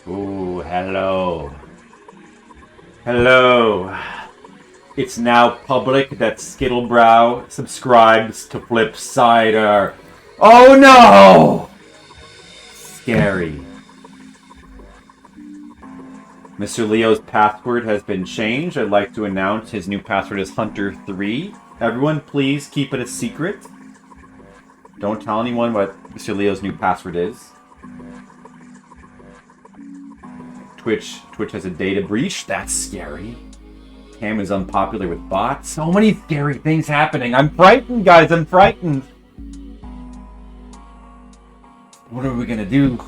Ooh, hello. Hello. It's now public that Skittlebrow subscribes to Flip Cider. Oh no! Scary. Mr. Leo's password has been changed. I'd like to announce his new password is Hunter3. Everyone, please keep it a secret. Don't tell anyone what Mr. Leo's new password is. Twitch has a data breach. That's scary. Cam is unpopular with bots. So many scary things happening. I'm frightened, guys. I'm frightened. What are we gonna do?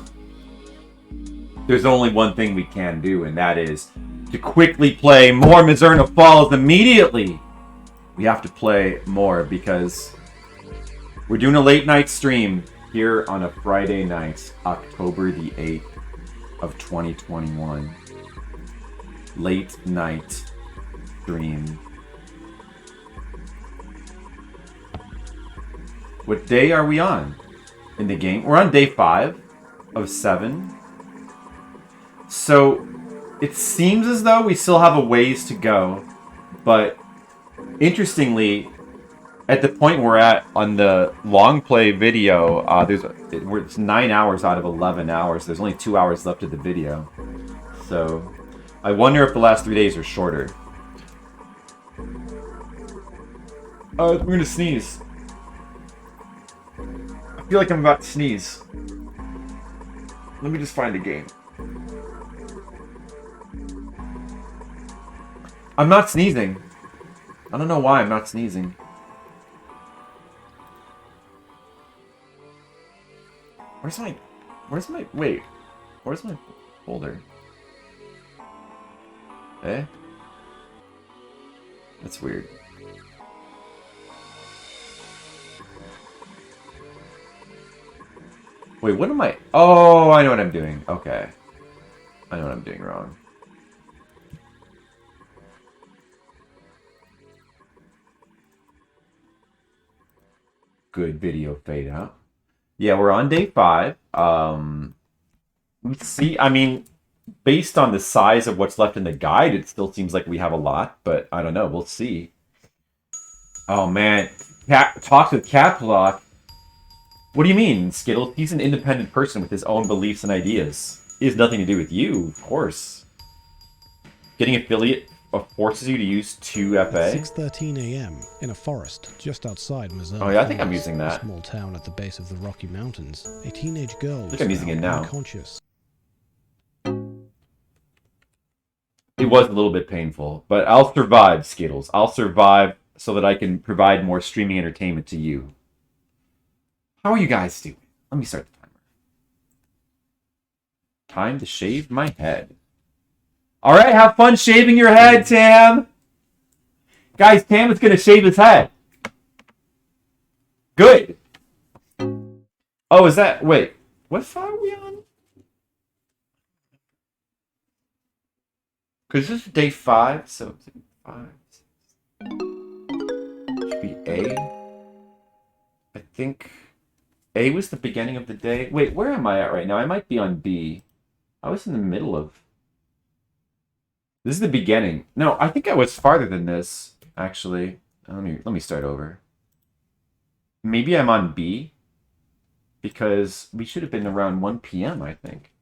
There's only one thing we can do, and that is to quickly play more Mizzurna Falls immediately. We have to play more because we're doing a late night stream here on a Friday night, October the 8th of 2021. Late night stream. What day are we on in the game? We're on day 5 of 7. So it seems as though we still have a ways to go, but interestingly, at the point we're at on the long play video, it's 9 hours out of 11 hours. There's only 2 hours left of the video. So I wonder if the last 3 days are shorter. I'm gonna sneeze. I feel like I'm about to sneeze. Let me just find a game. I'm not sneezing. I don't know why I'm not sneezing. Where's my folder? Eh? That's weird. Wait, what am I? Oh, I know what I'm doing. Okay. I know what I'm doing wrong. Good video fade out. Yeah, we're on day 5. Let's see. I mean, based on the size of what's left in the guide, it still seems like we have a lot, but I don't know. We'll see. Oh, man. Talks with Caplock. What do you mean, Skittles? He's an independent person with his own beliefs and ideas. It has nothing to do with you, of course. Getting affiliate forces you to use 2FA. 6:13 a.m. in a forest just outside Mizzurna. Oh yeah, I think I'm using that. A small town at the base of the Rocky Mountains. A teenage girl was I'm using it now. unconscious. It was a little bit painful, but I'll survive, Skittles. I'll survive so that I can provide more streaming entertainment to you. How are you guys doing? Let me start the timer. Time to shave my head. All right, have fun shaving your head, Tam. Guys, Tam is going to shave his head. Good. Oh, is that... Wait. What file are we on? Because this is day 5, so... 5, 6. Should be A. I think... A was the beginning of the day. Wait, where am I at right now? I might be on B. I was in the middle of... This is the beginning. No, I think I was farther than this, actually. Let me start over. Maybe I'm on B, because we should have been around 1 p.m., I think.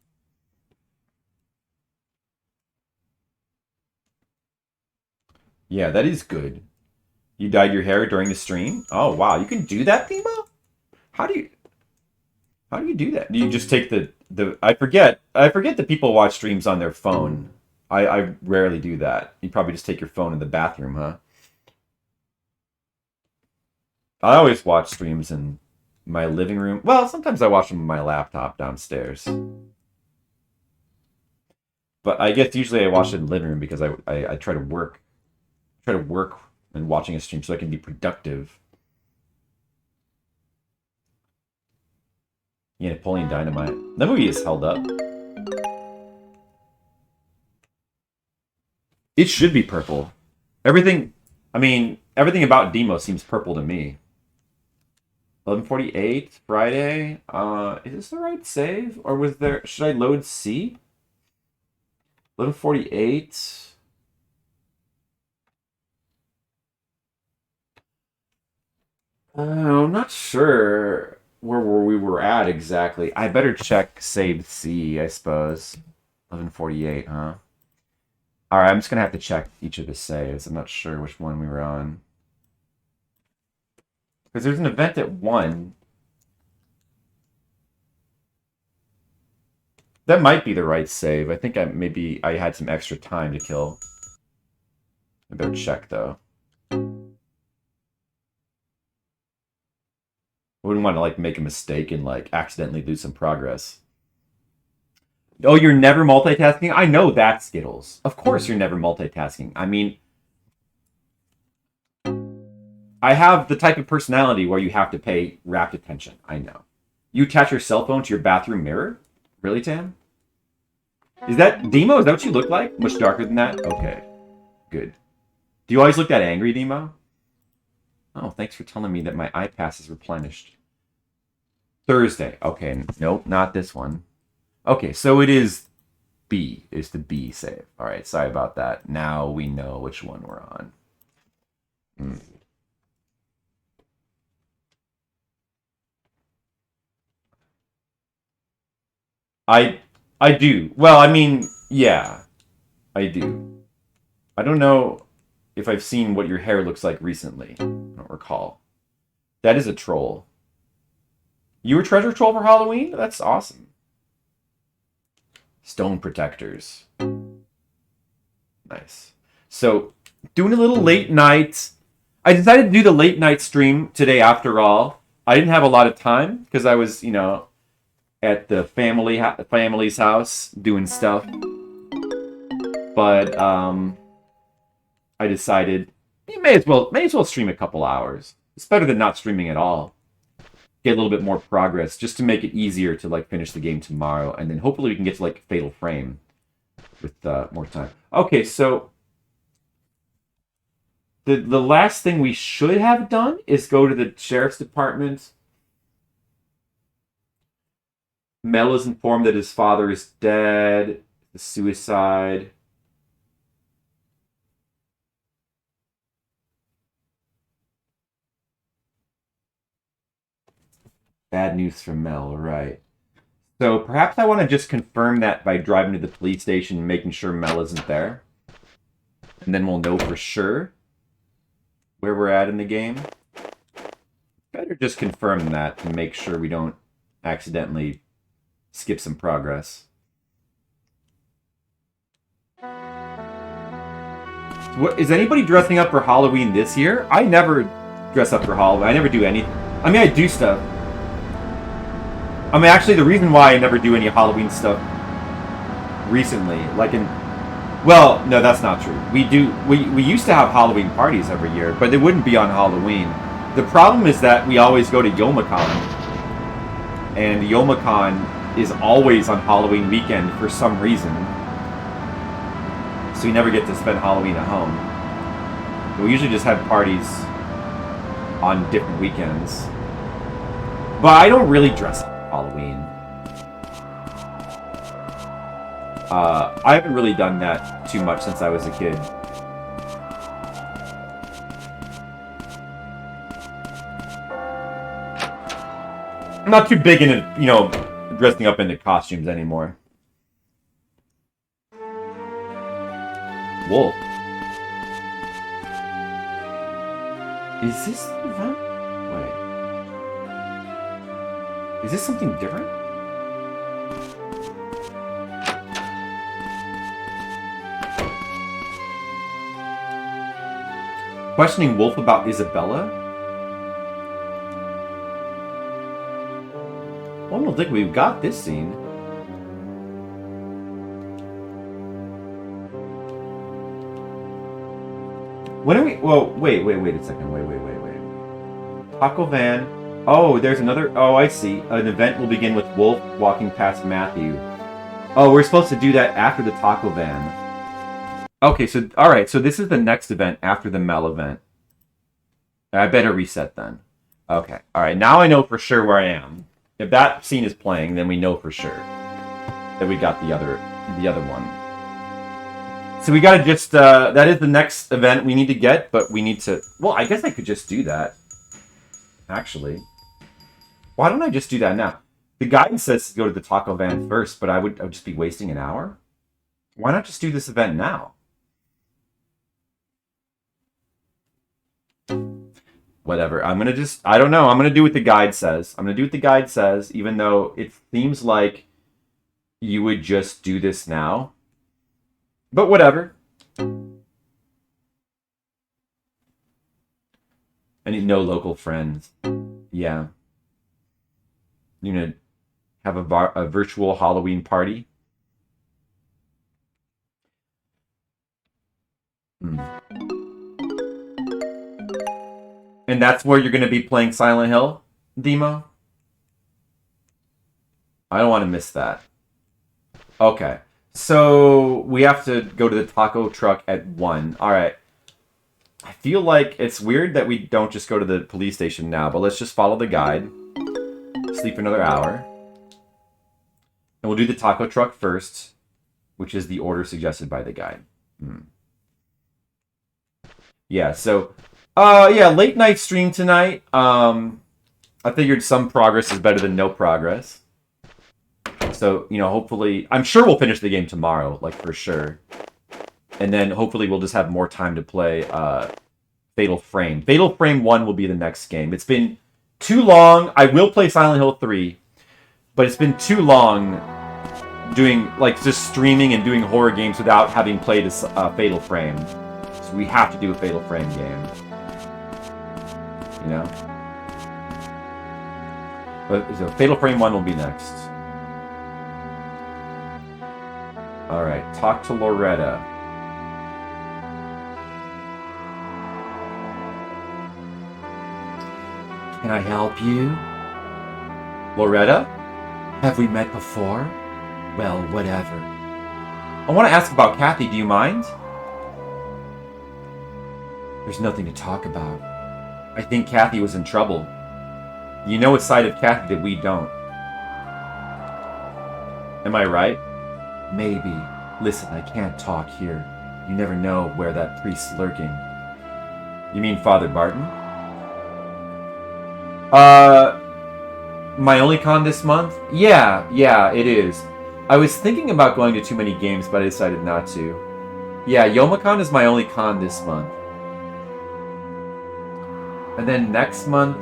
Yeah, that is good. You dyed your hair during the stream? Oh, wow. You can do that, Themo? How do you do that? Do you just take the I forget that people watch streams on their phone. I rarely do that. You probably just take your phone in the bathroom, huh? I always watch streams in my living room. Well, sometimes I watch them on my laptop downstairs. But I guess usually I watch it in the living room because I try to work and watching a stream so I can be productive. Yeah, Napoleon Dynamite. That movie is held up. It should be purple. Everything about Demo seems purple to me. 11:48 Friday. Is this the right save, or was there? Should I load C? 11:48. I'm not sure where we were at exactly. I better check saved C, I suppose. 11:48, huh? All right, I'm just gonna have to check each of the saves. I'm not sure which one we were on because there's an event at 1. That might be the right save. I think maybe I had some extra time to kill. I better check though. I wouldn't want to like make a mistake and like accidentally lose some progress. Oh, you're never multitasking? I know that, Skittles. Of course you're never multitasking. I mean, I have the type of personality where you have to pay rapt attention. I know. You attach your cell phone to your bathroom mirror? Really, Tam? Is that Demo? Is that what you look like? Much darker than that? Okay. Good. Do you always look that angry, Demo? Oh, thanks for telling me that my iPass is replenished. Thursday. Okay, nope, not this one. Okay, so it is B. It's the B save. All right, sorry about that. Now we know which one we're on. I do. Well, I mean, yeah, I do. I don't know if I've seen what your hair looks like recently. I don't recall. That is a troll. You were treasure troll for Halloween? That's awesome. Stone protectors. Nice. So, doing a little late night. I decided to do the late night stream today after all. I didn't have a lot of time because I was, you know, at the family's house doing stuff. But I decided you may as well stream a couple hours. It's better than not streaming at all. Get a little bit more progress just to make it easier to like finish the game tomorrow, and then hopefully we can get to like Fatal Frame with more time. Okay, so the last thing we should have done is go to the sheriff's department. Mel is informed that his father is dead. The suicide. Bad news from Mel, right. So perhaps I want to just confirm that by driving to the police station and making sure Mel isn't there. And then we'll know for sure where we're at in the game. Better just confirm that to make sure we don't accidentally skip some progress. What, is anybody dressing up for Halloween this year? I never dress up for Halloween. I never do anything. I mean, I do stuff. I mean, actually, the reason why I never do any Halloween stuff recently, like in... Well, no, that's not true. We used to have Halloween parties every year, but they wouldn't be on Halloween. The problem is that we always go to Youmacon. And Youmacon is always on Halloween weekend for some reason. So we never get to spend Halloween at home. We usually just have parties on different weekends. But I don't really dress up for Halloween. I haven't really done that too much since I was a kid. I'm not too big into, you know, dressing up into costumes anymore. Wolf. Is this the event? Wait. Is this something different? Questioning Wolf about Isabella? I don't think we've got this scene. When are we... Whoa, wait a second. Wait. Taco van. Oh, there's another... Oh, I see. An event will begin with Wolf walking past Matthew. Oh, we're supposed to do that after the taco van. Okay, so... Alright, so this is the next event after the Mel event. I better reset then. Okay, alright. Now I know for sure where I am. If that scene is playing, then we know for sure that we got the other one. So we gotta just, that is the next event we need to get, but we need to, well, I guess I could just do that. Actually. Why don't I just do that now? The guidance says to go to the taco van first, but I would just be wasting an hour. Why not just do this event now? Whatever. I'm gonna just, I don't know. I'm gonna do what the guide says. I'm gonna do what the guide says, even though it seems like you would just do this now. But whatever. I need no local friends. Yeah. You gonna have a virtual Halloween party? And that's where you're going to be playing Silent Hill, Demo? I don't want to miss that. Okay. So we have to go to the taco truck at 1. All right. I feel like it's weird that we don't just go to the police station now, but let's just follow the guide. Sleep another hour. And we'll do the taco truck first, which is the order suggested by the guide. Yeah, so... yeah, late night stream tonight. I figured some progress is better than no progress. So, you know, hopefully... I'm sure we'll finish the game tomorrow, like, for sure. And then, hopefully, we'll just have more time to play Fatal Frame. Fatal Frame 1 will be the next game. It's been too long. I will play Silent Hill 3. But it's been too long doing, like, just streaming and doing horror games without having played a Fatal Frame. So we have to do a Fatal Frame game. You know? But so Fatal Frame 1 will be next. Alright, talk to Loretta. Can I help you? Loretta? Have we met before? Well, whatever. I want to ask about Kathy, do you mind? There's nothing to talk about. I think Kathy was in trouble. You know a side of Kathy that we don't. Am I right? Maybe. Listen, I can't talk here. You never know where that priest's lurking. You mean Father Barton? My only con this month? Yeah, it is. I was thinking about going to too many games, but I decided not to. Yeah, YomaCon is my only con this month. And then next month,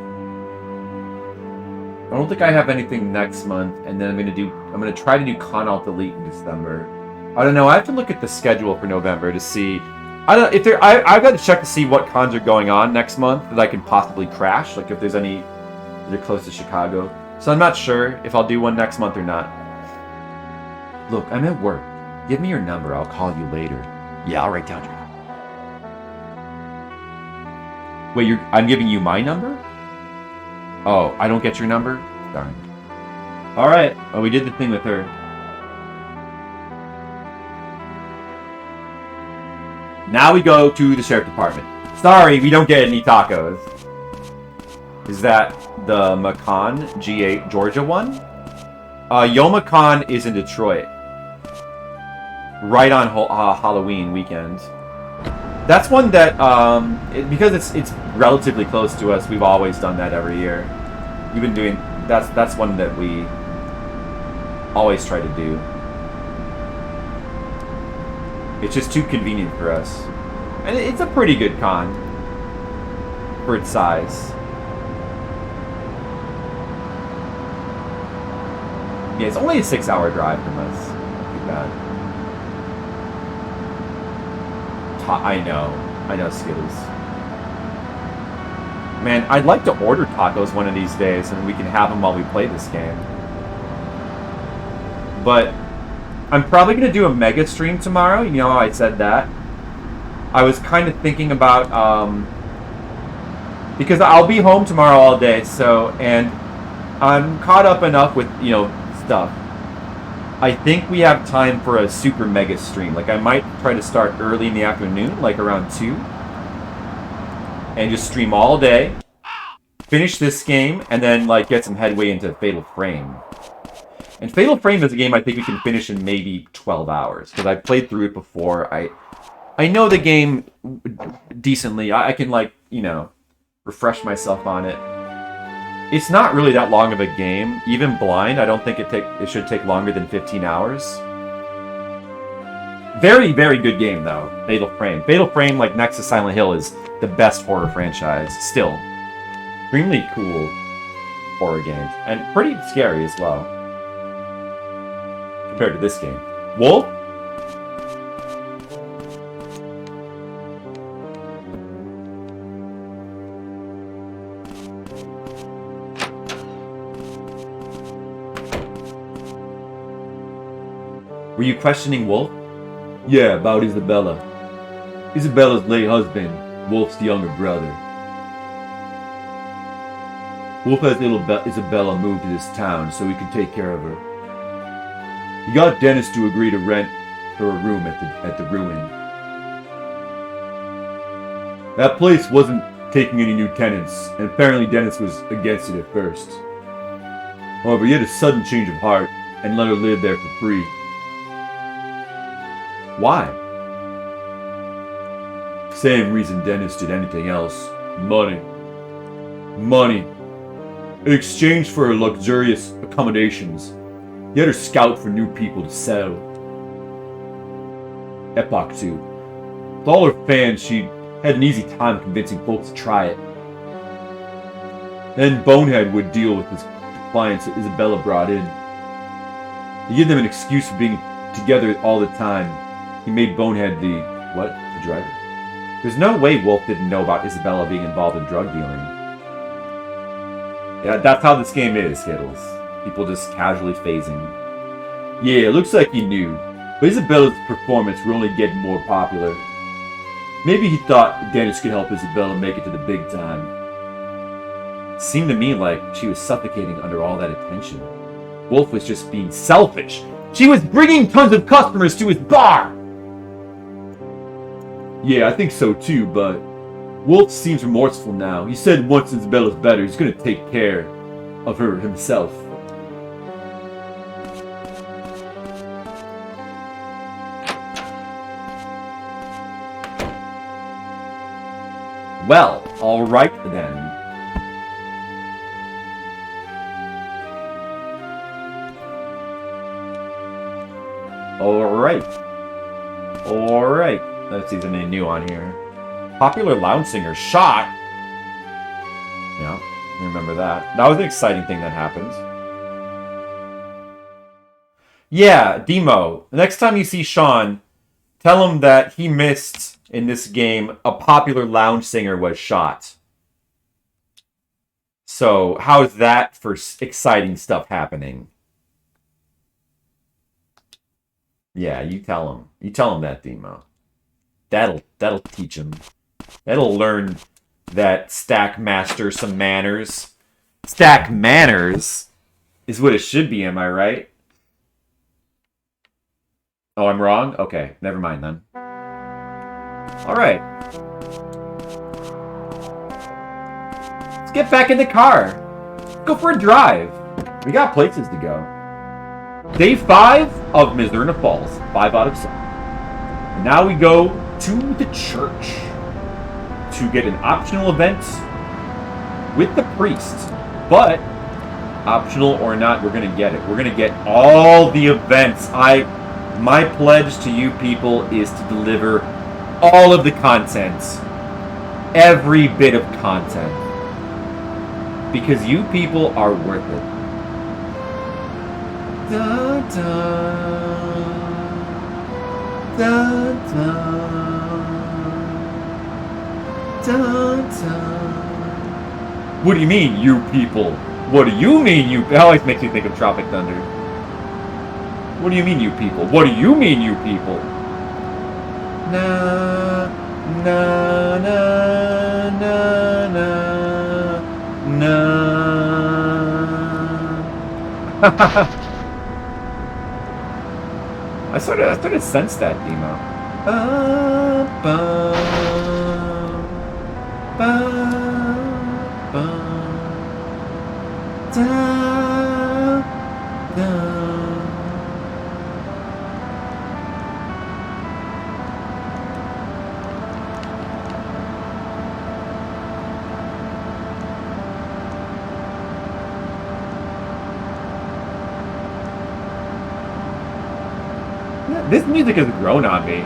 I don't think I have anything next month. And then I'm gonna try to do Con Alt Delete in December. I don't know. I have to look at the schedule for November to see. I've got to check to see what cons are going on next month that I can possibly crash. Like if there's any that are close to Chicago. So I'm not sure if I'll do one next month or not. Look, I'm at work. Give me your number. I'll call you later. Yeah, I'll write down your number. Wait, I'm giving you my number? Oh, I don't get your number? Darn. Alright. Oh, we did the thing with her. Now we go to the sheriff department. Sorry, we don't get any tacos. Is that the Macon, G8, Georgia one? YomaCon is in Detroit. Right on Halloween weekend. That's one that, because it's relatively close to us, we've always done that every year. We've been doing, that's one that we always try to do. It's just too convenient for us. And it's a pretty good con for its size. Yeah, it's only a 6-hour drive from us. Not too bad. I know, Skittles. Man, I'd like to order tacos one of these days and we can have them while we play this game. But I'm probably going to do a mega stream tomorrow. You know how I said that? I was kind of thinking about, because I'll be home tomorrow all day, so, and I'm caught up enough with, you know, stuff. I think we have time for a super mega stream. Like, I might try to start early in the afternoon, like around 2. And just stream all day. Finish this game, and then, like, get some headway into Fatal Frame. And Fatal Frame is a game I think we can finish in maybe 12 hours. Because I played through it before. I know the game decently. I can, like, you know, refresh myself on it. It's not really that long of a game. Even blind, I don't think it should take longer than 15 hours. Very, very good game, though. Fatal Frame. Fatal Frame, like next to Silent Hill, is the best horror franchise. Still. Extremely cool horror games. And pretty scary as well. Compared to this game. Wolf? Were you questioning Wolf? Yeah, about Isabella. Isabella's late husband, Wolf's younger brother. Wolf has little Isabella moved to this town so he can take care of her. He got Dennis to agree to rent her a room at the ruin. That place wasn't taking any new tenants, and apparently Dennis was against it at first. However, he had a sudden change of heart and let her live there for free. Why? Same reason Dennis did anything else. Money. Money. In exchange for her luxurious accommodations, he had her scout for new people to sell. Epoch 2. With all her fans, she had an easy time convincing folks to try it. Then Bonehead would deal with the clients that Isabella brought in. He gave them an excuse for being together all the time. He made Bonehead the driver. There's no way Wolf didn't know about Isabella being involved in drug dealing. Yeah, that's how this game is, Skittles. People just casually phasing. Yeah, it looks like he knew. But Isabella's performance will only get more popular. Maybe he thought Dennis could help Isabella make it to the big time. It seemed to me like she was suffocating under all that attention. Wolf was just being selfish. She was bringing tons of customers to his bar! Yeah, I think so too, but Wolf seems remorseful now. He said once Isabella's better, he's gonna take care of her himself. Well, alright then. Alright. Let's see if there's anything new on here. Popular lounge singer shot. Yeah, remember that. That was an exciting thing that happened. Yeah, Demo. Next time you see Sean, tell him that he missed in this game a popular lounge singer was shot. So, how's that for exciting stuff happening? Yeah, you tell him. You tell him that, Demo. That'll teach him. That'll learn that Stack Master some manners. Stack manners is what it should be, am I right? Oh, I'm wrong? Okay, never mind then. Alright. Let's get back in the car. Go for a drive. We got places to go. Day 5 of Mizzurna Falls. 5 out of 7. And now we go to the church to get an optional event with the priest. But, optional or not, we're going to get it. We're going to get all the events. My pledge to you people is to deliver all of the content. Every bit of content. Because you people are worth it. Da, da, da, da. What do you mean, you people? What do you mean, you... It always makes me think of Tropic Thunder. What do you mean, you people? What do you mean, you people? Na, na, na, na, na, na. I sort of sensed that, Demo. Da, da. This music has grown on me,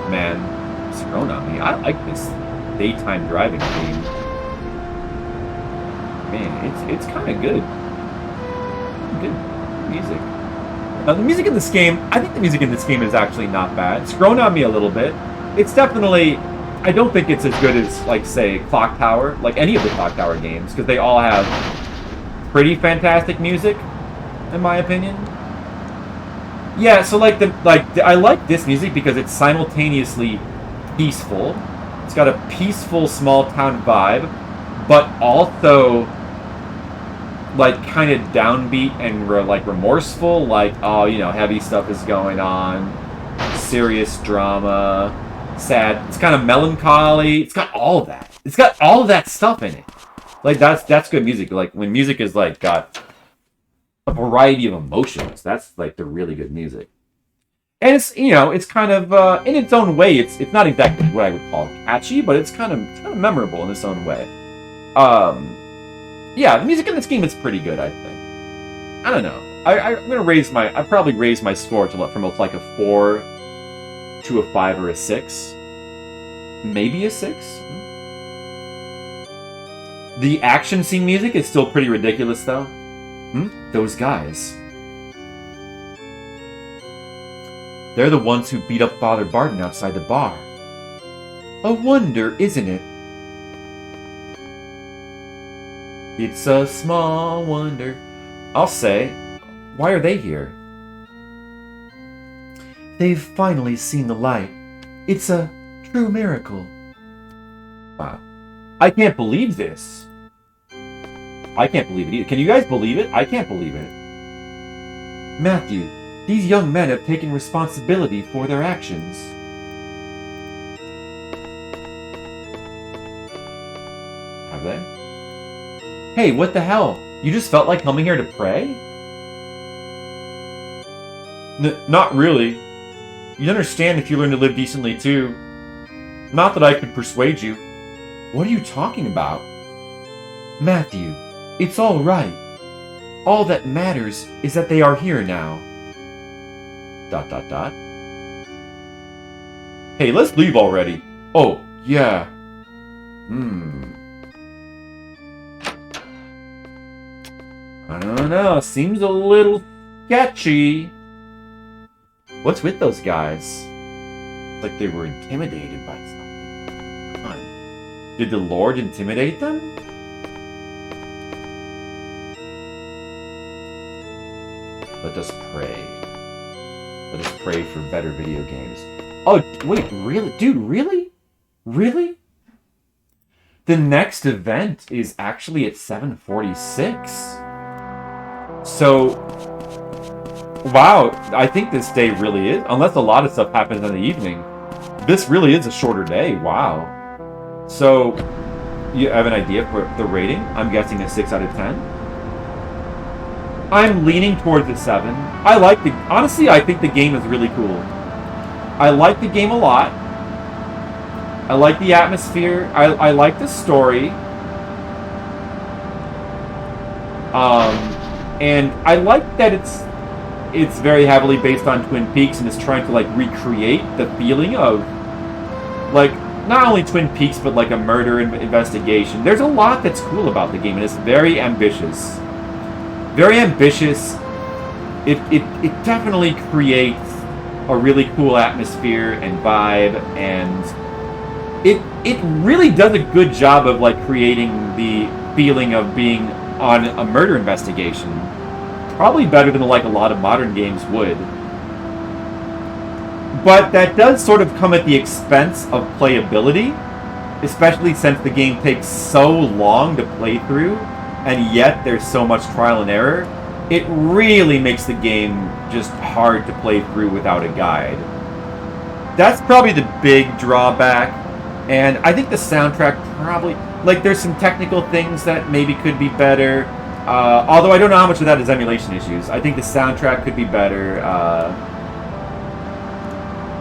man. It's grown on me. I like this daytime driving theme. Man, it's kind of good. Good music. The music in this game, I think the music in this game is actually not bad. It's grown on me a little bit. It's definitely, I don't think it's as good as, like, say, Clock Tower, like any of the Clock Tower games, because they all have pretty fantastic music, in my opinion. Yeah, so I like this music because it's simultaneously peaceful. It's got a peaceful small town vibe, but also like kind of downbeat and remorseful. Like, oh, you know, heavy stuff is going on, serious drama, sad. It's kind of melancholy. It's got all of that. It's got all of that stuff in it. Like that's good music. Like when music is like got a variety of emotions. That's like the really good music. And it's, you know, it's kind of in its own way. It's not exactly what I would call catchy, but it's kind of memorable in its own way. Yeah, the music in this game is pretty good, I think. I don't know. I'm gonna I'd probably raise my score to from like a 4 to a 5 or a 6, maybe a 6. The action scene music is still pretty ridiculous, though. Those guys. They're the ones who beat up Father Barton outside the bar. A wonder, isn't it? It's a small wonder. I'll say, why are they here? They've finally seen the light. It's a true miracle. Wow. I can't believe this. I can't believe it either. Can you guys believe it? I can't believe it. Matthew, these young men have taken responsibility for their actions. Have they? Hey, what the hell? You just felt like coming here to pray? Not really. You'd understand if you learned to live decently too. Not that I could persuade you. What are you talking about? Matthew, it's all right. All that matters is that they are here now. ... Hey, let's leave already. Oh, yeah. I don't know. Seems a little sketchy. What's with those guys? Like they were intimidated by something. Come on. Did the Lord intimidate them? Let us pray. Let us pray for better video games. Oh, wait, really? Dude, really? Really? The next event is actually at 7:46. So, wow, I think this day really is, unless a lot of stuff happens in the evening, this really is a shorter day. Wow. So, you have an idea for the rating? I'm guessing a 6 out of 10. I'm leaning towards a 7. Honestly, I think the game is really cool. I like the game a lot. I like the atmosphere. I like the story. And I like that it's very heavily based on Twin Peaks and is trying to like recreate the feeling of like not only Twin Peaks but like a murder investigation. There's a lot that's cool about the game and it's very ambitious. Very ambitious. It definitely creates a really cool atmosphere and vibe, and it really does a good job of like creating the feeling of being on a murder investigation. Probably better than like a lot of modern games would. But that does sort of come at the expense of playability, especially since the game takes so long to play through, and yet there's so much trial and error. It really makes the game just hard to play through without a guide. That's probably the big drawback. And I think the soundtrack probably... Like, there's some technical things that maybe could be better. Although I don't know how much of that is emulation issues. I think the soundtrack could be better.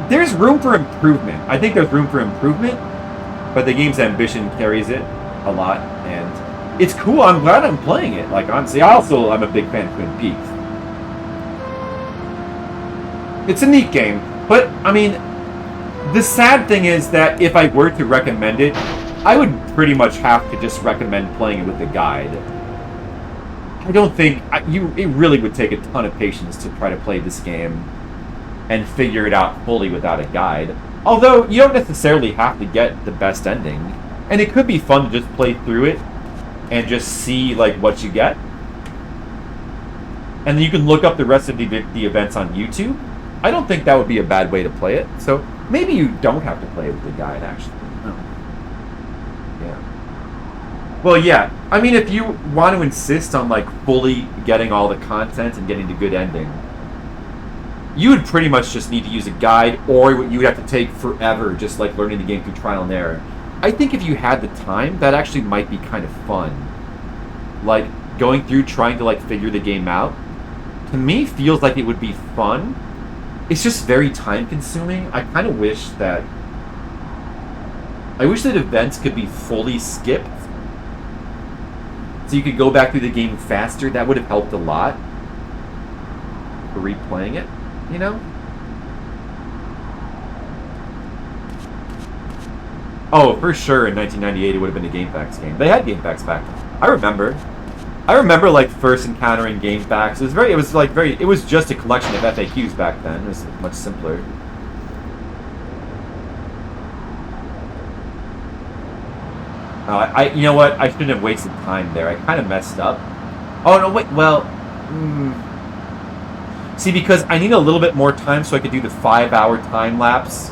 There's room for improvement. I think there's room for improvement. But the game's ambition carries it a lot. And it's cool. I'm glad I'm playing it. Like, honestly, I'm a big fan of Twin Peaks. It's a neat game. But, I mean, the sad thing is that if I were to recommend it, I would pretty much have to just recommend playing it with a guide. I don't think... it really would take a ton of patience to try to play this game and figure it out fully without a guide. Although, you don't necessarily have to get the best ending. And it could be fun to just play through it and just see, like, what you get. And then you can look up the rest of the events on YouTube. I don't think that would be a bad way to play it. So maybe you don't have to play it with the guide, actually. Oh. Yeah. Well, yeah. I mean, if you want to insist on, like, fully getting all the content and getting the good ending, you would pretty much just need to use a guide, or you would have to take forever just, like, learning the game through trial and error. I think if you had the time, that actually might be kind of fun. Like, going through trying to, like, figure the game out, to me, feels like it would be fun. It's just very time-consuming. I kind of wish that... I wish that events could be fully skipped, so you could go back through the game faster. That would have helped a lot for replaying it, you know? Oh, for sure, in 1998 it would have been a GameFAQs game. They had GameFAQs back then. I remember like first encountering GameFAQs. It was just a collection of FAQs back then. It was much simpler. You know what? I shouldn't have wasted time there. I kind of messed up. Oh no, wait. Well, see, because I need a little bit more time so I could do the 5-hour time lapse.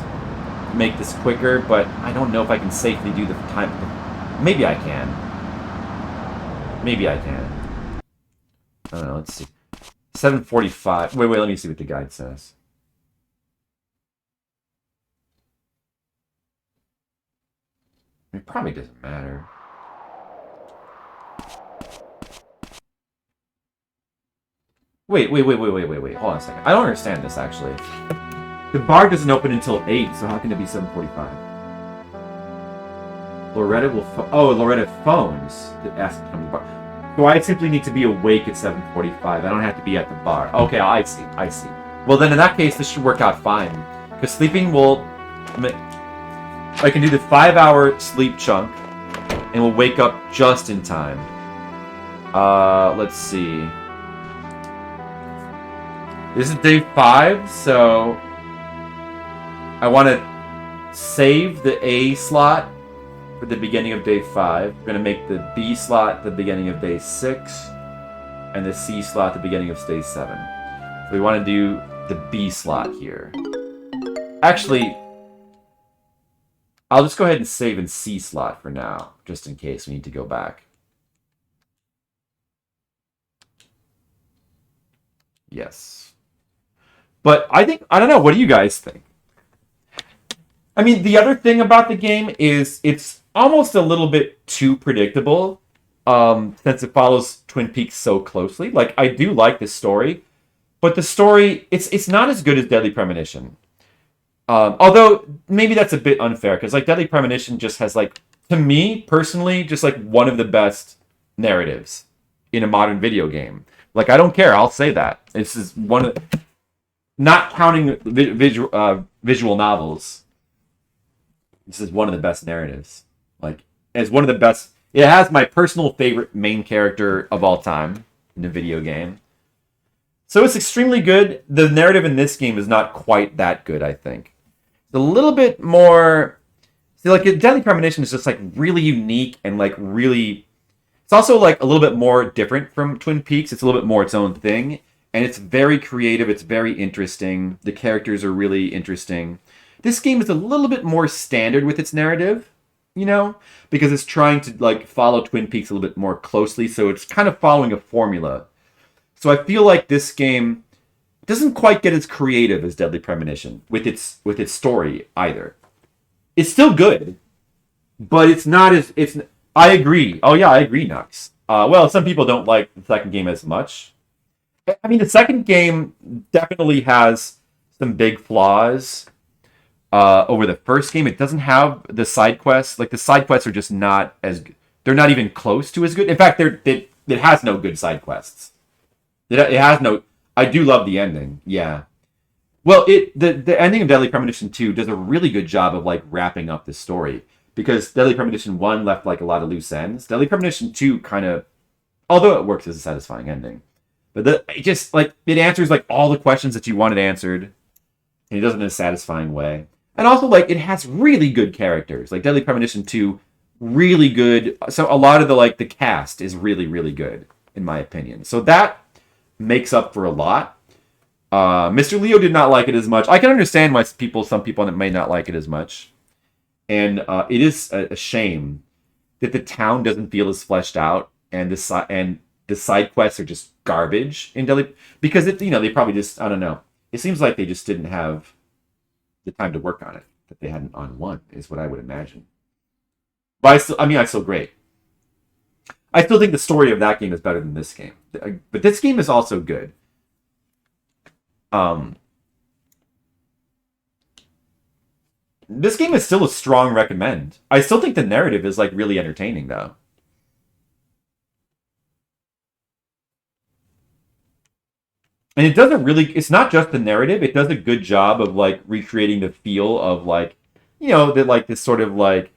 Make this quicker, but I don't know if I can safely do the time. Maybe I can. Maybe I can. I don't know, let's see. 7:45. Wait, let me see what the guide says. It probably doesn't matter. Wait. Hold on a second. I don't understand this, actually. The bar doesn't open until 8, so how can it be 7:45? Loretta phones to ask to come to the bar. So I simply need to be awake at 7:45. I don't have to be at the bar. Okay, I see. Well, then in that case, this should work out fine. Because sleeping will... I can do the 5-hour sleep chunk, and we'll wake up just in time. Let's see. This is day 5, so... I want to save the A slot for the beginning of day 5. We're going to make the B slot the beginning of day 6, and the C slot the beginning of day 7. So we want to do the B slot here. Actually, I'll just go ahead and save in C slot for now, just in case we need to go back. Yes. But I don't know, what do you guys think? I mean, the other thing about the game is it's almost a little bit too predictable, since it follows Twin Peaks so closely. Like, I do like this story, but the story, it's not as good as Deadly Premonition. Although, maybe that's a bit unfair, because, like, Deadly Premonition just has, like, to me, personally, just, like, one of the best narratives in a modern video game. Like, I don't care, I'll say that. This is one of the... Not counting visual novels. This is one of the best narratives. Like, it's one of the best... It has my personal favorite main character of all time in a video game. So it's extremely good. The narrative in this game is not quite that good, I think. It's a little bit more... See, like, Deadly Premonition is just, like, really unique and, like, really... It's also, like, a little bit more different from Twin Peaks. It's a little bit more its own thing. And it's very creative. It's very interesting. The characters are really interesting. This game is a little bit more standard with its narrative, you know? Because it's trying to, like, follow Twin Peaks a little bit more closely. So it's kind of following a formula. So I feel like this game doesn't quite get as creative as Deadly Premonition with its story either. It's still good, but it's not as... I agree. Oh, yeah, I agree, Nux. Well, some people don't like the second game as much. I mean, the second game definitely has some big flaws over the first game. It doesn't have the side quests. Like, the side quests are just not as good. They're not even close to as good. In fact, it has no good side quests. It has no... I do love the ending, yeah. Well, the ending of Deadly Premonition 2 does a really good job of like wrapping up the story, because Deadly Premonition 1 left like a lot of loose ends. Deadly Premonition 2 kind of, although it works as a satisfying ending, but it just like it answers like all the questions that you wanted answered, and it does it in a satisfying way. And also like it has really good characters. Like Deadly Premonition 2, really good. So a lot of the cast is really, really good in my opinion. So that makes up for a lot. Mr. Leo did not like it as much. I can understand why some people may not like it as much. And it is a shame that the town doesn't feel as fleshed out, and the side quests are just garbage in Deadly, because they probably just, I don't know. It seems like they just didn't have the time to work on it that they hadn't on 1, is what I would imagine. But I still great. I still think the story of that game is better than this game. But this game is also good. This game is still a strong recommend. I still think the narrative is like really entertaining though. And it does it's not just the narrative, it does a good job of like recreating the feel of like, this sort of like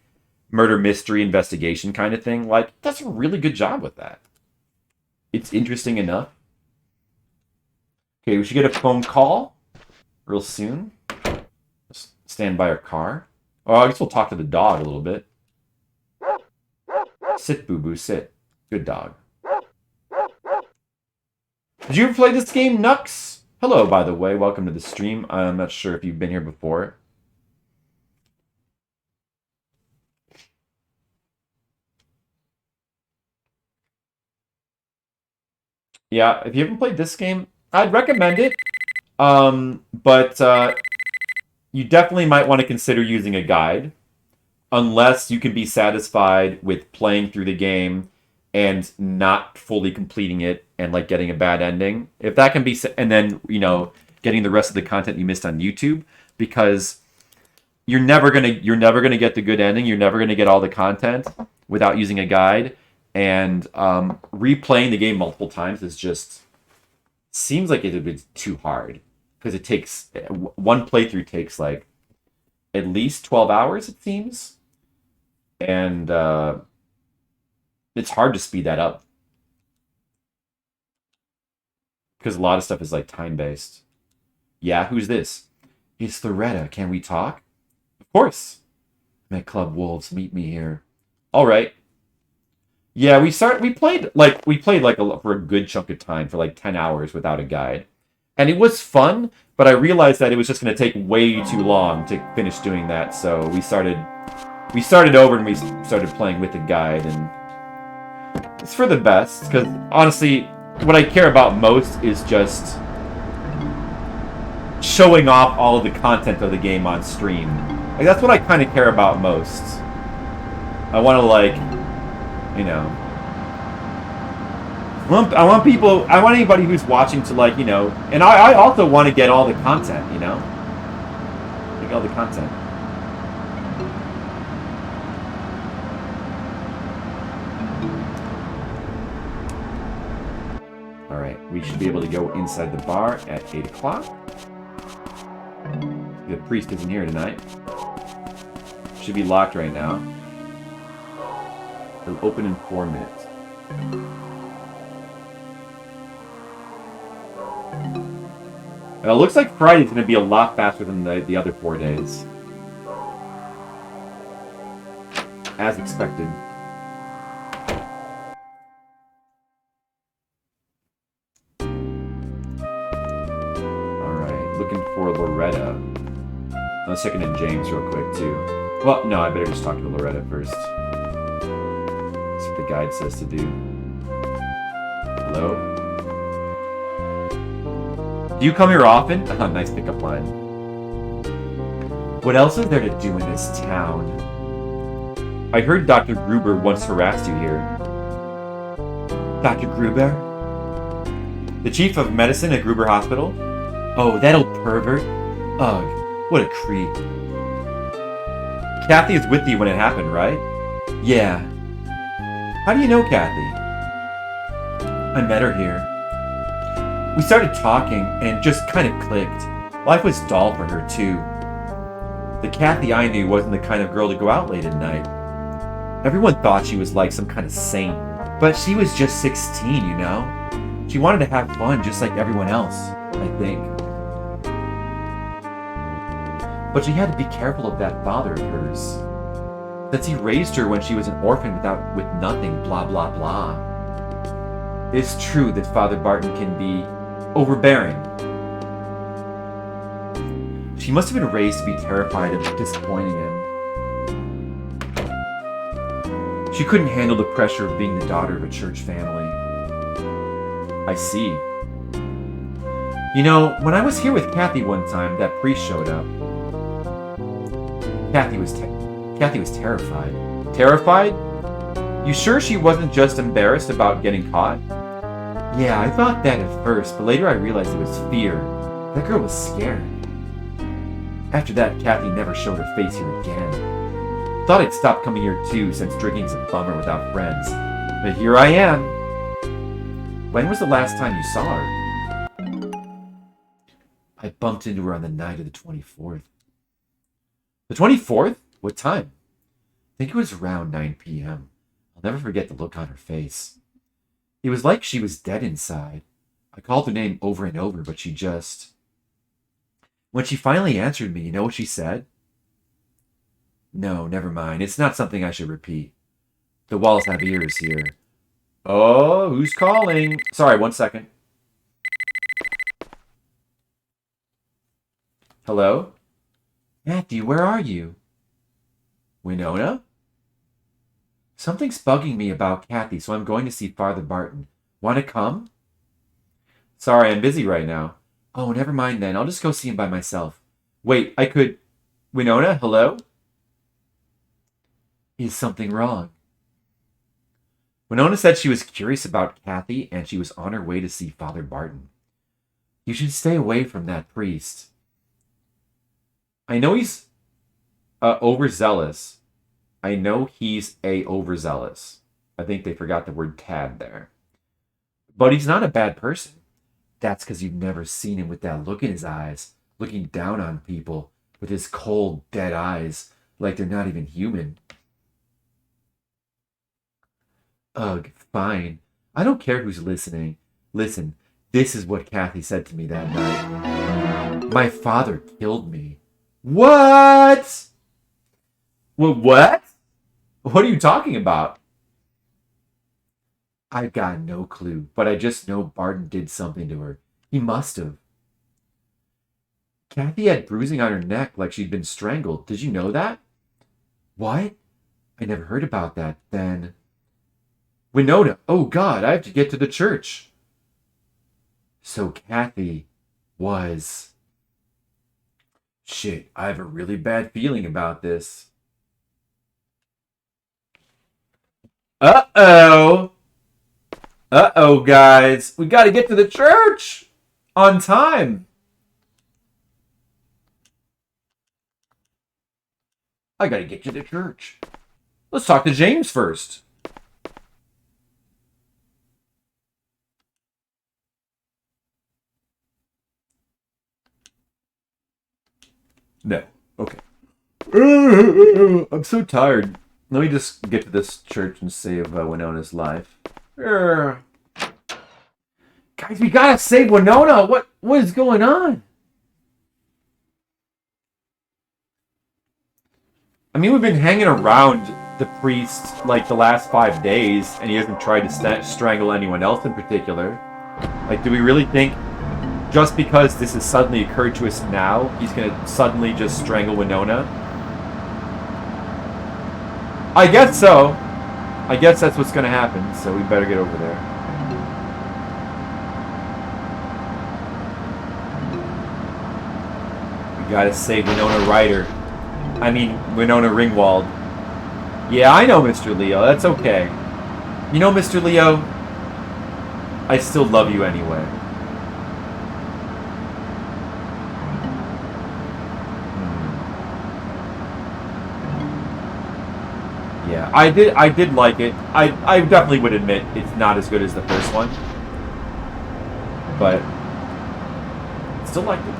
murder mystery investigation kind of thing. Like, it does a really good job with that. It's interesting enough. Okay, we should get a phone call real soon. Let's stand by our car. Oh, I guess we'll talk to the dog a little bit. Sit, boo-boo, sit. Good dog. Did you ever play this game, Nux? Hello, by the way. Welcome to the stream. I'm not sure if you've been here before. Yeah, if you haven't played this game, I'd recommend it. But you definitely might want to consider using a guide, unless you can be satisfied with playing through the game and not fully completing it and like getting a bad ending. If that can be, and then getting the rest of the content you missed on YouTube, because you're never gonna get the good ending. You're never gonna get all the content without using a guide. And replaying the game multiple times seems like it would be too hard, because one playthrough takes like at least 12 hours, it seems, and it's hard to speed that up because a lot of stuff is like time based. Yeah, who's this? It's Loretta. Can we talk? Of course. I'm at Club Wolves. Meet me here. All right. Yeah, we played for a good chunk of time, for like 10 hours without a guide. And it was fun, but I realized that it was just going to take way too long to finish doing that. So we started over and we started playing with the guide, and it's for the best, because honestly, what I care about most is just showing off all of the content of the game on stream. Like, that's what I kind of care about most. I want to I want anybody who's watching to and I also want to get all the content, Get all the content. Alright, we should be able to go inside the bar at 8 o'clock. The priest isn't here tonight. Should be locked right now. It'll open in 4 minutes. It looks like Friday's going to be a lot faster than the other 4 days. As expected. Alright, looking for Loretta. Let's check in James real quick, too. Well, no, I better just talk to Loretta first. That's what the guide says to do. Hello? Do you come here often? Nice pickup line. What else is there to do in this town? I heard Dr. Gruber once harassed you here. Dr. Gruber? The chief of medicine at Gruber Hospital? Oh, that old pervert. Ugh, what a creep. Kathy is with you when it happened, right? Yeah. How do you know Kathy? I met her here. We started talking and it just kind of clicked. Life was dull for her, too. The Kathy I knew wasn't the kind of girl to go out late at night. Everyone thought she was like some kind of saint, but she was just 16, you know? She wanted to have fun just like everyone else, I think. But she had to be careful of that father of hers. Since he raised her when she was an orphan with nothing, blah blah blah. It's true that Father Barton can be overbearing. She must have been raised to be terrified of disappointing him. She couldn't handle the pressure of being the daughter of a church family. I see. You know, when I was here with Kathy one time, that priest showed up. Kathy was terrified. Terrified? You sure she wasn't just embarrassed about getting caught? Yeah, I thought that at first, but later I realized it was fear. That girl was scared. After that, Kathy never showed her face here again. Thought I'd stopped coming here too, since drinking's a bummer without friends. But here I am. When was the last time you saw her? I bumped into her on the night of the 24th. The 24th? What time? I think it was around 9 p.m. I'll never forget the look on her face. It was like she was dead inside. I called her name over and over, but she just... When she finally answered me, you know what she said? No, never mind. It's not something I should repeat. The walls have ears here. Oh, who's calling? Sorry, 1 second. Hello? Matthew, where are you? Winona? Something's bugging me about Kathy, so I'm going to see Father Barton. Want to come? Sorry, I'm busy right now. Oh, never mind then. I'll just go see him by myself. Wait, I could... Winona, hello? Is something wrong? Winona said she was curious about Kathy and she was on her way to see Father Barton. You should stay away from that priest. I know he's overzealous. I know he's overzealous. I think they forgot the word tad there. But he's not a bad person. That's because you've never seen him with that look in his eyes, looking down on people with his cold, dead eyes, like they're not even human. Ugh, fine. I don't care who's listening. Listen, this is what Kathy said to me that night. My father killed me. What? What? What are you talking about? I've got no clue, but I just know Barton did something to her. He must have. Kathy had bruising on her neck like she'd been strangled. Did you know that? What? I never heard about that. Then... Winona, oh God, I have to get to the church. So Kathy was... Shit, I have a really bad feeling about this. Uh-oh. Uh-oh, guys. We gotta get to the church on time. I gotta get to the church. Let's talk to James first. No. Okay. I'm so tired. Let me just get to this church and save Winona's life. Guys, we gotta save Winona. What is going on? I mean, we've been hanging around the priest like the last 5 days, and he hasn't tried to strangle anyone else in particular. Like, do we really think just because this has suddenly occurred to us now, he's gonna suddenly just strangle Winona? I guess so. I guess that's what's gonna happen, so we better get over there. We gotta save Winona Ryder. I mean, Winona Ringwald. Yeah, I know, Mr. Leo. That's okay. You know, Mr. Leo, I still love you anyway. Yeah, I did like it. I definitely would admit it's not as good as the first one. But still liked it.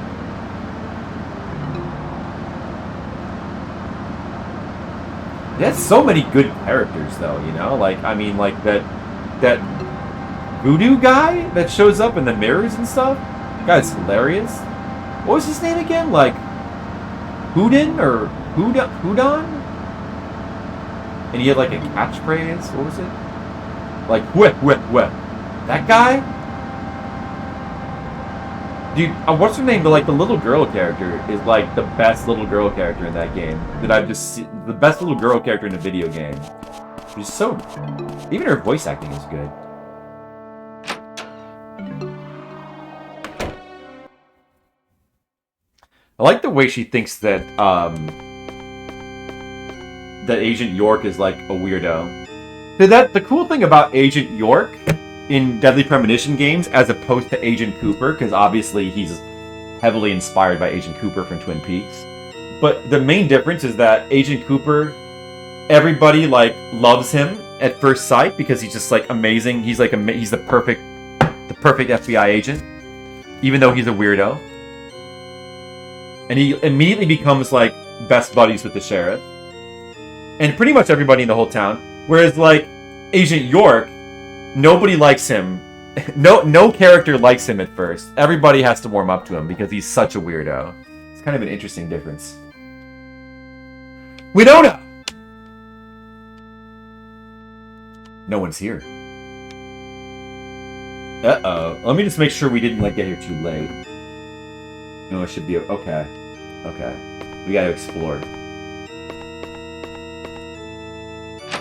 It has so many good characters, though. You know, like I mean, like that voodoo guy that shows up in the mirrors and stuff. That guy's hilarious. What was his name again? Like Houdin or Houdon? And he had like a catchphrase. What was it? Like whip, whip, whip. That guy? Dude, what's her name? The little girl character is like the best little girl character in that game that I've just seen. The best little girl character in a video game. She's so... Even her voice acting is good. I like the way she thinks that, that Agent York is like a weirdo. The cool thing about Agent York in Deadly Premonition games, as opposed to Agent Cooper, because obviously he's heavily inspired by Agent Cooper from Twin Peaks. But the main difference is that Agent Cooper, everybody like loves him at first sight because he's just like amazing. He's like he's the perfect FBI agent, even though he's a weirdo. And he immediately becomes like best buddies with the sheriff and pretty much everybody in the whole town. Whereas like Agent York, nobody likes him. No character likes him at first. Everybody has to warm up to him because he's such a weirdo. It's kind of an interesting difference. Winona! No one's here. Uh-oh. Let me just make sure we didn't like get here too late. No, it should be okay. Okay. We gotta explore.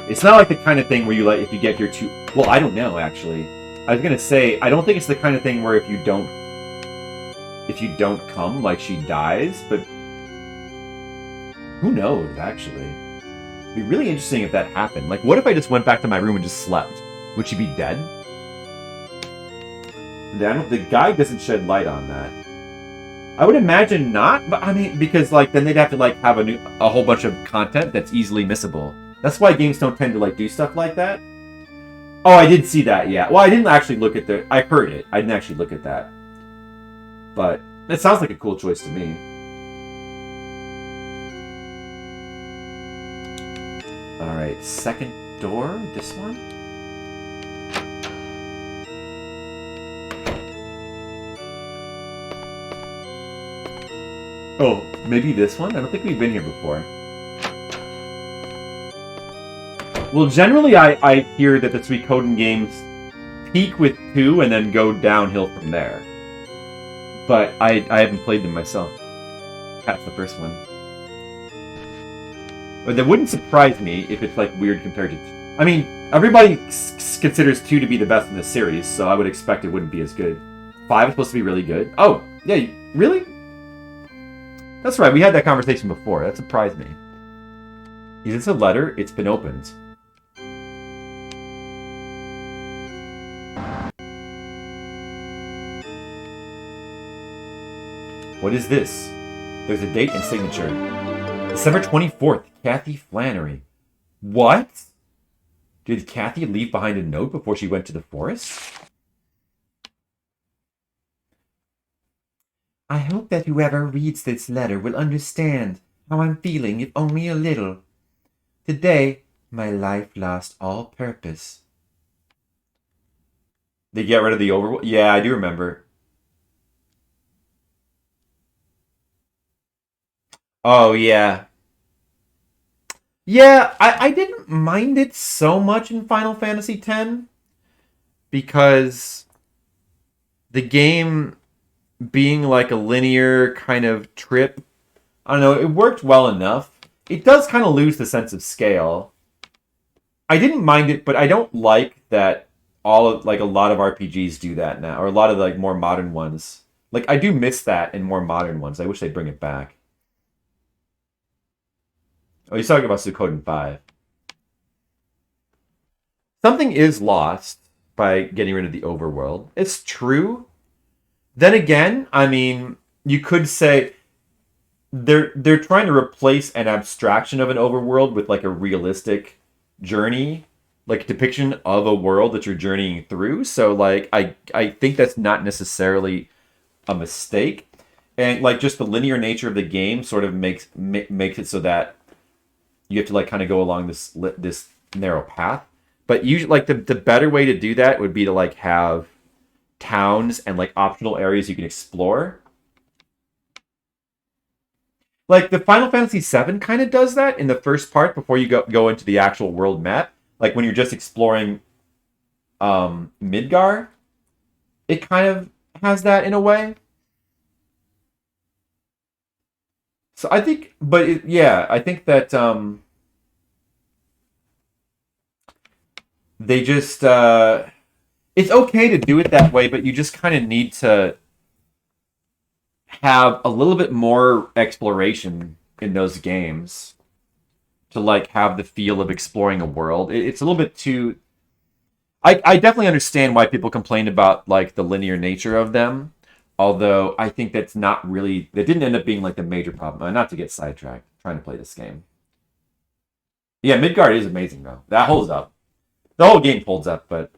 It's not like the kind of thing where you if you get here too... Well, I don't know, actually. I was gonna say, I don't think it's the kind of thing where if you don't come, like, she dies, but... Who knows, actually? It'd be really interesting if that happened. Like, what if I just went back to my room and just slept? Would she be dead? The guy doesn't shed light on that. I would imagine not, but I mean, because, like, then they'd have to, like, have a whole bunch of content that's easily missable. That's why games don't tend to, like, do stuff like that. Oh, I did see that, yeah. Well, I didn't actually look at I heard it. I didn't actually look at that. But it sounds like a cool choice to me. Alright, second door? This one? Oh, maybe this one? I don't think we've been here before. Well, generally, I hear that the Suikoden games peak with 2 and then go downhill from there. But I haven't played them myself. That's the first one. But that wouldn't surprise me if it's, like, weird compared to... I mean, everybody considers 2 to be the best in the series, so I would expect it wouldn't be as good. 5 is supposed to be really good. Oh, yeah, really? That's right, we had that conversation before. That surprised me. Is this a letter? It's been opened. What is this? There's a date and signature. December 24th, Kathy Flannery. What? Did Kathy leave behind a note before she went to the forest? I hope that whoever reads this letter will understand how I'm feeling, if only a little. Today, my life lost all purpose. They get rid of the overworld? Yeah, I do remember. Oh, yeah. Yeah, I didn't mind it so much in Final Fantasy X because the game being like a linear kind of trip, I don't know, it worked well enough. It does kind of lose the sense of scale. I didn't mind it, but I don't like that a lot of RPGs do that now, or a lot of like more modern ones. Like, I do miss that in more modern ones. I wish they'd bring it back. Oh, he's talking about Suikoden 5. Something is lost by getting rid of the overworld. It's true. Then again, I mean, you could say they're trying to replace an abstraction of an overworld with like a realistic journey, like a depiction of a world that you're journeying through. So like I think that's not necessarily a mistake. And like just the linear nature of the game sort of makes it so that you have to like kind of go along this narrow path. But usually, like the better way to do that would be to like have towns and like optional areas you can explore. Like the Final Fantasy VII kind of does that in the first part before you go into the actual world map. Like when you're just exploring Midgar, it kind of has that in a way. So I think, I think that they just it's okay to do it that way, but you just kind of need to have a little bit more exploration in those games to like have the feel of exploring a world. It's a little bit too. I definitely understand why people complain about like the linear nature of them, although I think that's not really, that didn't end up being like the major problem. Not to get sidetracked trying to play this game. Yeah, Midgard is amazing though. That holds up. The whole game holds up, but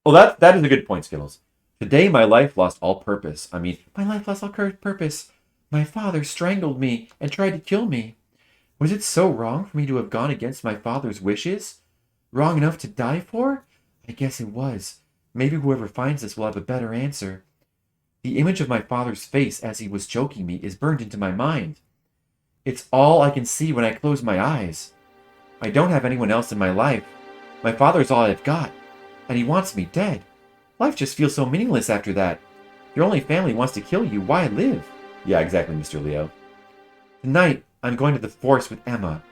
well, that is a good point, Skittles. Today my life lost all purpose. My life lost all purpose. My father strangled me and tried to kill me. Was it so wrong for me to have gone against my father's wishes? Wrong enough to die for? I guess it was. Maybe whoever finds this will have a better answer. The image of my father's face as he was choking me is burned into my mind. It's all I can see when I close my eyes. I don't have anyone else in my life. My father's all I've got, and he wants me dead. Life just feels so meaningless after that. Your only family wants to kill you. Why live? Yeah, exactly, Mr. Leo. Tonight, I'm going to the forest with Emma.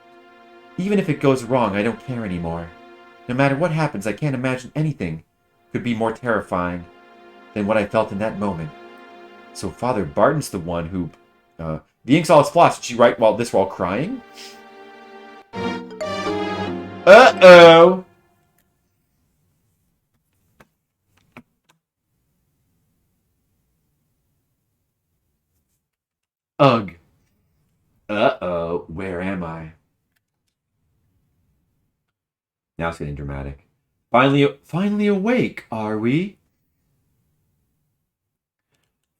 Even if it goes wrong, I don't care anymore. No matter what happens, I can't imagine anything could be more terrifying than what I felt in that moment. So Father Barton's the one who... the ink's all splashed. Did she write while crying? Uh-oh! Ugh. Uh-oh, where am I? Now it's getting dramatic. Finally awake, are we?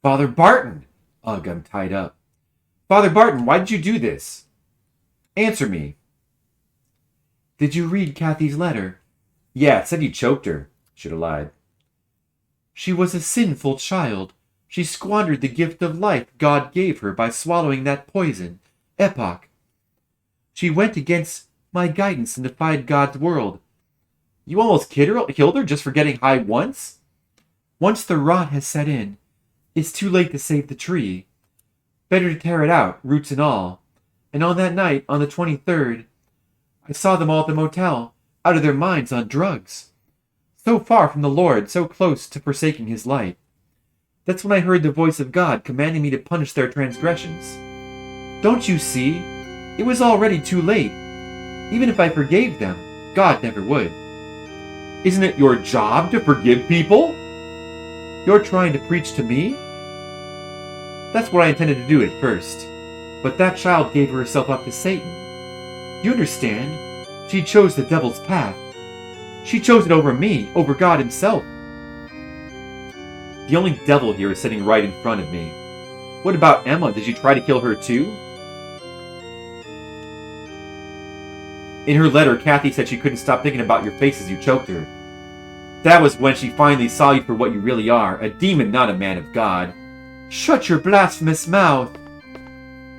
Father Barton! Ugh, I'm tied up. Father Barton, why did you do this? Answer me. Did you read Kathy's letter? Yeah, it said you choked her. Should have lied. She was a sinful child. She squandered the gift of life God gave her by swallowing that poison, epoch. She went against my guidance and defied God's world. You almost killed her just for getting high once? Once the rot has set in, it's too late to save the tree. Better to tear it out, roots and all. And on that night, on the 23rd, I saw them all at the motel, out of their minds on drugs. So far from the Lord, so close to forsaking his light. That's when I heard the voice of God commanding me to punish their transgressions. Don't you see? It was already too late. Even if I forgave them, God never would. Isn't it your job to forgive people? You're trying to preach to me? That's what I intended to do at first. But that child gave herself up to Satan. You understand? She chose the devil's path. She chose it over me, over God himself. The only devil here is sitting right in front of me. What about Emma? Did you try to kill her too? In her letter, Kathy said she couldn't stop thinking about your face as you choked her. That was when she finally saw you for what you really are, a demon, not a man of God. Shut your blasphemous mouth!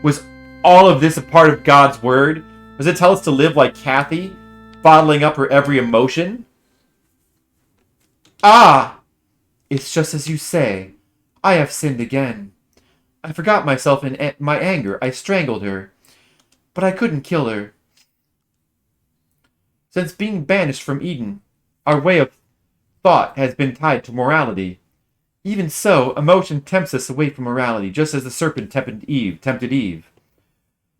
Was all of this a part of God's word? Does it tell us to live like Kathy, bottling up her every emotion? Ah! It's just as you say. I have sinned again. I forgot myself in my anger. I strangled her. But I couldn't kill her. Since being banished from Eden, our way of thought has been tied to morality. Even so, emotion tempts us away from morality, just as the serpent tempted Eve.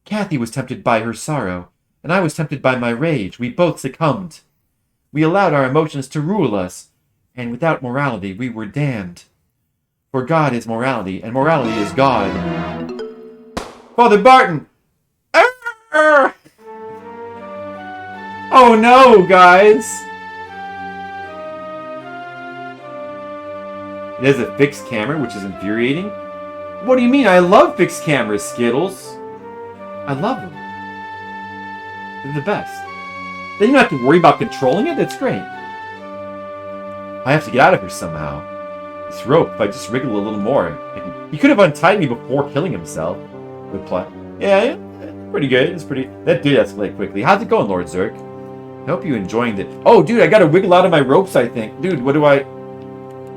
Kathy was tempted by her sorrow, and I was tempted by my rage. We both succumbed. We allowed our emotions to rule us, and without morality we were damned. For God is morality, and morality is God. Father Barton! Arr! Oh no, guys! It has a fixed camera, which is infuriating. What do you mean? I love fixed cameras, Skittles. I love them. They're the best. Then you don't have to worry about controlling it. That's great. I have to get out of here somehow. This rope, if I just wriggle a little more. He could have untied me before killing himself. Good plot. Yeah, pretty good. It's pretty... That did escalate quickly. How's it going, Lord Zerk? I hope you're enjoying it. Oh, dude, I gotta wiggle out of my ropes, I think. Dude, what do I...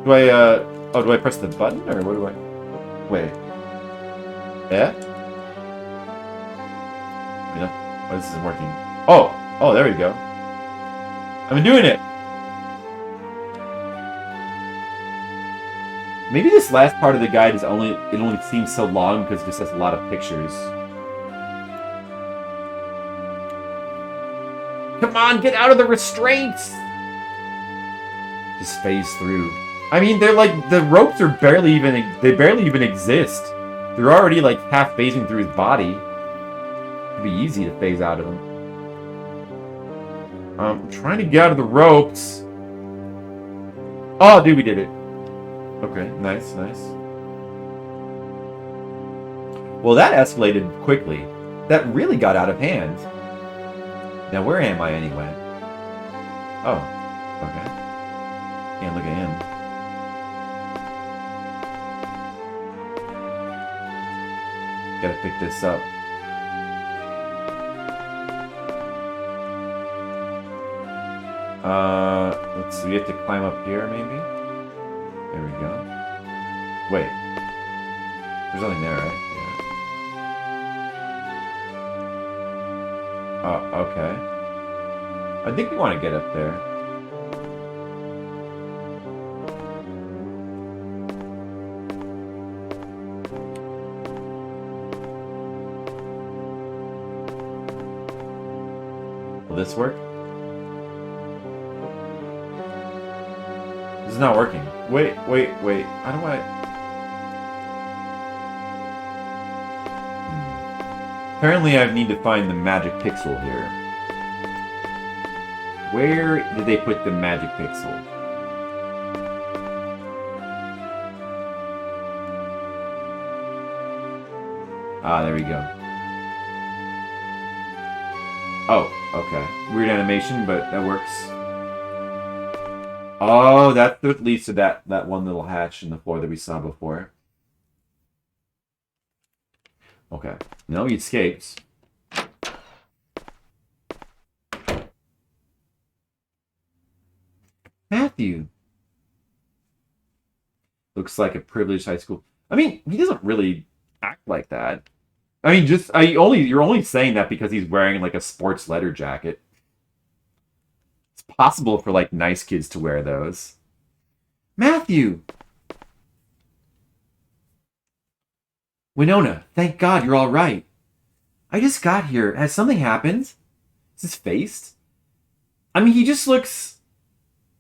Oh, do I press the button? Or what do I... Wait. Yeah? Oh, this isn't working. Oh, there we go. I've been doing it. Maybe this last part of the guide is only seems so long because it just has a lot of pictures. Come on, get out of the restraints! Just phase through. I mean, they're like, the ropes are barely even exist. They're already like half phasing through his body. It'd be easy to phase out of them. I'm trying to get out of the ropes. Oh, dude, we did it. Okay, nice. Well, that escalated quickly. That really got out of hand. Now, where am I anyway? Oh, okay. Can't look at him. Gotta pick this up. Let's see, we have to climb up here, maybe? There we go. Wait. There's nothing there, right? Yeah. Okay. I think we want to get up there. Will this work? This is not working. Wait. How do I... Apparently I need to find the magic pixel here. Where did they put the magic pixel? Ah, there we go. Oh, okay. Weird animation, but that works. Oh, that's what leads to that one little hatch in the floor that we saw before. Okay. No, he escaped. Matthew. Looks like a privileged high school. I mean, he doesn't really act like that. I mean, you're only saying that because he's wearing like a sports leather jacket. It's possible for like nice kids to wear those. Matthew. Winona, thank God you're all right. I just got here. Has something happened? Is his face? I mean, he just looks...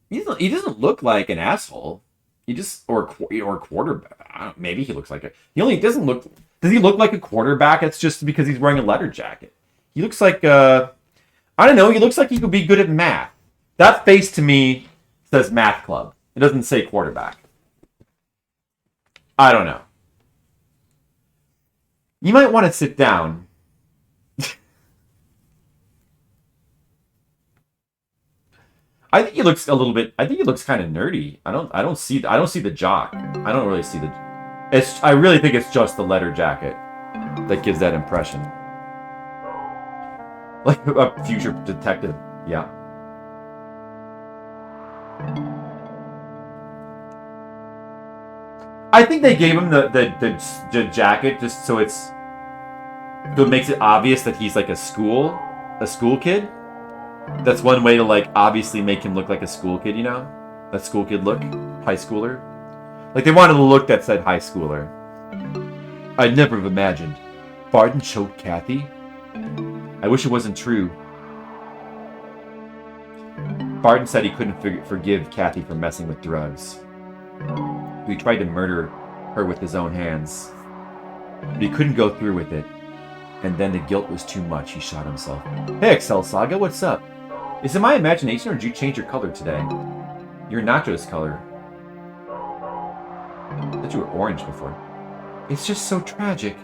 He doesn't look like an asshole. He just... Or a quarterback. Maybe he looks like a... He only doesn't look... Does he look like a quarterback? It's just because he's wearing a leather jacket. He looks like... I don't know. He looks like he could be good at math. That face to me says math club. It doesn't say quarterback. I don't know. You might want to sit down. I think he looks a little bit. I think he looks kind of nerdy. I don't see the jock. I don't really see the. I really think it's just the leather jacket that gives that impression. Like a future detective. Yeah. I think they gave him the jacket just so it makes it obvious that he's like a school kid. That's one way to like obviously make him look like a school kid, you know? That school kid look, high schooler. Like they wanted a look that said high schooler. I'd never have imagined. Barton choked Kathy. I wish it wasn't true. Barton said he couldn't forgive Kathy for messing with drugs. He tried to murder her with his own hands. But he couldn't go through with it. And then the guilt was too much. He shot himself. Hey, Excel Saga, what's up? Is it my imagination or did you change your color today? Your Nacho's color. I thought you were orange before. It's just so tragic.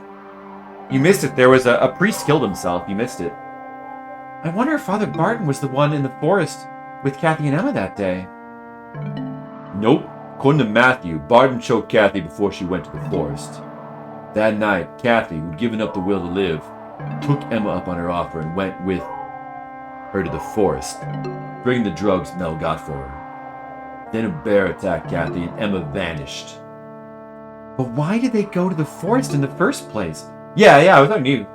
You missed it. There was a priest killed himself. You missed it. I wonder if Father Barton was the one in the forest with Kathy and Emma that day. Nope. According to Matthew, Barton choked Kathy before she went to the forest. That night, Kathy, who'd given up the will to live, took Emma up on her offer and went with her to the forest, bringing the drugs Mel got for her. Then a bear attacked Kathy and Emma vanished. But why did they go to the forest in the first place? Yeah, I was talking to you.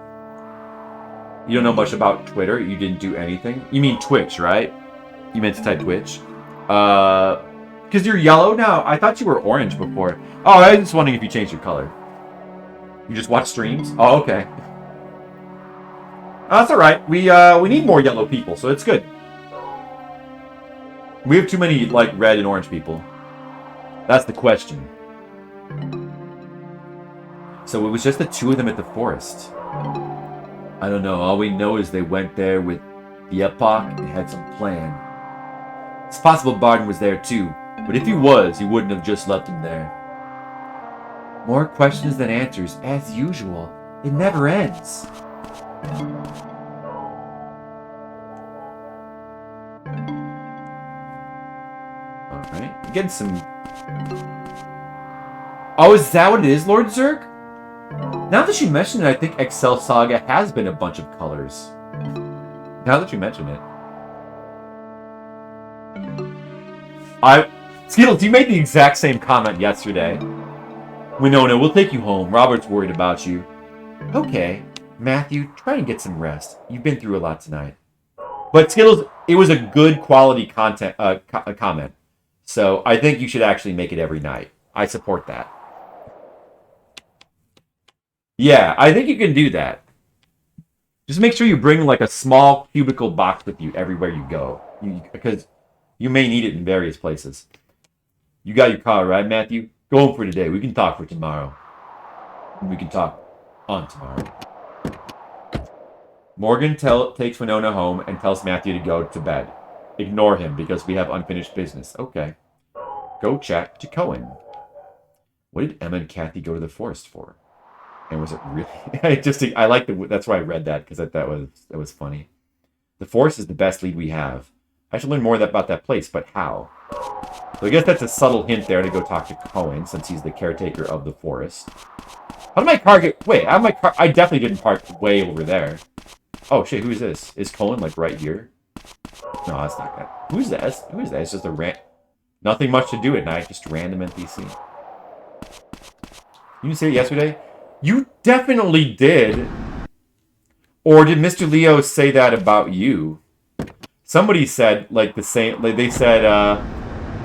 You don't know much about Twitter? You didn't do anything? You mean Twitch, right? You meant to type Twitch? Because you're yellow now? I thought you were orange before. Oh, I was just wondering if you changed your color. You just watch streams? Oh, okay. Oh, that's alright. We need more yellow people, so it's good. We have too many, like, red and orange people. That's the question. So it was just the two of them at the forest. I don't know. All we know is they went there with the Epoch and had some plan. It's possible Barton was there too, but if he was, he wouldn't have just left him there. More questions than answers, as usual. It never ends. Alright, getting some... Oh, is that what it is, Lord Zerg? Now that you mention it, I think Excel Saga has been a bunch of colors. Now that you mention it. Skittles, you made the exact same comment yesterday. Winona, we'll take you home. Robert's worried about you. Okay. Matthew, try and get some rest. You've been through a lot tonight. But Skittles, it was a good quality content comment. So I think you should actually make it every night. I support that. Yeah, I think you can do that. Just make sure you bring like a small cubicle box with you everywhere you go. Because you may need it in various places. You got your car, right, Matthew? Go home for today. We can talk for tomorrow. We can talk on tomorrow. Morgan takes Winona home and tells Matthew to go to bed. Ignore him because we have unfinished business. Okay. Go chat to Cohen. What did Emma and Kathy go to the forest for? And was it really? I like that's why I read that because that was funny. The forest is the best lead we have. I should learn more about that place, but how? So I guess that's a subtle hint there to go talk to Cohen since he's the caretaker of the forest. How did my car get? Wait, how did my car? I definitely didn't park way over there. Oh shit, who is this? Is Cohen like right here? No, that's not that. Who's that? Who is that? It's just a nothing much to do at night, just random NPC. You didn't say it yesterday? You definitely did. Or did Mr. Leo say that about you? Somebody said like the same. Like they said,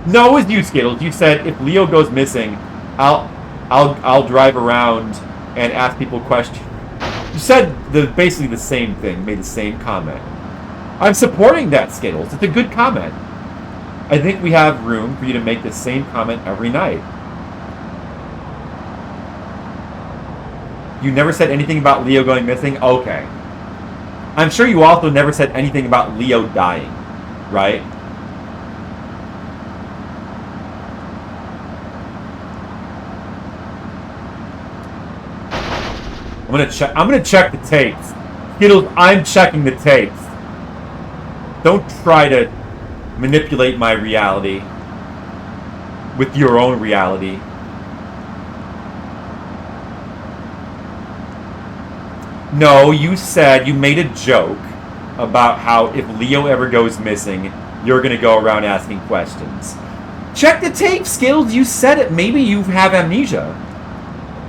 no, it was you, Skittles. You said if Leo goes missing, I'll drive around and ask people questions. You said basically the same thing. Made the same comment. I'm supporting that, Skittles. It's a good comment. I think we have room for you to make the same comment every night. You never said anything about Leo going missing? Okay. I'm sure you also never said anything about Leo dying, right? I'm gonna check the tapes. Skittles, I'm checking the tapes. Don't try to manipulate my reality with your own reality. No, you said, you made a joke about how if Leo ever goes missing, you're going to go around asking questions. Check the tape, Skittles. You said it. Maybe you have amnesia.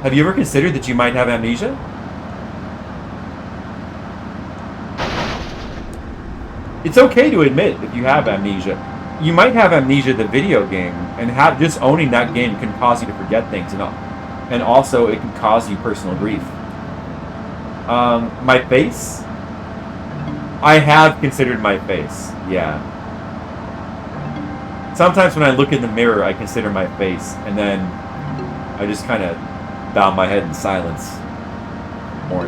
Have you ever considered that you might have amnesia? It's okay to admit if you have amnesia. You might have amnesia the video game, and just owning that game can cause you to forget things, and also it can cause you personal grief. My face? I have considered my face, yeah. Sometimes when I look in the mirror, I consider my face, and then I just kind of bow my head in silence. Or,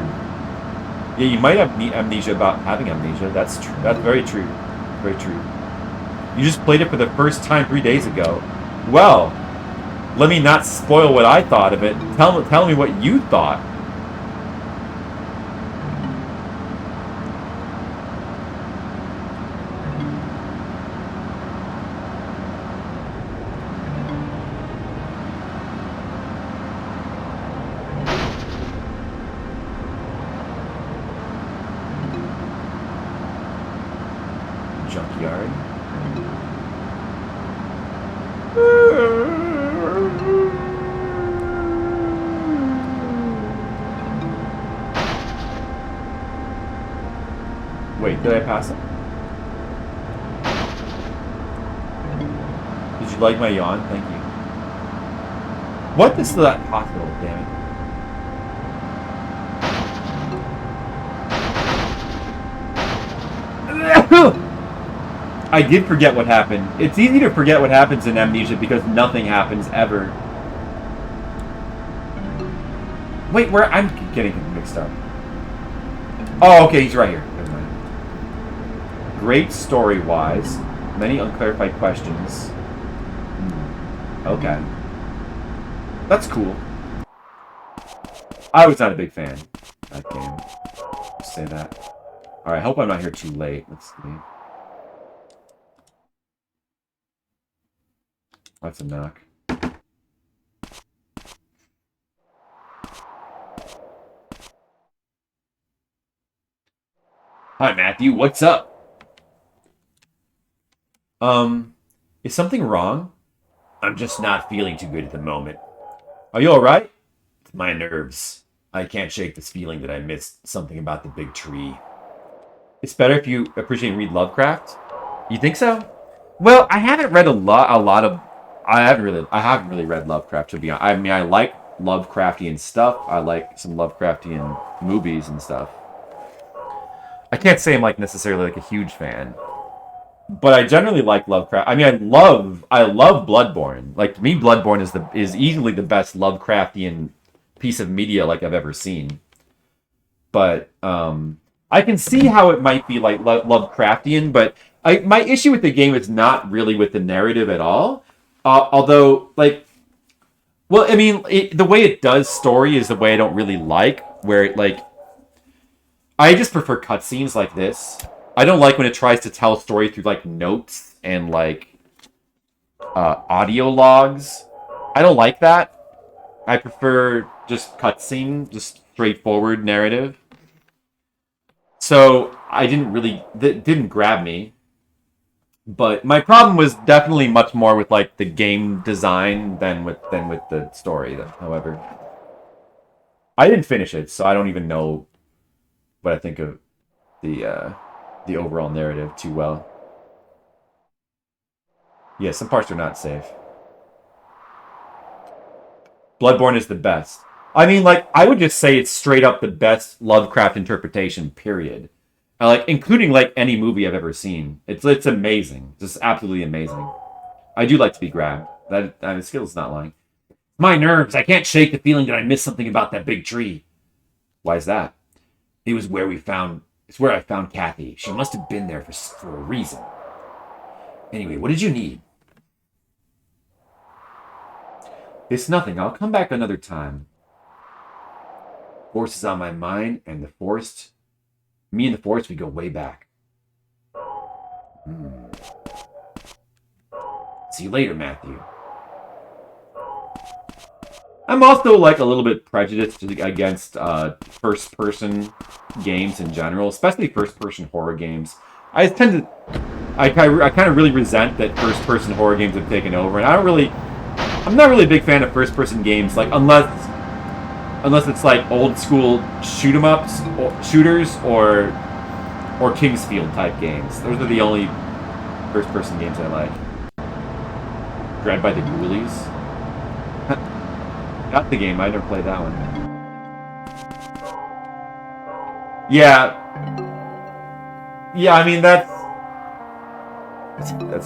yeah, you might have amnesia about having amnesia. That's true. That's very true. Very true. You just played it for the first time 3 days ago. Well, let me not spoil what I thought of it. Tell me what you thought. Wait, did I pass it? Did you like my yawn? Thank you. What is that hospital, damn it? I did forget what happened. It's easy to forget what happens in Amnesia because nothing happens ever. Wait, where? I'm getting mixed up. Oh, okay, he's right here. Never mind. Great story-wise. Many unclarified questions. Okay. That's cool. I was not a big fan of that game. Just say that. Alright, I hope I'm not here too late. Let's see. That's a knock. Hi, Matthew. What's up? Is something wrong? I'm just not feeling too good at the moment. Are you alright? It's my nerves. I can't shake this feeling that I missed something about the big tree. It's better if you appreciate and read Lovecraft? You think so? Well, I haven't read I haven't really read Lovecraft, to be honest. I mean, I like Lovecraftian stuff. I like some Lovecraftian movies and stuff. I can't say I'm like necessarily like a huge fan, but I generally like Lovecraft. I mean, I love Bloodborne. Like, to me, Bloodborne is easily the best Lovecraftian piece of media like I've ever seen. But I can see how it might be like Lovecraftian, but my issue with the game is not really with the narrative at all. Although, like, well, I mean, the way it does story is the way I don't really like, where it, like, I just prefer cutscenes like this. I don't like when it tries to tell a story through, like, notes and, like, audio logs. I don't like that. I prefer just cutscene, just straightforward narrative. So, that didn't grab me. But my problem was definitely much more with, like, the game design than with the story, however. I didn't finish it, so I don't even know what I think of the overall narrative too well. Yeah, some parts are not safe. Bloodborne is the best. I mean, like, I would just say it's straight up the best Lovecraft interpretation, period. Like, including, like, any movie I've ever seen. It's amazing. Just absolutely amazing. I do like to be grabbed. Skill's not lying. My nerves. I can't shake the feeling that I missed something about that big tree. Why is that? It's where I found Kathy. She must have been there for a reason. Anyway, what did you need? It's nothing. I'll come back another time. Forest is on my mind, and the forest... Me and the forest, we go way back. See you later, Matthew. I'm also, like, a little bit prejudiced against first-person games in general, especially first-person horror games. I kind of really resent that first-person horror games have taken over, and I'm not really a big fan of first-person games, like, unless it's like old-school shoot-em-ups, shooters, or Kingsfield type games. Those are the only first-person games I like. Dread by the Ghoulies. Got the game. I never played that one. Yeah. Yeah, I mean, that's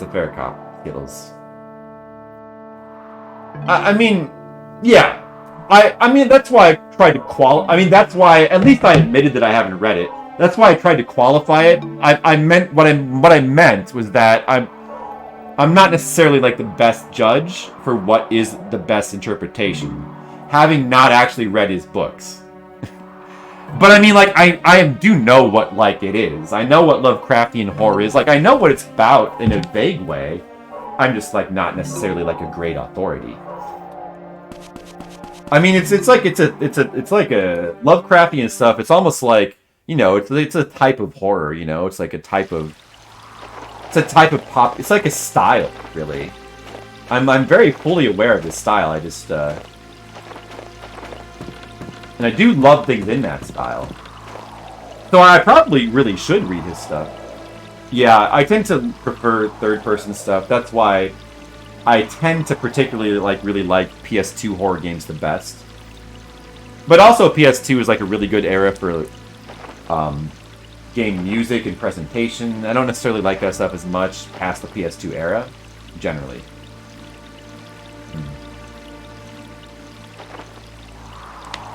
a fair cop, Skittles. I mean, yeah. I mean, that's why I tried to that's why, at least I admitted that I haven't read it. That's why I tried to qualify it. I meant, what I meant was that I'm not necessarily, like, the best judge for what is the best interpretation, having not actually read his books. But I mean, like, I do know what, like, it is. I know what Lovecraftian horror is. Like, I know what it's about in a vague way. I'm just, like, not necessarily, like, a great authority. I mean, it's like a Lovecraftian stuff. It's almost like, you know, it's a type of horror, you know. It's like a type of pop. It's like a style, really. I'm very fully aware of this style. I just and I do love things in that style. So I probably really should read his stuff. Yeah, I tend to prefer third-person stuff. That's why I tend to particularly really like PS2 horror games the best. But also PS2 is like a really good era for game music and presentation. I don't necessarily like that stuff as much past the PS2 era, generally.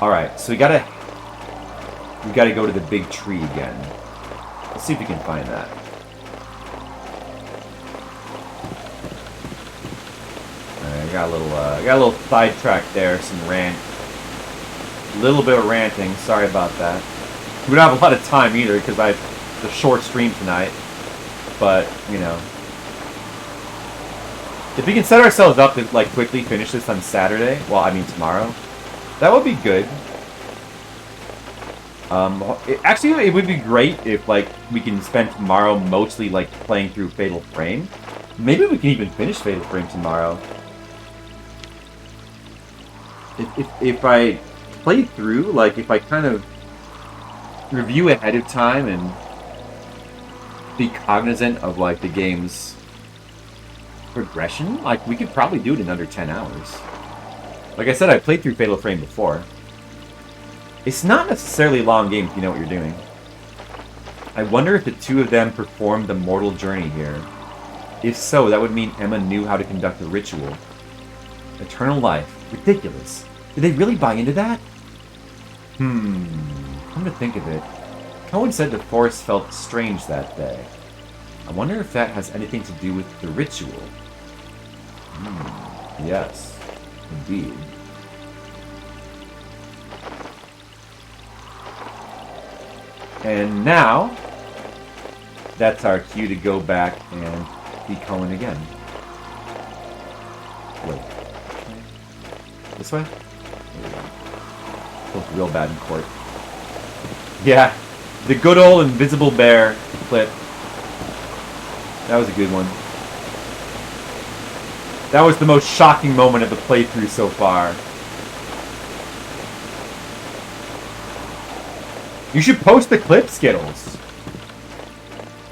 All right, so we gotta go to the big tree again. Let's see if we can find that. I got a little sidetrack there, some rant. A little bit of ranting, sorry about that. We don't have a lot of time either, because I have a short stream tonight. But, you know. If we can set ourselves up to, quickly finish this on Saturday, well, I mean tomorrow, that would be good. Actually, it would be great if, we can spend tomorrow mostly, playing through Fatal Frame. Maybe we can even finish Fatal Frame tomorrow. If I play through, if I kind of review ahead of time and be cognizant of, the game's progression, we could probably do it in under 10 hours. Like I said, I played through Fatal Frame before. It's not necessarily a long game if you know what you're doing. I wonder if the two of them performed the mortal journey here. If so, that would mean Emma knew how to conduct a ritual. Eternal life. Ridiculous. Did they really buy into that? Come to think of it, Cohen said the forest felt strange that day. I wonder if that has anything to do with the ritual. Yes, indeed. And now, that's our cue to go back and be Cohen again. Wait. This way? Look real bad in court. Yeah, the good old Invisible Bear clip. That was a good one. That was the most shocking moment of the playthrough so far. You should post the clip, Skittles.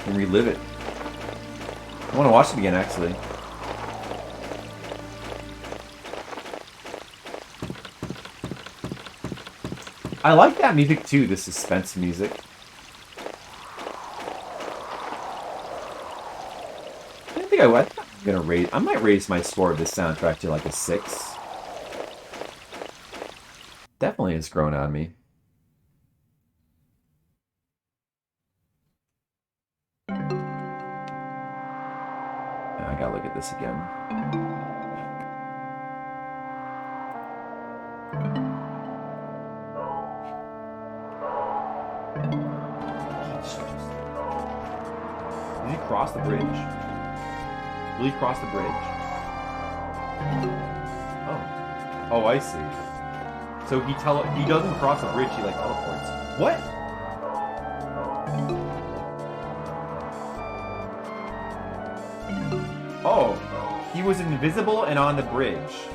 And relive it. I want to watch it again, actually. I like that music too, the suspense music. I think I'm gonna rate. I might raise my score of this soundtrack to a 6. Definitely has grown on me. I gotta look at this again. Did he cross the bridge? Will he cross the bridge? Oh. Oh, I see. So he doesn't cross the bridge, he teleports. What? Oh. He was invisible and on the bridge.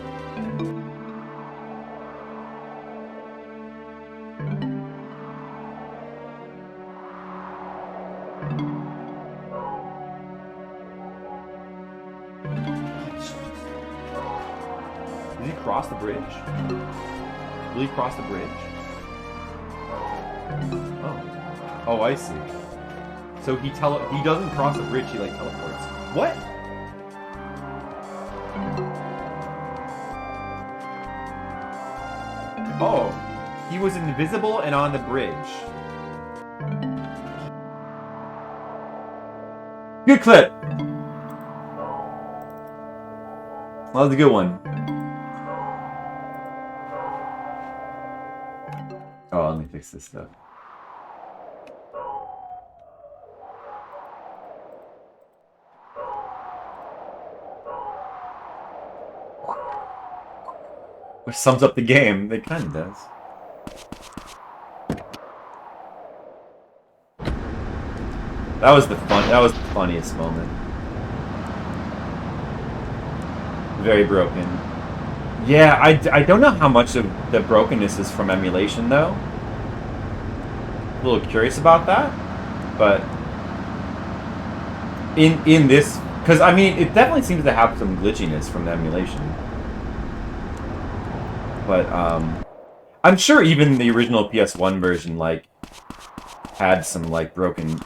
Did he cross the bridge? Will he cross the bridge? Oh. Oh, I see. So he doesn't cross the bridge, he teleports. What? Oh. He was invisible and on the bridge. Good clip! That was a good one. Oh, let me fix this stuff. Which sums up the game. It kind of does. That was the funniest moment. Very broken. Yeah, I don't know how much of the brokenness is from emulation, though. a little curious about that, but in this, because I mean, it definitely seems to have some glitchiness from the emulation, but I'm sure even the original PS1 version like had some like broken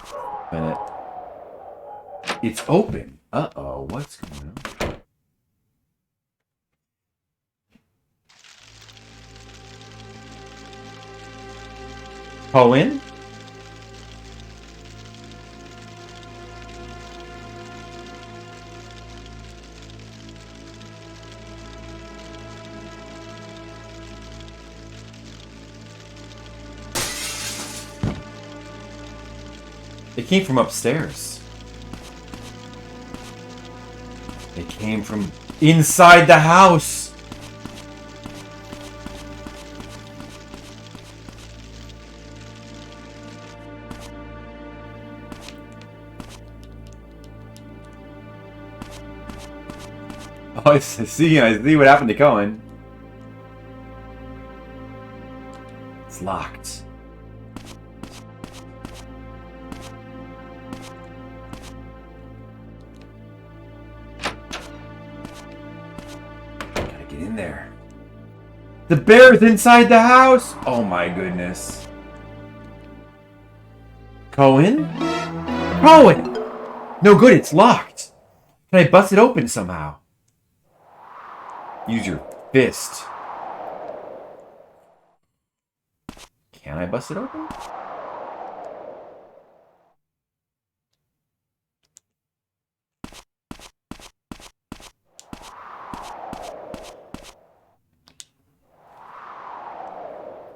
in it. It's open. Uh-oh, what's going on? Cohen? It came from upstairs. It came from inside the house. Oh, I see what happened to Cohen. It's locked. Gotta get in there. The bear's inside the house! Oh my goodness. Cohen? Cohen! No good, it's locked. Can I bust it open somehow? Use your fist. Can I bust it open?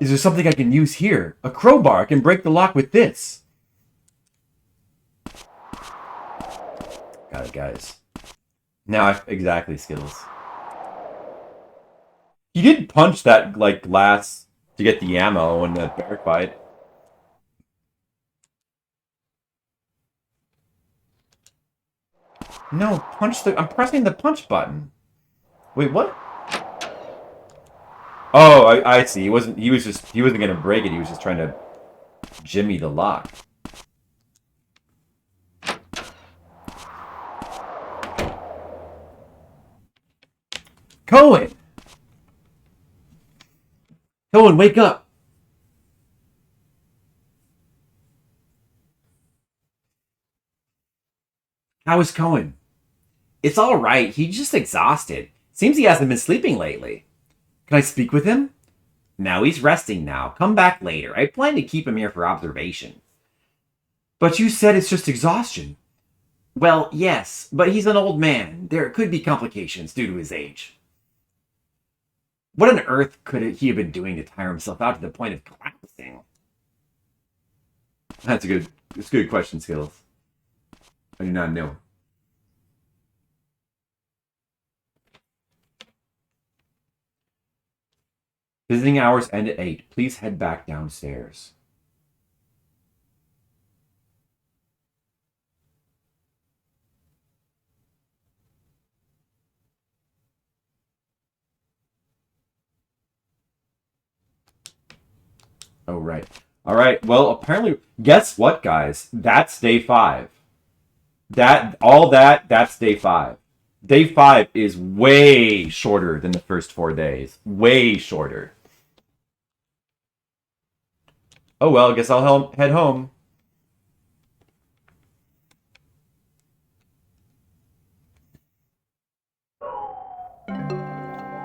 Is there something I can use here? A crowbar. I can break the lock with this. Got it, guys. Now, exactly, Skittles. You did punch that, like, glass to get the ammo in that bear fight. No, punch the... I'm pressing the punch button. Wait, what? Oh, I see. He wasn't gonna break it. He was just trying to jimmy the lock. Cohen! Cohen, wake up! How is Cohen? It's all right. He's just exhausted. Seems he hasn't been sleeping lately. Can I speak with him? No, he's resting now. Come back later. I plan to keep him here for observation. But you said it's just exhaustion. Well, yes, but he's an old man. There could be complications due to his age. What on earth could he have been doing to tire himself out to the point of collapsing? That's a good question, Skills. I do not know. Visiting hours end at 8. Please head back downstairs. Oh, right. All right. Well, apparently, guess what, guys? That's day 5. That's day 5. Day 5 is way shorter than the first 4 days. Way shorter. Oh, well, I guess I'll head home.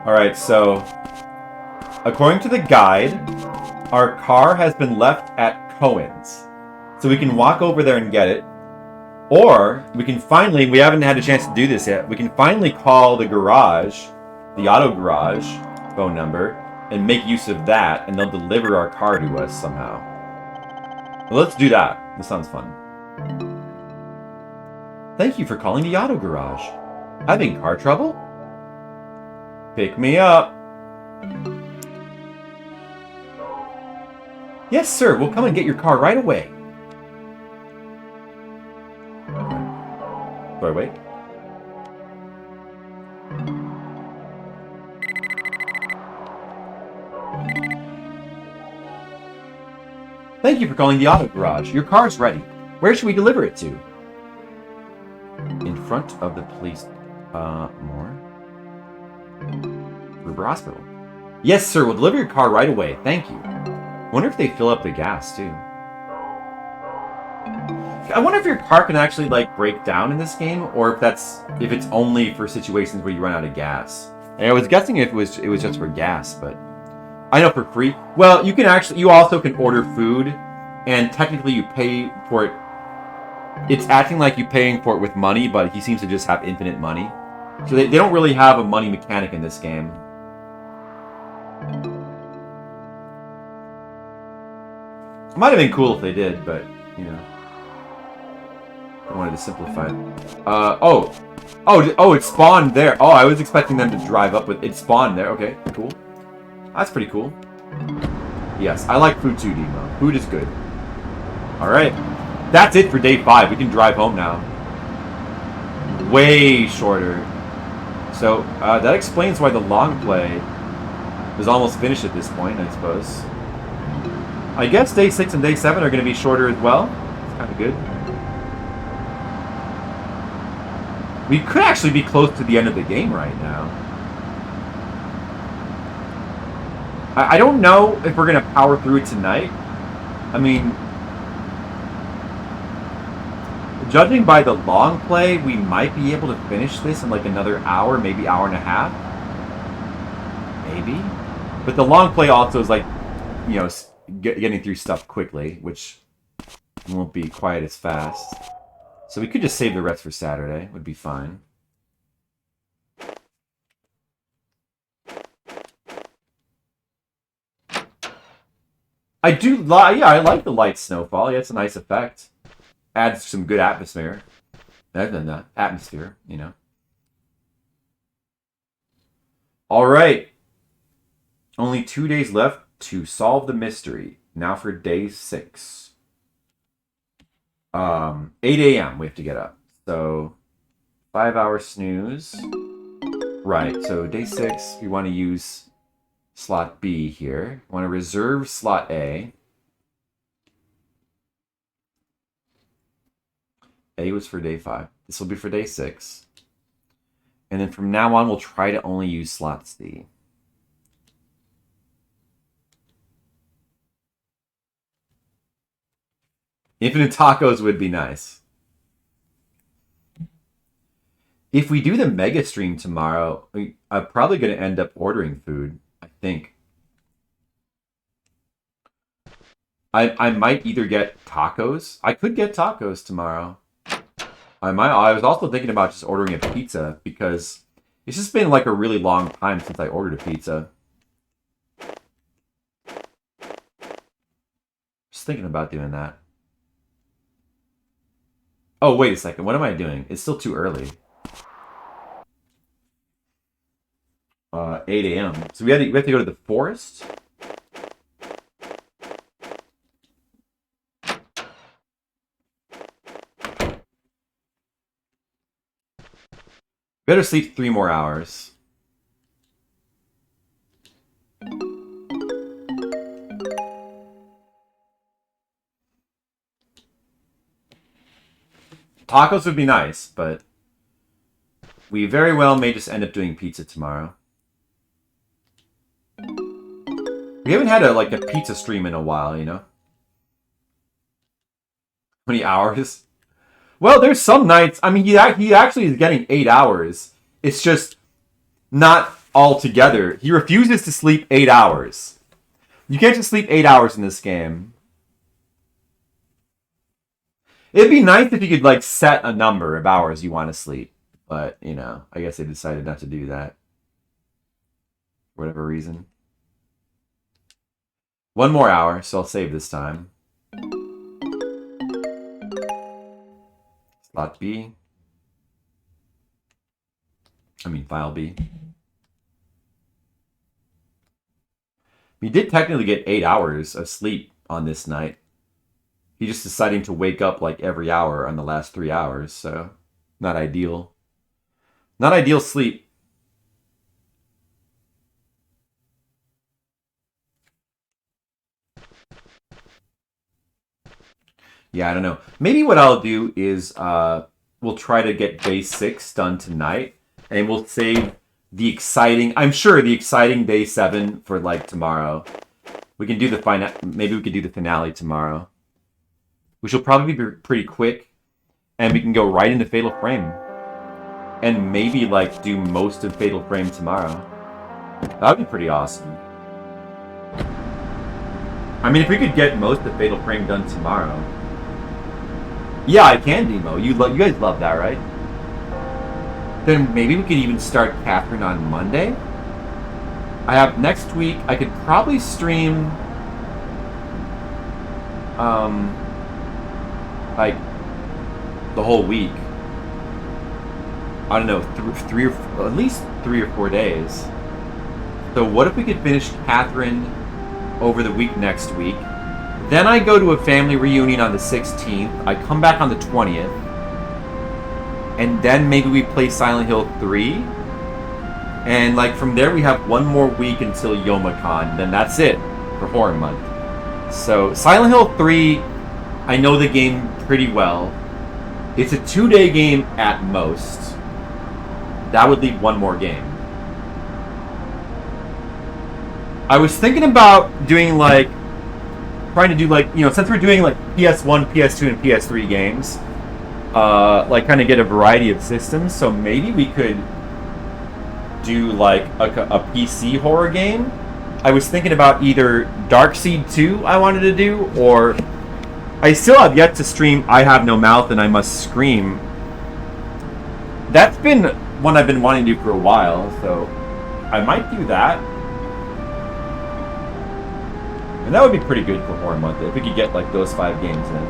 Alright, so according to the guide, our car has been left at Cohen's. So we can walk over there and get it. Or we can finally, we haven't had a chance to do this yet, we can finally call the garage, the auto garage phone number, and make use of that, and they'll deliver our car to us somehow. Well, let's do that. This sounds fun. Thank you for calling the auto garage. Having car trouble? Pick me up. Yes, sir. We'll come and get your car right away. Do I wait? Thank you for calling the auto garage. Your car's ready. Where should we deliver it to? In front of the police. More? River Hospital. Yes, sir. We'll deliver your car right away. Thank you. Wonder if they fill up the gas, too. I wonder if your car can actually, like, break down in this game, or if it's only for situations where you run out of gas. And I was guessing if it was just for gas, but I know for free. Well, you also can order food, and technically you pay for it. It's acting like you're paying for it with money, but he seems to just have infinite money. So they don't really have a money mechanic in this game. It might have been cool if they did, but, you know. I wanted to simplify it. Oh, it spawned there. Oh, I was expecting them to drive up with it. Spawned there. Okay, cool. That's pretty cool. Yes, I like food too, Demo. Food is good. Alright. That's it for day 5. We can drive home now. Way shorter. So, that explains why the long play is almost finished at this point, I suppose. I guess day 6 and day 7 are going to be shorter as well. It's kind of good. We could actually be close to the end of the game right now. I don't know if we're going to power through it tonight. I mean, judging by the long play, we might be able to finish this in like another hour, maybe hour and a half. Maybe. But the long play also is like, you know, getting through stuff quickly, which won't be quite as fast. So we could just save the rest for Saturday. Would be fine. I like the light snowfall. Yeah, it's a nice effect. Adds some good atmosphere. Other than that, atmosphere, you know. All right. Only 2 days left to solve the mystery. Now for day 6. 8 a.m. we have to get up. So 5-hour snooze. Right, so day 6, we want to use slot B here. We want to reserve slot A. A was for day 5. This will be for day 6. And then from now on, we'll try to only use slot C. Infinite tacos would be nice. If we do the mega stream tomorrow, I'm probably going to end up ordering food, I think. I might either get tacos. I could get tacos tomorrow. I was also thinking about just ordering a pizza because it's just been like a really long time since I ordered a pizza. Just thinking about doing that. Oh, wait a second. What am I doing? It's still too early. 8 a.m. So we have to go to the forest. Better sleep 3 more hours. Tacos would be nice, but we very well may just end up doing pizza tomorrow. We haven't had a pizza stream in a while, you know? How many hours? Well, there's some nights. I mean, he actually is getting 8 hours. It's just not all together. He refuses to sleep 8 hours. You can't just sleep 8 hours in this game. It'd be nice if you could like set a number of hours you want to sleep, but you know, I guess they decided not to do that for whatever reason. 1 more hour, so I'll save this time. Slot B. I mean, file B. We did technically get 8 hours of sleep on this night. He's just deciding to wake up like every hour on the last 3 hours, so not ideal. Not ideal sleep. Yeah, I don't know. Maybe what I'll do is we'll try to get day 6 done tonight, and we'll save the exciting. I'm sure the exciting day 7 for like tomorrow. We can do the Maybe we could do the finale tomorrow, which will probably be pretty quick, and we can go right into Fatal Frame, and maybe like do most of Fatal Frame tomorrow. That'd be pretty awesome. I mean, if we could get most of Fatal Frame done tomorrow. Yeah, I can demo. You guys love that, right? Then maybe we could even start Catherine on Monday. I have next week. I could probably stream, like the whole week. I don't know, at least 3 or 4 days. So what if we could finish Catherine over the week next week? Then I go to a family reunion on the 16th. I come back on the 20th. And then maybe we play Silent Hill 3. And like from there we have 1 more week until Youmacon. Then that's it for Horror Month. So Silent Hill 3, I know the game pretty well. It's a 2-day game at most. That would leave 1 more game. I was thinking about doing like, trying to do like, you know, since we're doing like PS1, PS2, and PS3 games, like kind of get a variety of systems. So maybe we could do like a PC horror game. I was thinking about either Darkseid 2 I wanted to do, or I still have yet to stream I Have No Mouth and I Must Scream. That's been one I've been wanting to do for a while, so I might do that. And that would be pretty good for Horror Month if we could get like those 5 games in.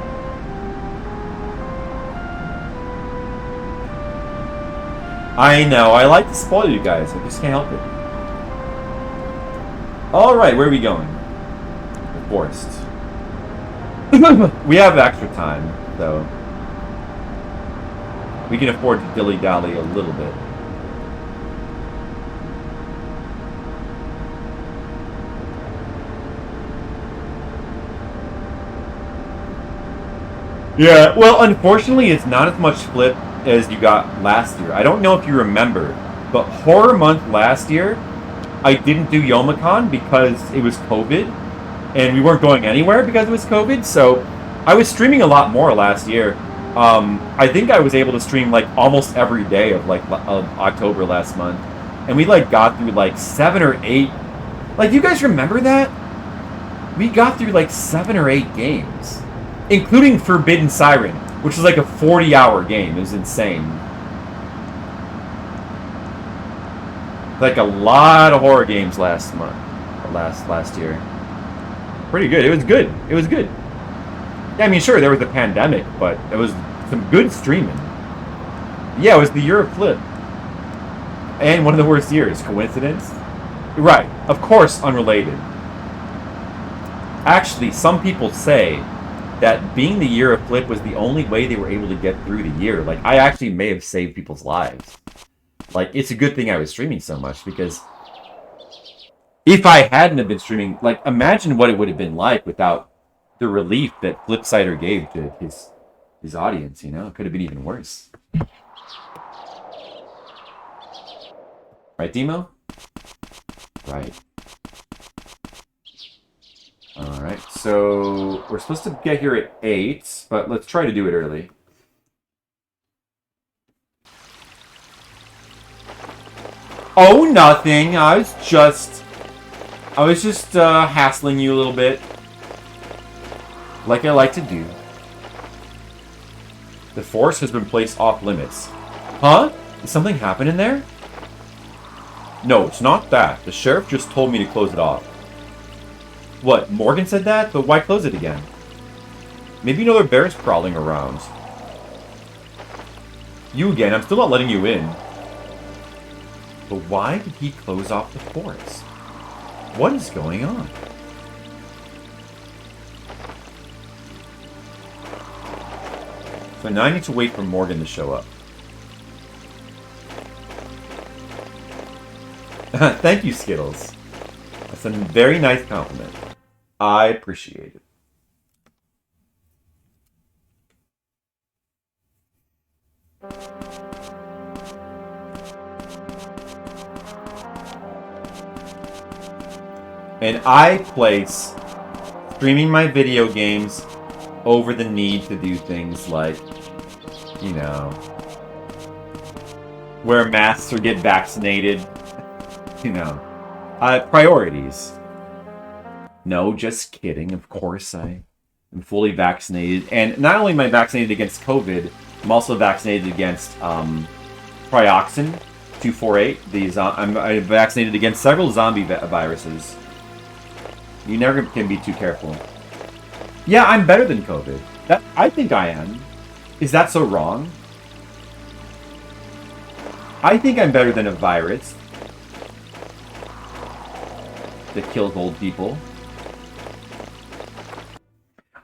I know, I like to spoil you guys, I just can't help it. Alright, where are we going? The forest. We have extra time, so we can afford to dilly-dally a little bit. Yeah, well, unfortunately, it's not as much flip as you got last year. I don't know if you remember, but Horror Month last year, I didn't do Youmacon because it was COVID, and we weren't going anywhere because it was COVID, so I was streaming a lot more last year. I think I was able to stream, like, almost every day of, like, of October last month, and we, like, got through, like, 7 or 8... Like, do you guys remember that? We got through, like, 7 or 8 games. Including Forbidden Siren, which is like a 40-hour game. It was insane. Like a lot of horror games last month, last year. Pretty good. It was good. It was good. Yeah, I mean, sure, there was a pandemic, but it was some good streaming. Yeah, it was the year of Flip. And one of the worst years. Coincidence? Right. Of course, unrelated. Actually, some people say that being the year of Flip was the only way they were able to get through the year. Like, I actually may have saved people's lives. Like, it's a good thing I was streaming so much, because if I hadn't have been streaming, like, imagine what it would have been like without the relief that Flipsider gave to his audience, you know? It could have been even worse. Right, Demo? Right. Alright, so we're supposed to get here at 8, but let's try to do it early. Oh, nothing. I was just hassling you a little bit. Like I like to do. The force has been placed off limits. Huh? Did something happen in there? No, it's not that. The sheriff just told me to close it off. What, Morgan said that? But why close it again? Maybe you know there are bears crawling around. You again, I'm still not letting you in. But why did he close off the forest? What is going on? So now I need to wait for Morgan to show up. Thank you, Skittles. That's a very nice compliment. I appreciate it. And I place streaming my video games over the need to do things like, you know, wear masks or get vaccinated. You know, priorities. No, just kidding. Of course, I am fully vaccinated. And not only am I vaccinated against COVID, I'm also vaccinated against Trioxin 248. I'm vaccinated against several zombie viruses. You never can be too careful. Yeah, I'm better than COVID. I think I am. Is that so wrong? I think I'm better than a virus that kills old people.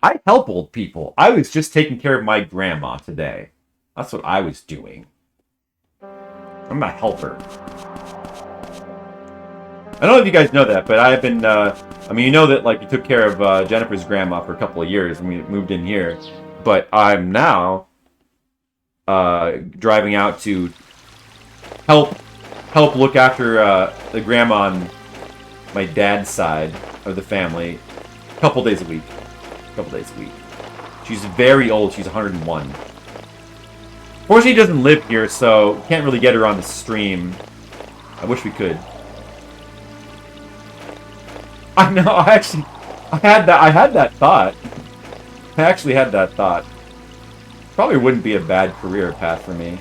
I help old people. I was just taking care of my grandma today. That's what I was doing. I'm a helper. I don't know if you guys know that, but I've been, I mean, you know that, like, you took care of Jennifer's grandma for a couple of years when we moved in here. But I'm now driving out to help look after the grandma on my dad's side of the family a couple days a week. She's very old. She's 101. Fortunately, she doesn't live here, so can't really get her on the stream. I wish we could. I know. I had that thought. I actually had that thought. Probably wouldn't be a bad career path for me.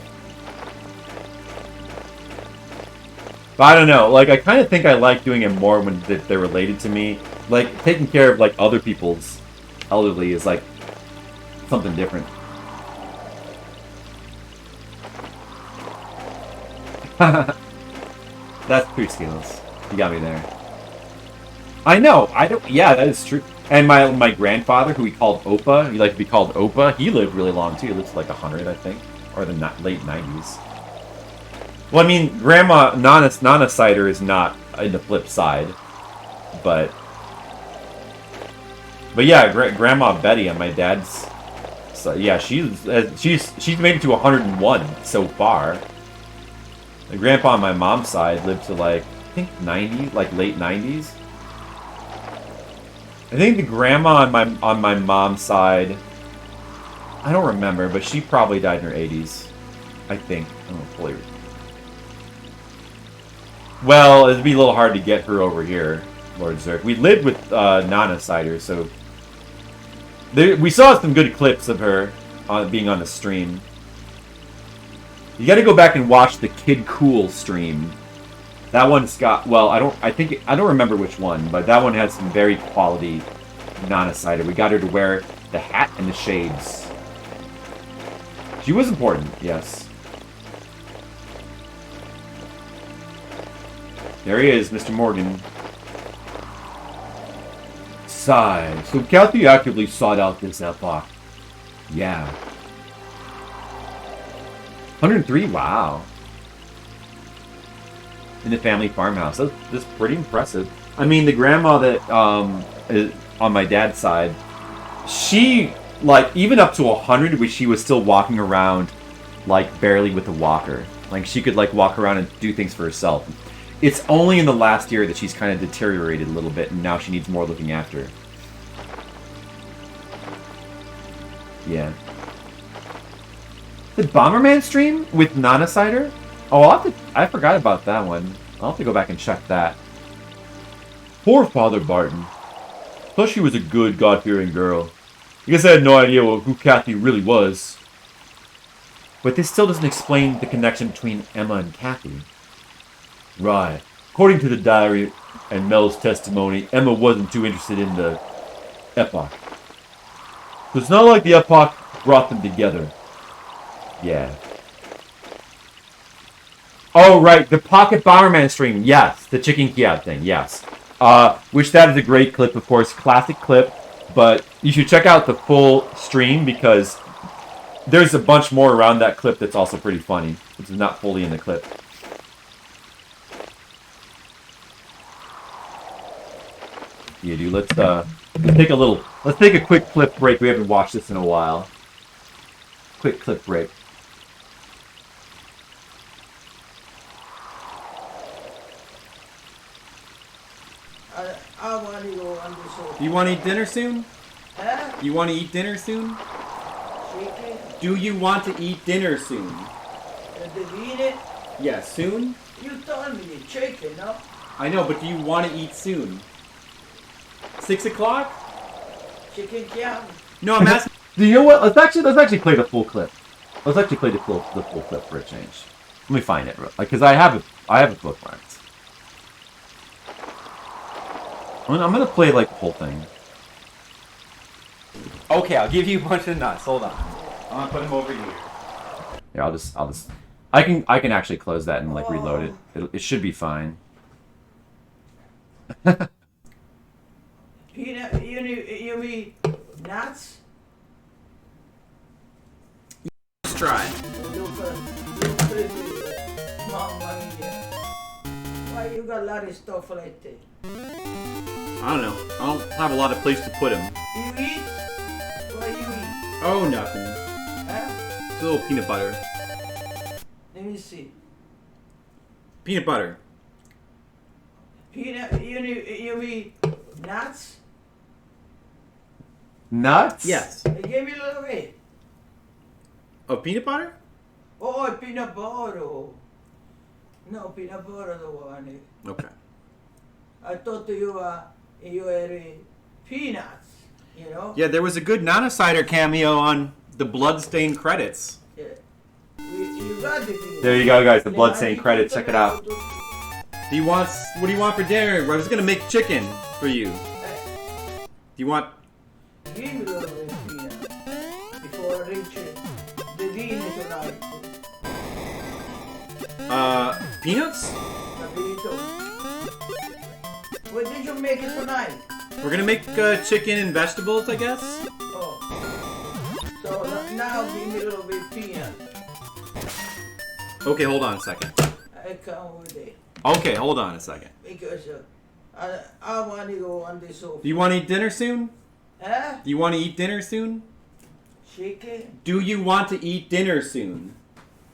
But I don't know. Like, I kind of think I like doing it more when they're related to me. Like, taking care of, like, other people's elderly is, like, something different. That's true, skills. You got me there. I know. Yeah, that is true. And my grandfather, who we called Opa, he liked to be called Opa. He lived really long too. He lived to like 100, I think, or the late 90s. Well, I mean, Grandma Nana Cider is not in the flip side, but yeah, Grandma Betty on my dad's. So yeah, she's made it to 101 so far. The grandpa on my mom's side lived to like I think 90, like late 90s. I think the grandma on my mom's side, I don't remember, but she probably died in her 80s. I think. I don't know fully. Well, it'd be a little hard to get her over here, Lord Zerk. We lived with Nana Cider, so we saw some good clips of her being on the stream. You got to go back and watch the Kid Cool stream. That one's got, well, I don't remember which one, but that one had some very quality Nana Cider. We got her to wear the hat and the shades. She was important, yes. There he is, Mr. Morgan. Sigh. So Kathy actively sought out this epoch. Yeah. 103? Wow. In the family farmhouse. That's pretty impressive. I mean, the grandma that is on my dad's side, she, like, even up to 100, she was still walking around, like, barely with a walker. Like, she could, like, walk around and do things for herself. It's only in the last year that she's kind of deteriorated a little bit, and now she needs more looking after. Yeah. The Bomberman stream with Nana Cider? Oh, I forgot about that one. I'll have to go back and check that. Poor Father Barton. Thought she was a good, God-fearing girl. I guess I had no idea who Kathy really was. But this still doesn't explain the connection between Emma and Kathy. Right. According to the diary and Mel's testimony, Emma wasn't too interested in the epoch. So it's not like the epoch brought them together. Yeah. Oh, right. The Pocket Bomberman stream. Yes. The Chicken Kiad thing. Yes. Which that is a great clip, of course. Classic clip. But you should check out the full stream because there's a bunch more around that clip that's also pretty funny. Which is not fully in the clip. Yeah, dude. Let's take a quick clip break. We haven't watched this in a while. Quick clip break. Do you want to eat dinner soon? Huh? You want to eat dinner soon? Chicken? Do you want to eat dinner soon? Did you eat it? Yeah, soon? You told me the chicken, no? I know, but do you want to eat soon? 6 o'clock? Chicken kebab? No, I'm asking. Do you know what? Let's actually play the full clip. Let's actually play the full clip for a change. Let me find it, because I have it bookmarked. I'm gonna play like the whole thing. Okay, I'll give you a bunch of nuts. Hold on. I'm gonna put them over here. Yeah, I'll just. I can actually close that and like reload it. It should be fine. Peanut, you mean nuts? Let's try. Mamma mia. Why you got a lot of stuff like that? I don't know. I don't have a lot of place to put them. You eat? What you eat? Oh, nothing. Huh? It's a little peanut butter. Let me see. Peanut butter. Peanut, you mean nuts? Nuts? Yes. Give me a little bit. Of peanut butter? Oh, peanut butter. No, peanut butter the one. Okay. I thought you had peanuts, you know? Yeah, there was a good Nana Cider cameo on the Bloodstained credits. Yeah. You got the peanuts. There you go, guys. The bloodstained credits. Check it out. Do you want? What do you want for dinner? I was gonna make chicken for you. Do you want? Give me a little bit of peanut before I reach the dinner tonight. Peanuts? Capito? What did you make it tonight? We're gonna make chicken and vegetables, I guess. Oh. So now give me a little bit of peanut. Okay, hold on a second. I come with it. Okay, hold on a second. Because I want to go on the sofa. Do you want to eat dinner soon? Huh? Do you want to eat dinner soon? Chicken? Do you want to eat dinner soon?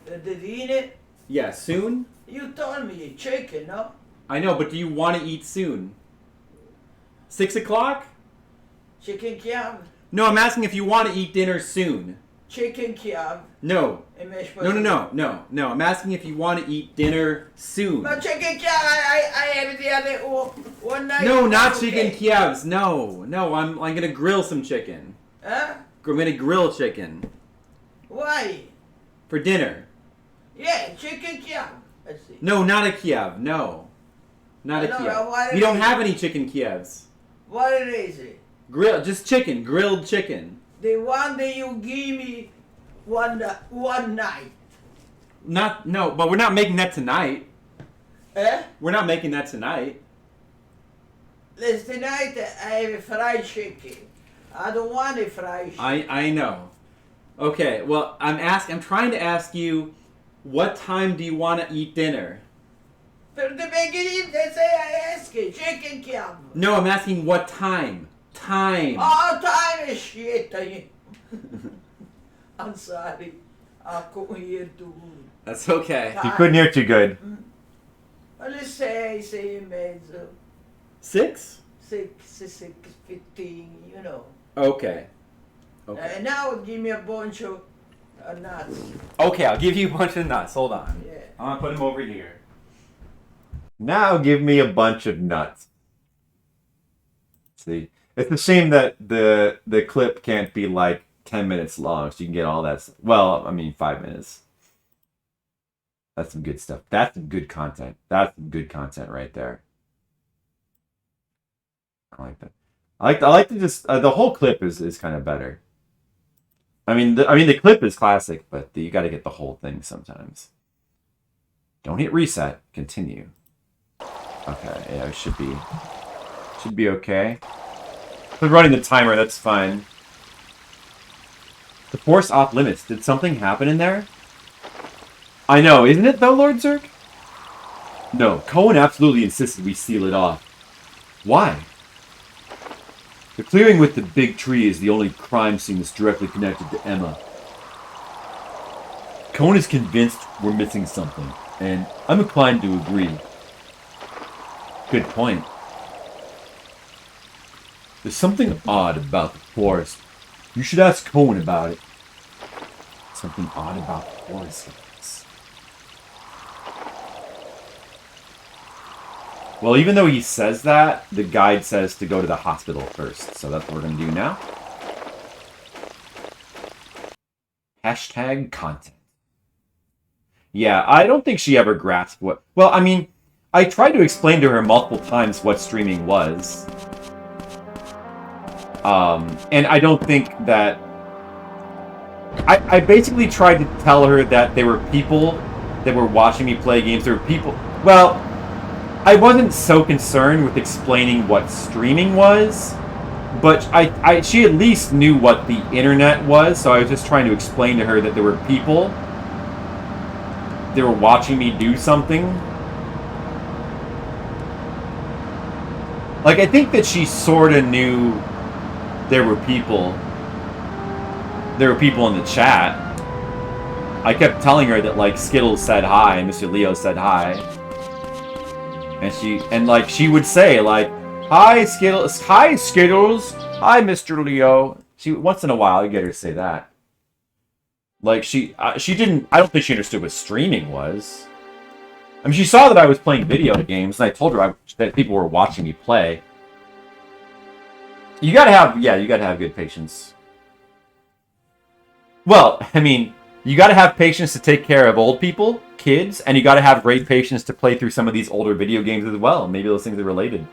Did you eat it? Yeah, soon? You told me chicken, no? I know, but do you want to eat soon? 6 o'clock? Chicken kebab? No, I'm asking if you want to eat dinner soon. Chicken kebab? No. And mashed No, I'm asking if you want to eat dinner soon. But chicken kebab, I had the other one night. No, not Okay. chicken kebabs. No, I'm gonna grill some chicken. Huh? I'm gonna grill chicken Why? for dinner. Yeah, chicken kebab. Let's see. No, not a kebab. No, not a I know, kebab. what We it don't is. have any chicken kebabs. What it is? Just chicken, grilled chicken. The one that you give me one night. But we're not making that tonight. Eh? We're not making that tonight. Listen, tonight I have a fried chicken. I don't want a fried chicken. I know. Okay, well, I'm trying to ask you, what time do you want to eat dinner? From the beginning, they say I ask you, chicken kebab. No, I'm asking what time. Time. Oh, time is shit. I'm sorry. I couldn't hear too good. That's okay. You couldn't hear too good. Well, let's say in mezzo. 6? 6:15, you know. Okay. Okay. And now give me a bunch of nuts. Okay, I'll give you a bunch of nuts. Hold on. Yeah. I'm gonna put them over here. Now give me a bunch of nuts. See, it's a shame that the clip can't be like 10 minutes long, so you can get all that. Well, I mean 5 minutes. That's some good stuff. That's some good content. That's some good content right there. I like that. I like to just the whole clip is kind of better. I mean the clip is classic, but you got to get the whole thing sometimes. Don't hit reset. Continue. Okay, yeah, it should be okay. We're running the timer. That's fine. The force off limits. Did something happen in there? I know, isn't it though, Lord Zerk? No, Cohen absolutely insisted we seal it off. Why? The clearing with the big tree is the only crime scene that's directly connected to Emma. Cohen is convinced we're missing something, and I'm inclined to agree. Good point. There's something odd about the forest. You should ask Cohen about it. Something odd about the forest. Well, even though he says that, the guide says to go to the hospital first. So that's what we're going to do now. Hashtag content. Yeah, I don't think she ever grasped what... Well, I mean, I tried to explain to her multiple times what streaming was. And I don't think that... I basically tried to tell her that there were people that were watching me play games. There were people... Well, I wasn't so concerned with explaining what streaming was, but she at least knew what the internet was, so I was just trying to explain to her that there were people that were watching me do something. Like, I think that she sort of knew there were people. There were people in the chat. I kept telling her that, like, Skittles said hi, and Mr. Leo said hi. And like, she would say, like, hi, Skittles, hi, Mr. Leo. Once in a while, you get her to say that. Like, she didn't, I don't think she understood what streaming was. I mean, she saw that I was playing video games, and I told her that people were watching me play. You gotta have good patience. Well, I mean, you gotta have patience to take care of old people, kids, and you gotta have great patience to play through some of these older video games as well. Maybe those things are related.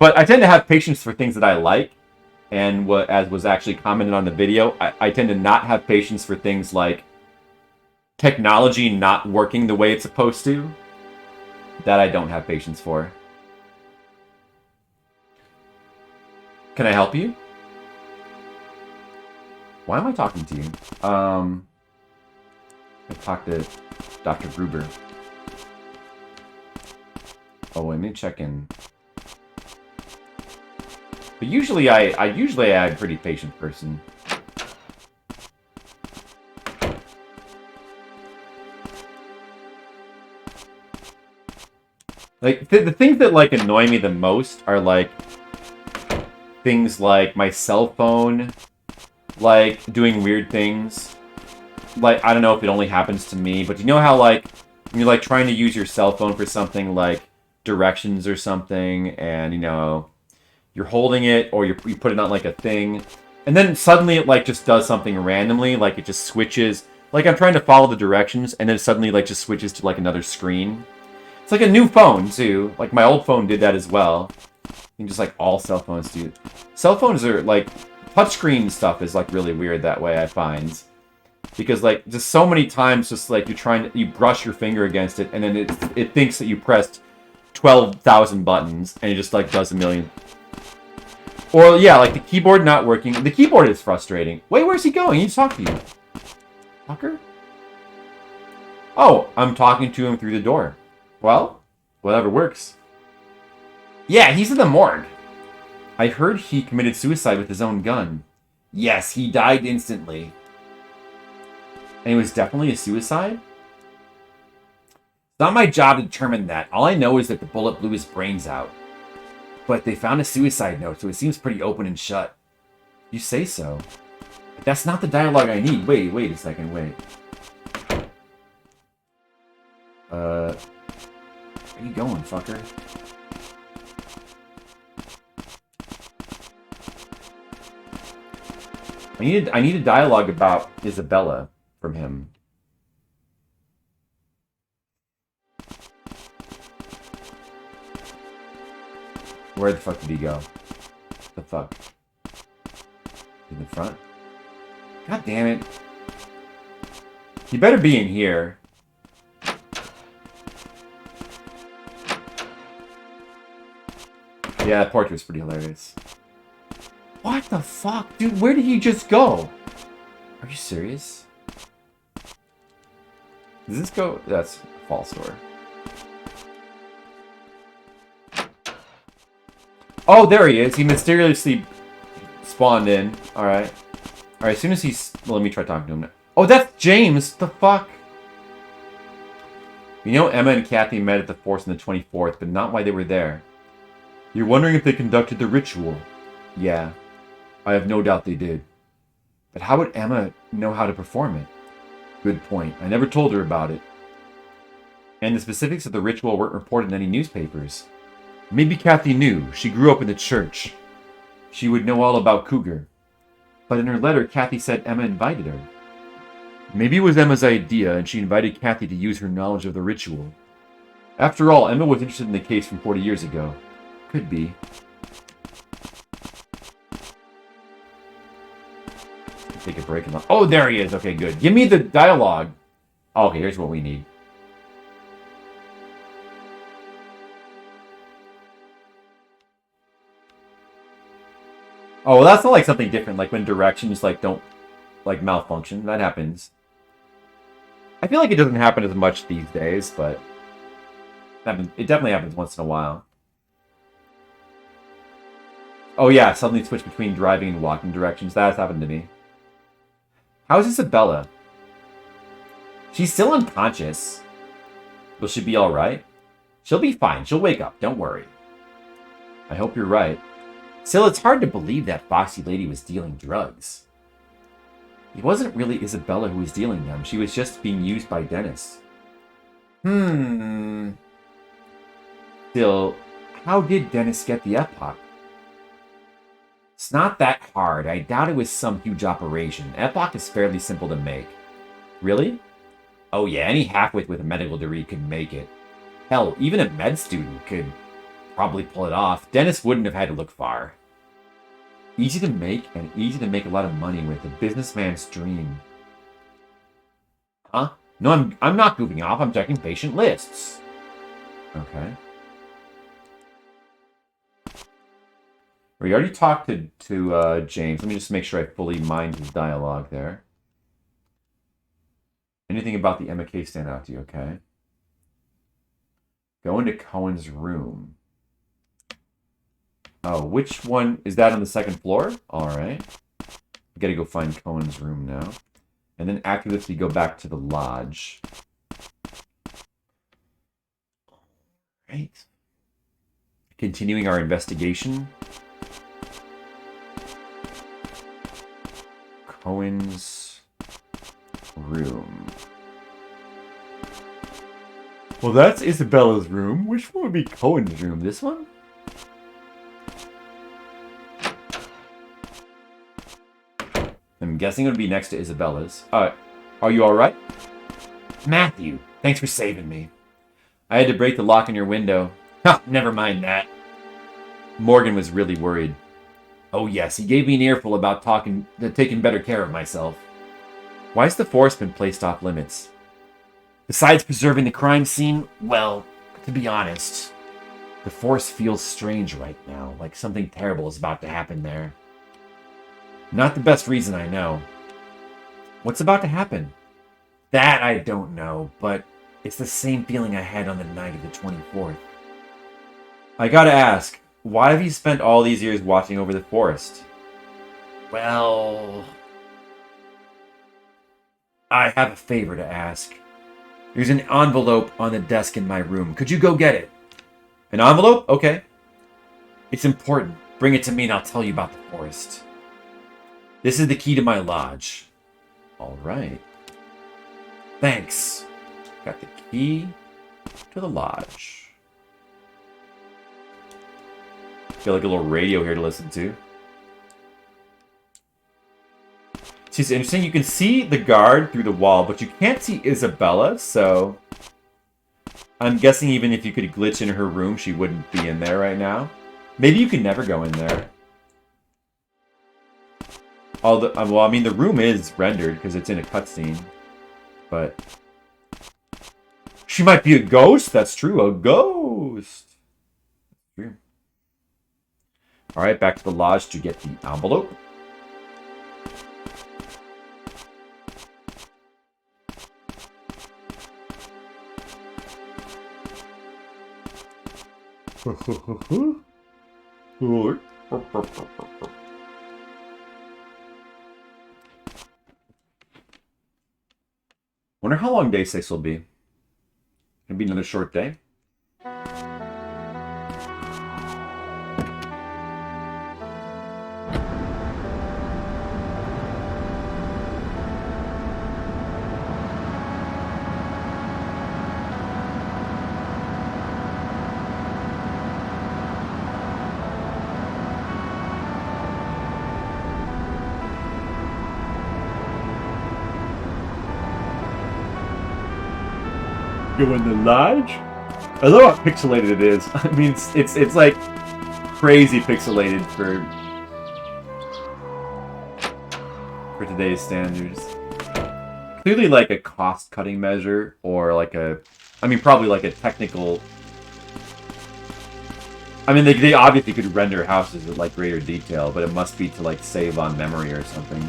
But I tend to have patience for things that I like, and as was actually commented on the video, I tend to not have patience for things like technology not working the way it's supposed to. That I don't have patience for. Can I help you? Why am I talking to you? I talked to Dr. Gruber. Oh, wait, let me check in. But usually I'm a pretty patient person. Like, the things that, like, annoy me the most are, like, things like my cell phone, like, doing weird things. Like, I don't know if it only happens to me, but you know how, like, when you're, like, trying to use your cell phone for something like directions or something, and, you know, you're holding it, or you put it on, like, a thing, and then suddenly it, like, just does something randomly, like, it just switches. Like, I'm trying to follow the directions, and then it suddenly, like, just switches to, like, another screen. It's like a new phone, too. Like, my old phone did that as well. And just, like, all cell phones do. Cell phones are, like, touchscreen stuff is, like, really weird that way, I find. Because, like, just so many times, just, like, you brush your finger against it, and then it thinks that you pressed 12,000 buttons, and it just, like, does a million. Or, yeah, like, the keyboard not working. The keyboard is frustrating. Wait, where's he going? He's talking to you. Fucker? Oh, I'm talking to him through the door. Well, whatever works. Yeah, he's in the morgue. I heard he committed suicide with his own gun. Yes, he died instantly. And it was definitely a suicide? It's not my job to determine that. All I know is that the bullet blew his brains out. But they found a suicide note, so it seems pretty open and shut. You say so. But that's not the dialogue I need. Wait a second, wait. Where are you going, fucker? I need a dialogue about Isabella from him. Where the fuck did he go? The fuck? In the front? God damn it. You better be in here. Yeah, that portrait was pretty hilarious. What the fuck? Dude, where did he just go? Are you serious? Does this go? That's a false door. Oh, there he is. He mysteriously spawned in. Alright. Alright, as soon as he's... Well, let me try talking to him now. Oh, that's James! The fuck? You know Emma and Kathy met at the Force on the 24th, but not why they were there. You're wondering if they conducted the ritual? Yeah, I have no doubt they did. But how would Emma know how to perform it? Good point. I never told her about it. And the specifics of the ritual weren't reported in any newspapers. Maybe Kathy knew. She grew up in the church. She would know all about Cougar. But in her letter, Kathy said Emma invited her. Maybe it was Emma's idea, and she invited Kathy to use her knowledge of the ritual. After all, Emma was interested in the case from 40 years ago. Could be. Take a break. Oh, there he is. Okay, good. Give me the dialogue. Oh, okay, here's what we need. Oh, well, that's not like something different. Like when directions like don't like malfunction. That happens. I feel like it doesn't happen as much these days, but it definitely happens once in a while. Oh yeah, suddenly switch between driving and walking directions. That has happened to me. How's Isabella? She's still unconscious. Will she be alright? She'll be fine. She'll wake up. Don't worry. I hope you're right. Still, it's hard to believe that foxy lady was dealing drugs. It wasn't really Isabella who was dealing them. She was just being used by Dennis. Still, how did Dennis get the epoch? It's not that hard. I doubt it was some huge operation. Epoch is fairly simple to make. Really? Oh yeah, any halfwit with a medical degree could make it. Hell, even a med student could probably pull it off. Dennis wouldn't have had to look far. Easy to make, and easy to make a lot of money with. A businessman's dream. Huh? No, I'm not goofing off. I'm checking patient lists. Okay. We already talked to James. Let me just make sure I fully mind his dialogue there. Anything about the Emma case stand out to you? Okay. Go into Cohen's room. Oh, which one? Is that on the second floor? Alright. We gotta go find Cohen's room now. And then after this, we go back to the lodge. Right. Continuing our investigation. Cohen's room. Well, that's Isabella's room. Which one would be Cohen's room? This one? I'm guessing it would be next to Isabella's. Are you alright? Matthew, thanks for saving me. I had to break the lock in your window. Ha, never mind that. Morgan was really worried. Oh yes, he gave me an earful about taking better care of myself. Why's the forest been placed off limits? Besides preserving the crime scene, well, to be honest, the forest feels strange right now, like something terrible is about to happen there. Not the best reason, I know. What's about to happen? That I don't know, but it's the same feeling I had on the night of the 24th. I gotta ask, why have you spent all these years watching over the forest? Well, I have a favor to ask. There's an envelope on the desk in my room. Could you go get it? An envelope? Okay. It's important. Bring it to me and I'll tell you about the forest. This is the key to my lodge. All right. Thanks. Got the key to the lodge. Feel like a little radio here to listen to. See, it's interesting. You can see the guard through the wall, but you can't see Isabella, so I'm guessing even if you could glitch in her room, she wouldn't be in there right now. Maybe you could never go in there. Well, I mean, the room is rendered because it's in a cutscene, but she might be a ghost. That's true, a ghost. True. All right, back to the lodge to get the envelope. Wonder how long day 6 will be. Gonna be another short day. Go in the lodge. I love how pixelated it is. I mean, it's like crazy pixelated for today's standards. Clearly, like a cost-cutting measure, or like probably like a technical. I mean, they obviously could render houses with like greater detail, but it must be to like save on memory or something.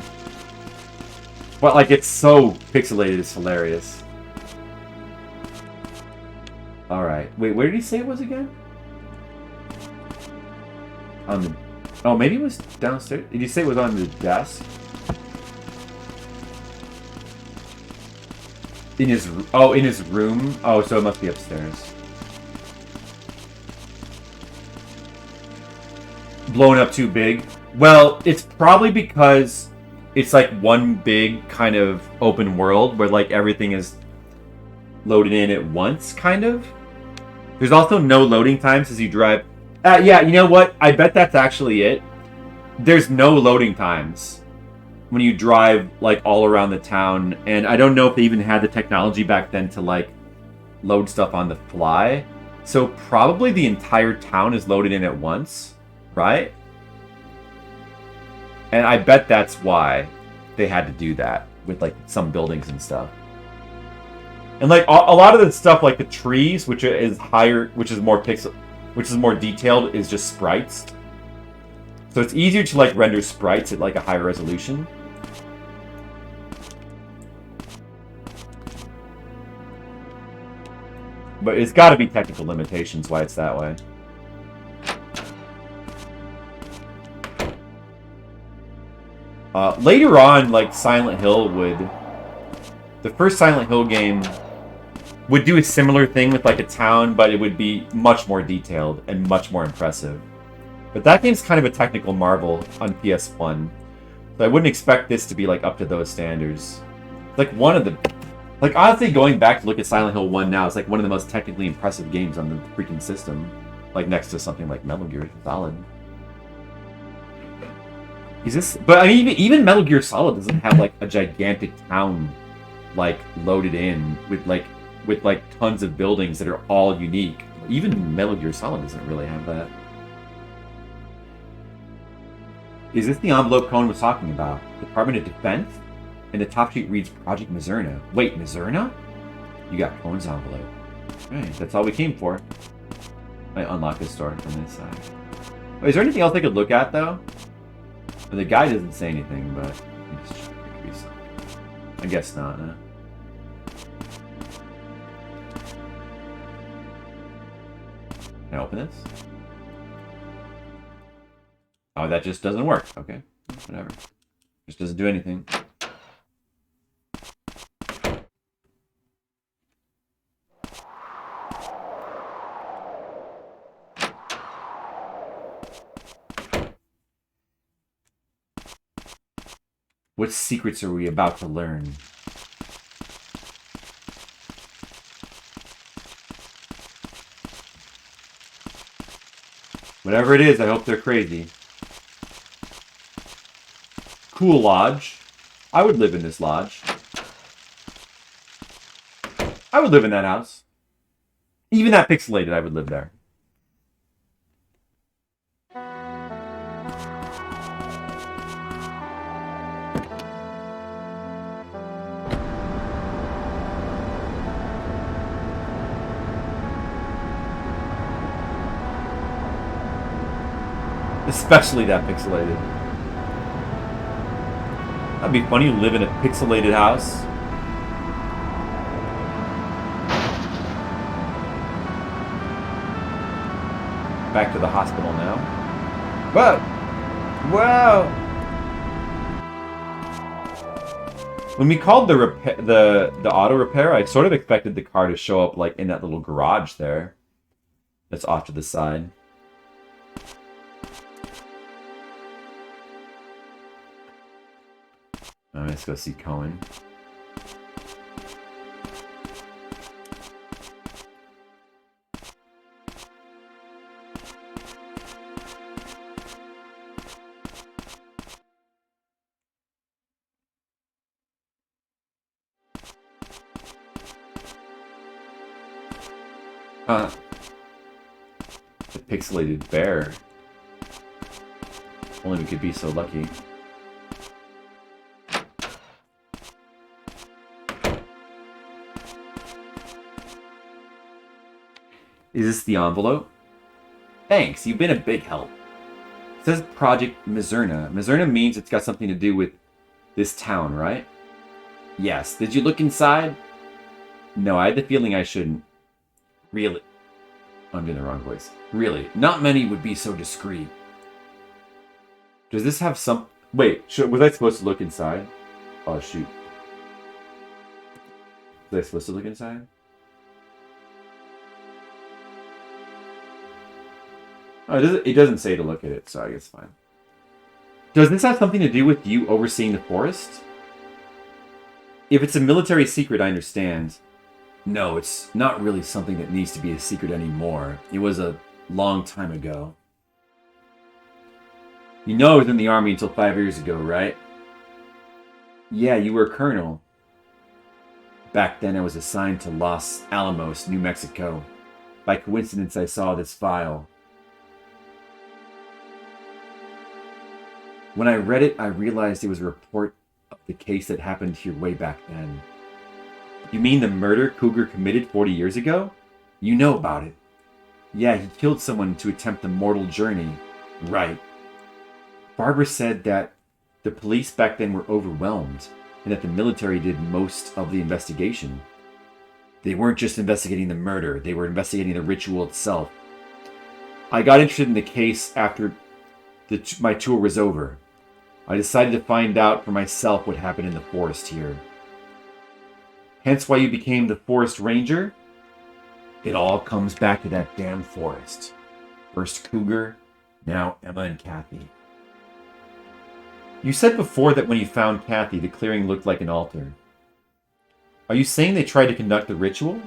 But like, it's so pixelated, it's hilarious. Alright. Wait, where did he say it was again? On the... Oh, maybe it was downstairs? Did you say it was on the desk? In his room? Oh, so it must be upstairs. Blown up too big? Well, it's probably because it's like one big kind of open world where like everything is loaded in at once, kind of. There's also no loading times as you drive. Yeah, you know what? I bet that's actually it. There's no loading times when you drive like all around the town, and I don't know if they even had the technology back then to like load stuff on the fly. So probably the entire town is loaded in at once, right? And I bet that's why they had to do that with like some buildings and stuff. And like a lot of the stuff, like the trees, which is higher, which is more detailed, is just sprites. So it's easier to like render sprites at like a higher resolution. But it's got to be technical limitations why it's that way. Later on, like Silent Hill the first Silent Hill game would do a similar thing with like a town, but it would be much more detailed and much more impressive. But that game's kind of a technical marvel on PS1. So I wouldn't expect this to be like up to those standards. Like one of the... Like honestly, going back to look at Silent Hill 1 now, it's like one of the most technically impressive games on the freaking system. Like next to something like Metal Gear Solid. But I mean, even Metal Gear Solid doesn't have like a gigantic town like loaded in with tons of buildings that are all unique. Even Metal Gear Solid doesn't really have that. Is this the envelope Cohen was talking about? Department of Defense? And the top sheet reads Project Mizzurna. Wait, Mizzurna? You got Cohen's envelope. Alright, that's all we came for. I unlock this door from this side. Wait, is there anything else I could look at, though? The guy doesn't say anything, but... I guess not, huh? Can I open this? Oh, that just doesn't work. Okay, whatever. Just doesn't do anything. What secrets are we about to learn? Whatever it is, I hope they're crazy. Cool lodge. I would live in this lodge. I would live in that house. Even that pixelated, I would live there. Especially that pixelated. That'd be funny to live in a pixelated house. Back to the hospital now. Whoa! Whoa! When we called the auto repair, I sort of expected the car to show up like in that little garage there. That's off to the side. Let's go see Cohen. The pixelated bear. Only we could be so lucky. Is this the envelope? Thanks, you've been a big help. It says Project Mizzurna. Mizzurna means it's got something to do with this town, right? Yes. Did you look inside? No, I had the feeling I shouldn't. Really? I'm doing the wrong voice. Really? Not many would be so discreet. Does this have some... Wait, was I supposed to look inside? Oh, shoot. Was I supposed to look inside? Oh, it doesn't say to look at it, so I guess fine. Does this have something to do with you overseeing the forest? If it's a military secret, I understand. No, it's not really something that needs to be a secret anymore. It was a long time ago. You know I was in the army until 5 years ago, right? Yeah, you were a colonel. Back then I was assigned to Los Alamos, New Mexico. By coincidence, I saw this file. When I read it, I realized it was a report of the case that happened here way back then. You mean the murder Cougar committed 40 years ago? You know about it. Yeah, he killed someone to attempt the mortal journey. Right. Barbara said that the police back then were overwhelmed and that the military did most of the investigation. They weren't just investigating the murder, they were investigating the ritual itself. I got interested in the case after my tour was over. I decided to find out for myself what happened in the forest here. Hence why you became the forest ranger? It all comes back to that damn forest. First Cougar, now Emma and Kathy. You said before that when you found Kathy, the clearing looked like an altar. Are you saying they tried to conduct the ritual?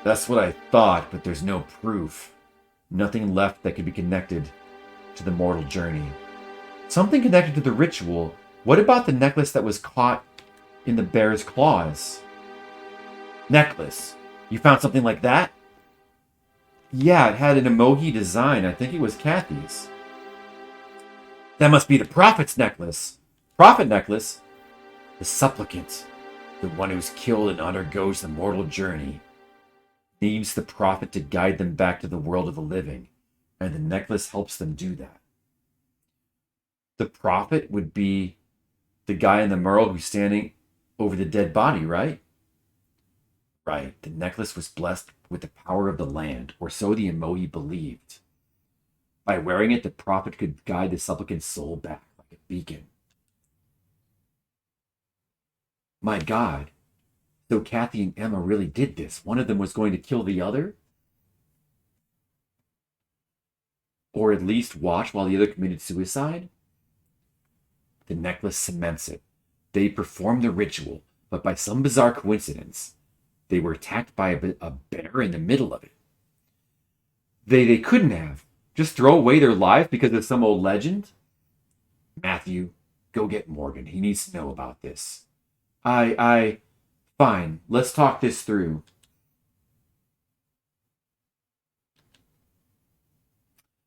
That's what I thought, but there's no proof. Nothing left that could be connected to the mortal journey. Something connected to the ritual. What about the necklace that was caught in the bear's claws? Necklace? You found something like that? Yeah, it had an emoji design. I think it was Kathy's. That must be the prophet's necklace. Prophet necklace? The supplicant. The one who's killed and undergoes the mortal journey. Needs the prophet to guide them back to the world of the living. And the necklace helps them do that. The prophet would be the guy in the mural who's standing over the dead body, right? Right. The necklace was blessed with the power of the land, or so the emoji believed. By wearing it, the prophet could guide the supplicant's soul back like a beacon. My God. So Kathy and Emma really did this. One of them was going to kill the other? Or at least watch while the other committed suicide? The necklace cements it. They performed the ritual, but by some bizarre coincidence, they were attacked by a bear in the middle of it. They couldn't have. Just throw away their life because of some old legend? Matthew, go get Morgan. He needs to know about this. Fine. Let's talk this through.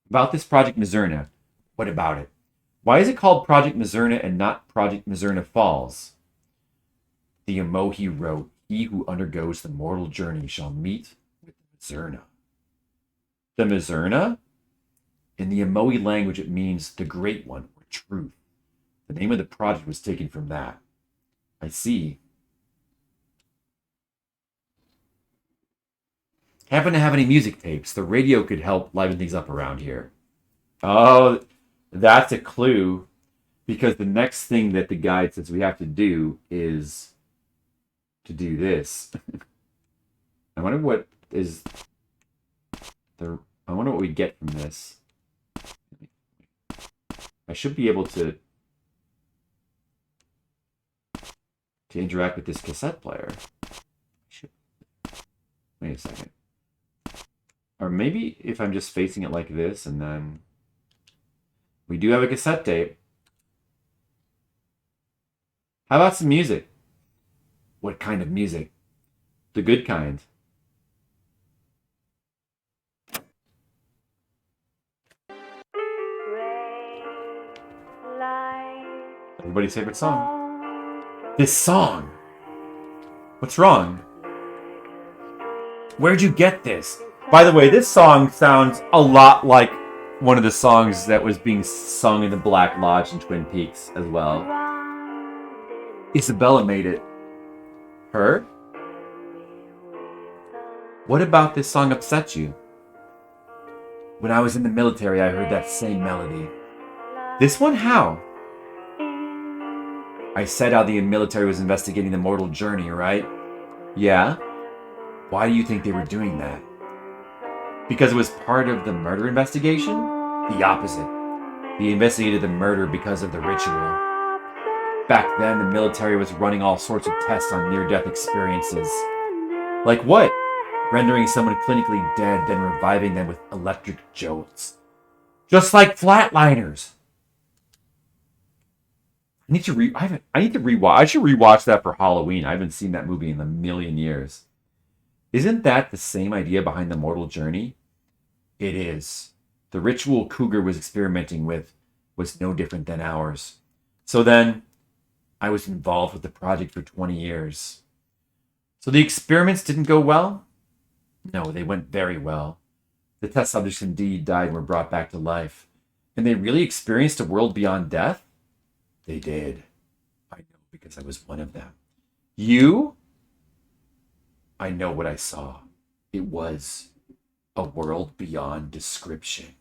About this Project Mizzurna. What about it? Why is it called Project Mizzurna and not Project Mizzurna Falls? The emoji wrote, he who undergoes the mortal journey shall meet with Mizzurna. The Mizzurna? In the emoji language, it means the great one, or truth. The name of the project was taken from that. I see. Happen to have any music tapes? The radio could help liven things up around here. Oh, that's a clue. Because the next thing that the guide says we have to do is to do this. I wonder what is I wonder what we get from this. I should be able to interact with this cassette player. Wait a second. Or maybe if I'm just facing it like this and then we do have a cassette tape. How about some music? What kind of music? The good kind. Everybody's favorite song. This song. What's wrong? Where'd you get this? By the way, this song sounds a lot like one of the songs that was being sung in the Black Lodge in Twin Peaks as well. Isabella made it. Her? What about this song upset you? When I was in the military, I heard that same melody. This one, how? I said how the military was investigating the mortal journey, right? Yeah? Why do you think they were doing that? Because it was part of the murder investigation? The opposite. They investigated the murder because of the ritual. Back then, the military was running all sorts of tests on near-death experiences. Like what? Rendering someone clinically dead, then reviving them with electric jolts. Just like flatliners. I need to rewatch. I should rewatch that for Halloween. I haven't seen that movie in a million years. Isn't that the same idea behind the mortal journey? It is. The ritual Cougar was experimenting with was no different than ours. So then, I was involved with the project for 20 years. So the experiments didn't go well? No, they went very well. The test subjects indeed died and were brought back to life. And they really experienced a world beyond death? They did. I know because I was one of them. You? I know what I saw. It was a world beyond description.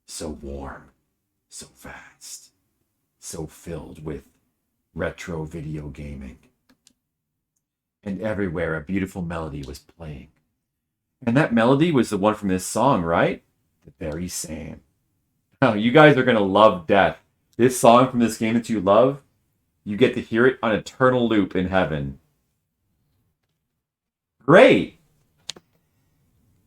So warm, so vast, so filled with retro video gaming. And everywhere a beautiful melody was playing. And that melody was the one from this song, right? The very same. Oh, you guys are going to love death. This song from this game that you love, you get to hear it on eternal loop in heaven. Great!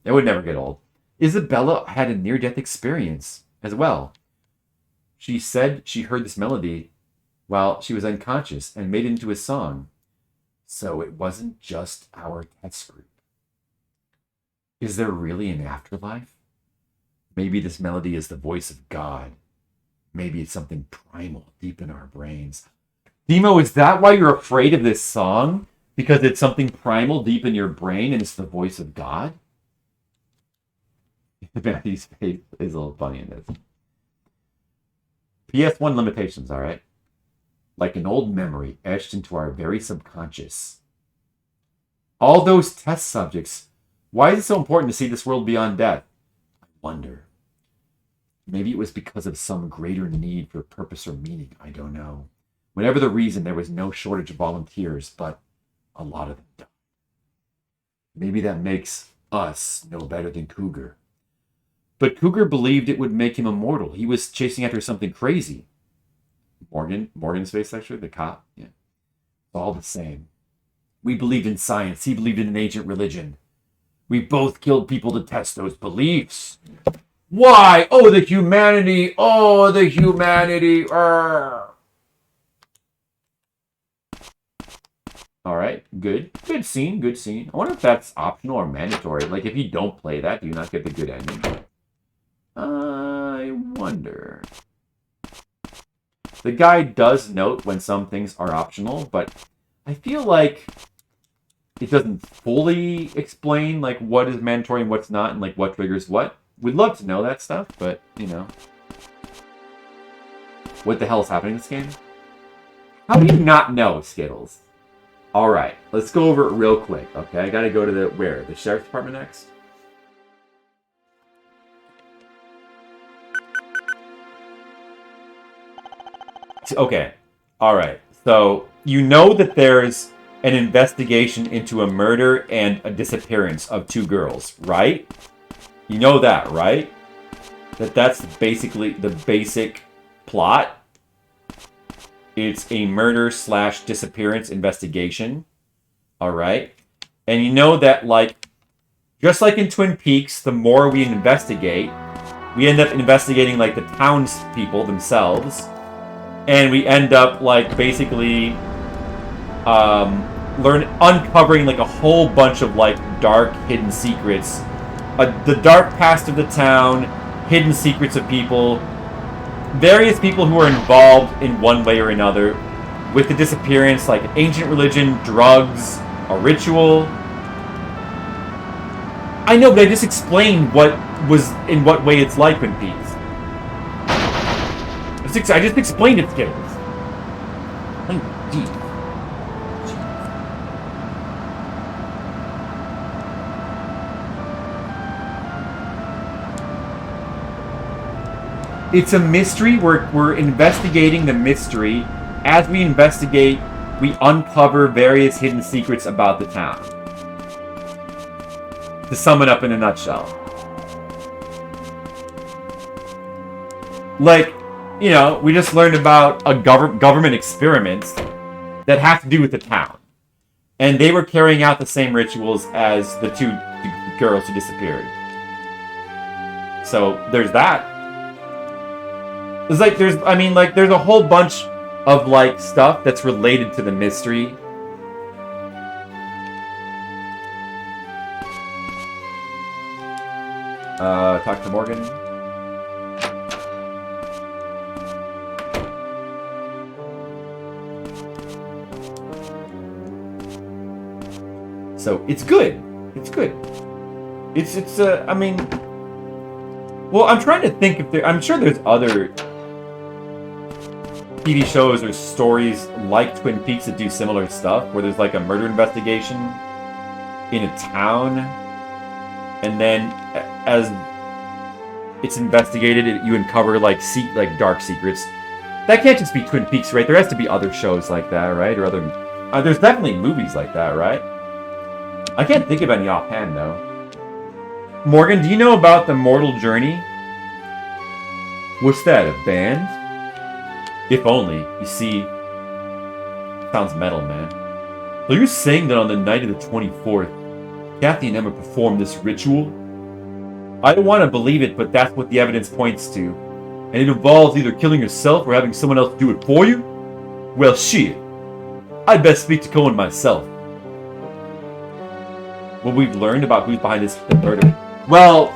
It would never get old. Isabella had a near-death experience as well. She said she heard this melody while she was unconscious and made it into a song. So it wasn't just our test group. Is there really an afterlife? Maybe this melody is the voice of God. Maybe it's something primal deep in our brains. Demo, is that why you're afraid of this song? Because it's something primal deep in your brain and it's the voice of God? Matthew's face is a little funny in this. PS1 limitations, alright? Like an old memory etched into our very subconscious. All those test subjects, why is it so important to see this world beyond death? I wonder. Maybe it was because of some greater need for purpose or meaning. I don't know. Whatever the reason, there was no shortage of volunteers, but a lot of them died. Maybe that makes us no better than Cougar. But Cougar believed it would make him immortal. He was chasing after something crazy. Morgan's face, actually, the cop. Yeah. It's all the same. We believed in science. He believed in an ancient religion. We both killed people to test those beliefs. Why? Oh, the humanity. Oh, the humanity. Arr. All right. Good. Good scene. Good scene. I wonder if that's optional or mandatory. Like, if you don't play that, do you not get the good ending? I wonder. The guy does note when some things are optional, but I feel like it doesn't fully explain, like, what is mandatory and what's not, and, like, what triggers what. We'd love to know that stuff, but, you know. What the hell is happening in this game? How do you not know, Skittles? Alright, let's go over it real quick, okay? I gotta go to the, where? The Sheriff's Department next? Okay, alright. So, you know that there's an investigation into a murder and a disappearance of two girls, right? You know that, right? That's basically the basic plot. It's a murder/disappearance investigation. Alright? And you know that, like, just like in Twin Peaks, the more we investigate, we end up investigating, like, the townspeople themselves. And we end up, like, basically uncovering, like, a whole bunch of, like, dark, hidden secrets. The dark past of the town, hidden secrets of people, various people who are involved in one way or another with the disappearance, like ancient religion, drugs, a ritual. I know, but I just explained what was in what way it's like Twin Peaks. I just explained it, Skittles. Jeez. It's a mystery. We're investigating the mystery. As we investigate, we uncover various hidden secrets about the town. To sum it up in a nutshell. Like, you know, we just learned about a government experiments that have to do with the town. And they were carrying out the same rituals as the two girls who disappeared. So, there's that. It's like, there's a whole bunch of, like, stuff that's related to the mystery. Talk to Morgan. So, it's good. It's good. I mean... Well, I'm trying to think if there... I'm sure there's other TV shows or stories like Twin Peaks that do similar stuff, where there's like a murder investigation in a town, and then as it's investigated, you uncover like dark secrets. That can't just be Twin Peaks, right? There has to be other shows like that, right? Or other... there's definitely movies like that, right? I can't think of any offhand, though. Morgan, do you know about the Mortal Journey? What's that, a band? If only. You see... Sounds metal, man. So you're saying that on the night of the 24th, Kathy and Emma performed this ritual? I don't want to believe it, but that's what the evidence points to. And it involves either killing yourself or having someone else do it for you? Well, shit. I'd best speak to Cohen myself. What we've learned about who's behind this murder. Well,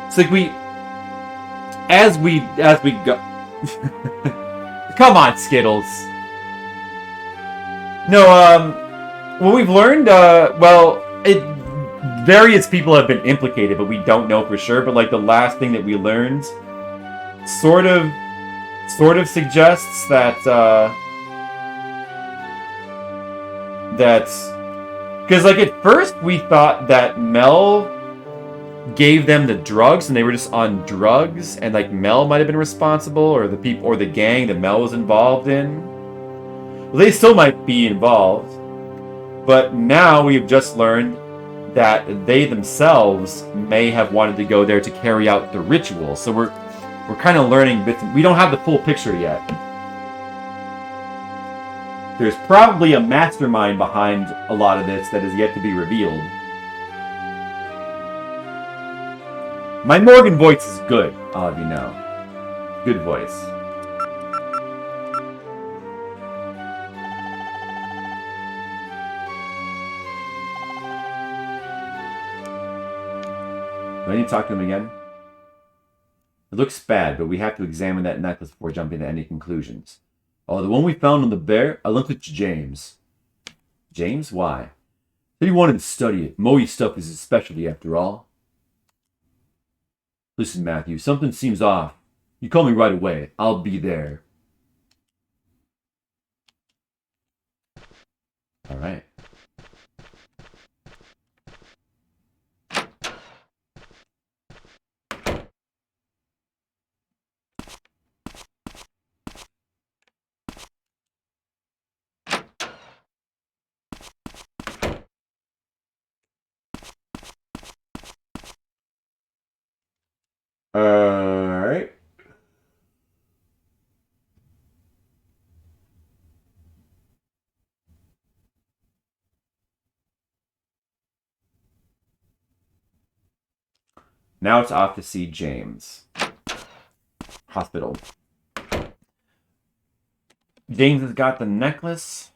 it's like as we go. Come on, Skittles. No, what we've learned, various people have been implicated, but we don't know for sure. But like the last thing that we learned, sort of suggests that because like at first we thought that Mel gave them the drugs and they were just on drugs, and like Mel might have been responsible, or the people or the gang that Mel was involved in. Well, they still might be involved, but now we've just learned that they themselves may have wanted to go there to carry out the ritual. So we're kind of learning bits. We don't have the full picture yet. There's probably a mastermind behind a lot of this that is yet to be revealed. My Morgan voice is good, I'll have you know. Good voice. Do I need to talk to him again? It looks bad, but we have to examine that necklace before jumping to any conclusions. Oh, the one we found on the bear? I looked at James. James? Why? Said he wanted to study it. Moe stuff is his specialty, after all. Listen, Matthew, something seems off. You call me right away. I'll be there. All right. Alright. Now it's off to see James. Hospital. James has got the necklace.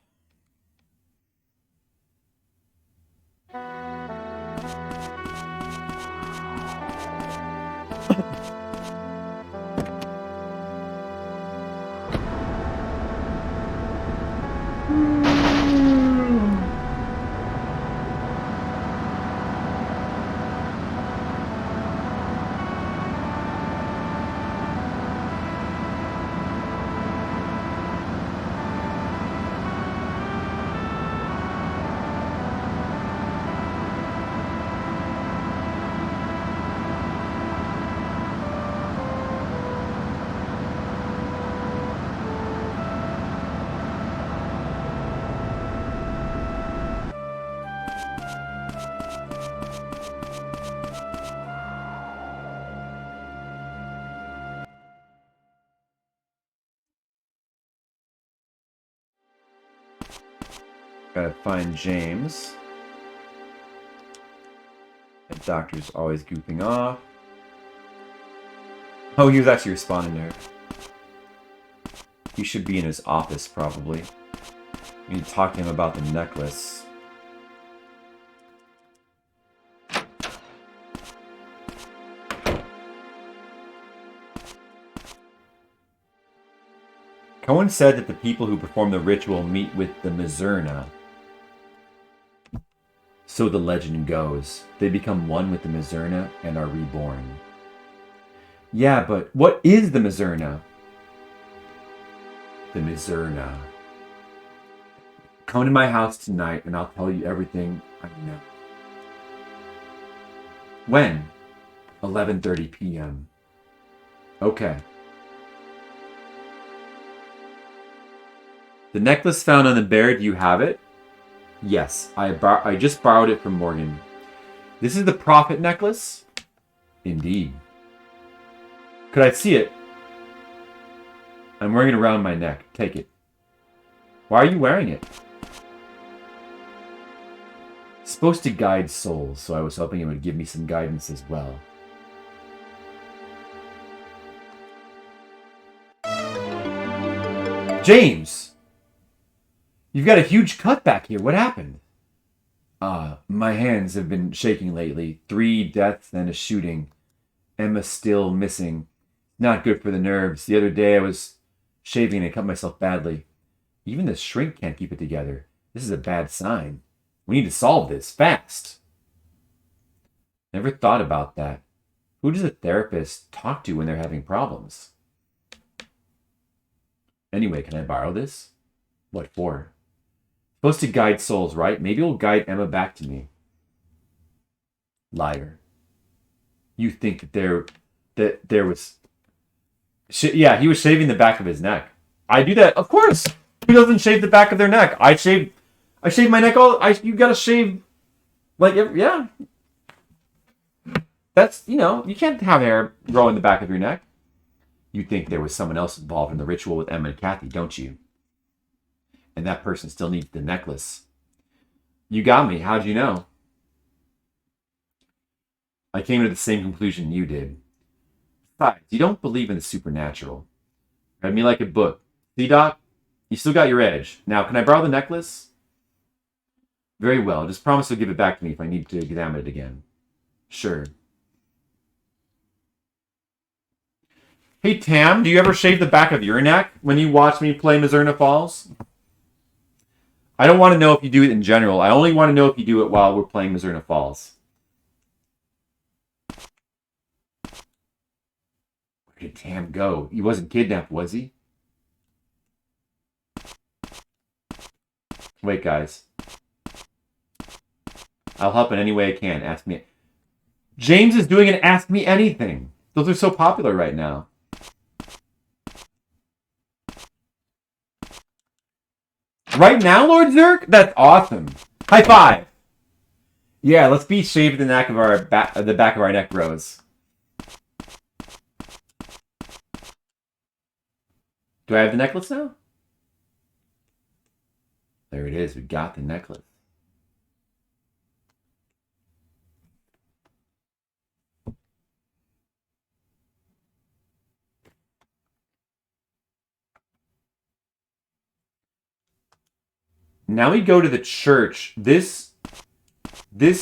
Gotta find James. The doctor's always goofing off. Oh, he was actually responding to her. He should be in his office, probably. We need to talk to him about the necklace. Cohen said that the people who perform the ritual meet with the Mizzurna. So the legend goes. They become one with the Mizzurna and are reborn. Yeah, but what is the Mizzurna? The Mizzurna. Come to my house tonight and I'll tell you everything I know. When? 11:30 p.m. Okay. The necklace found on the bear, do you have it? Yes, I just borrowed it from Morgan. This is the prophet necklace? Indeed. Could I see it? I'm wearing it around my neck. Take it. Why are you wearing it? It's supposed to guide souls, so I was hoping it would give me some guidance as well. James! You've got a huge cut back here. What happened? My hands have been shaking lately. 3 deaths and a shooting. Emma's still missing. Not good for the nerves. The other day I was shaving and I cut myself badly. Even the shrink can't keep it together. This is a bad sign. We need to solve this fast. Never thought about that. Who does a therapist talk to when they're having problems? Anyway, can I borrow this? What for? Supposed to guide souls, right? Maybe it'll guide Emma back to me. Liar. You think that there was... Yeah, he was shaving the back of his neck. I do that, of course. Who doesn't shave the back of their neck? I shave my neck you gotta shave, like, yeah. That's, you can't have hair grow in the back of your neck. You think there was someone else involved in the ritual with Emma and Kathy, don't you? And that person still needs the necklace. You got me. How'd you know? I came to the same conclusion you did. Besides, you don't believe in the supernatural. Read me like a book. See, Doc? You still got your edge. Now, can I borrow the necklace? Very well. Just promise to give it back to me if I need to examine it again. Sure. Hey, Tam, do you ever shave the back of your neck when you watch me play Mizzurna Falls? I don't want to know if you do it in general. I only want to know if you do it while we're playing Mizzurna Falls. Where did Tam go? He wasn't kidnapped, was he? Wait, guys. I'll help in any way I can. Ask me. James is doing an Ask Me Anything. Those are so popular right now. Right now, Lord Zerk? That's awesome. High five. Yeah, let's be shaved the back of our neck, bros. Do I have the necklace now? There it is. We got the necklace. Now we go to the church. This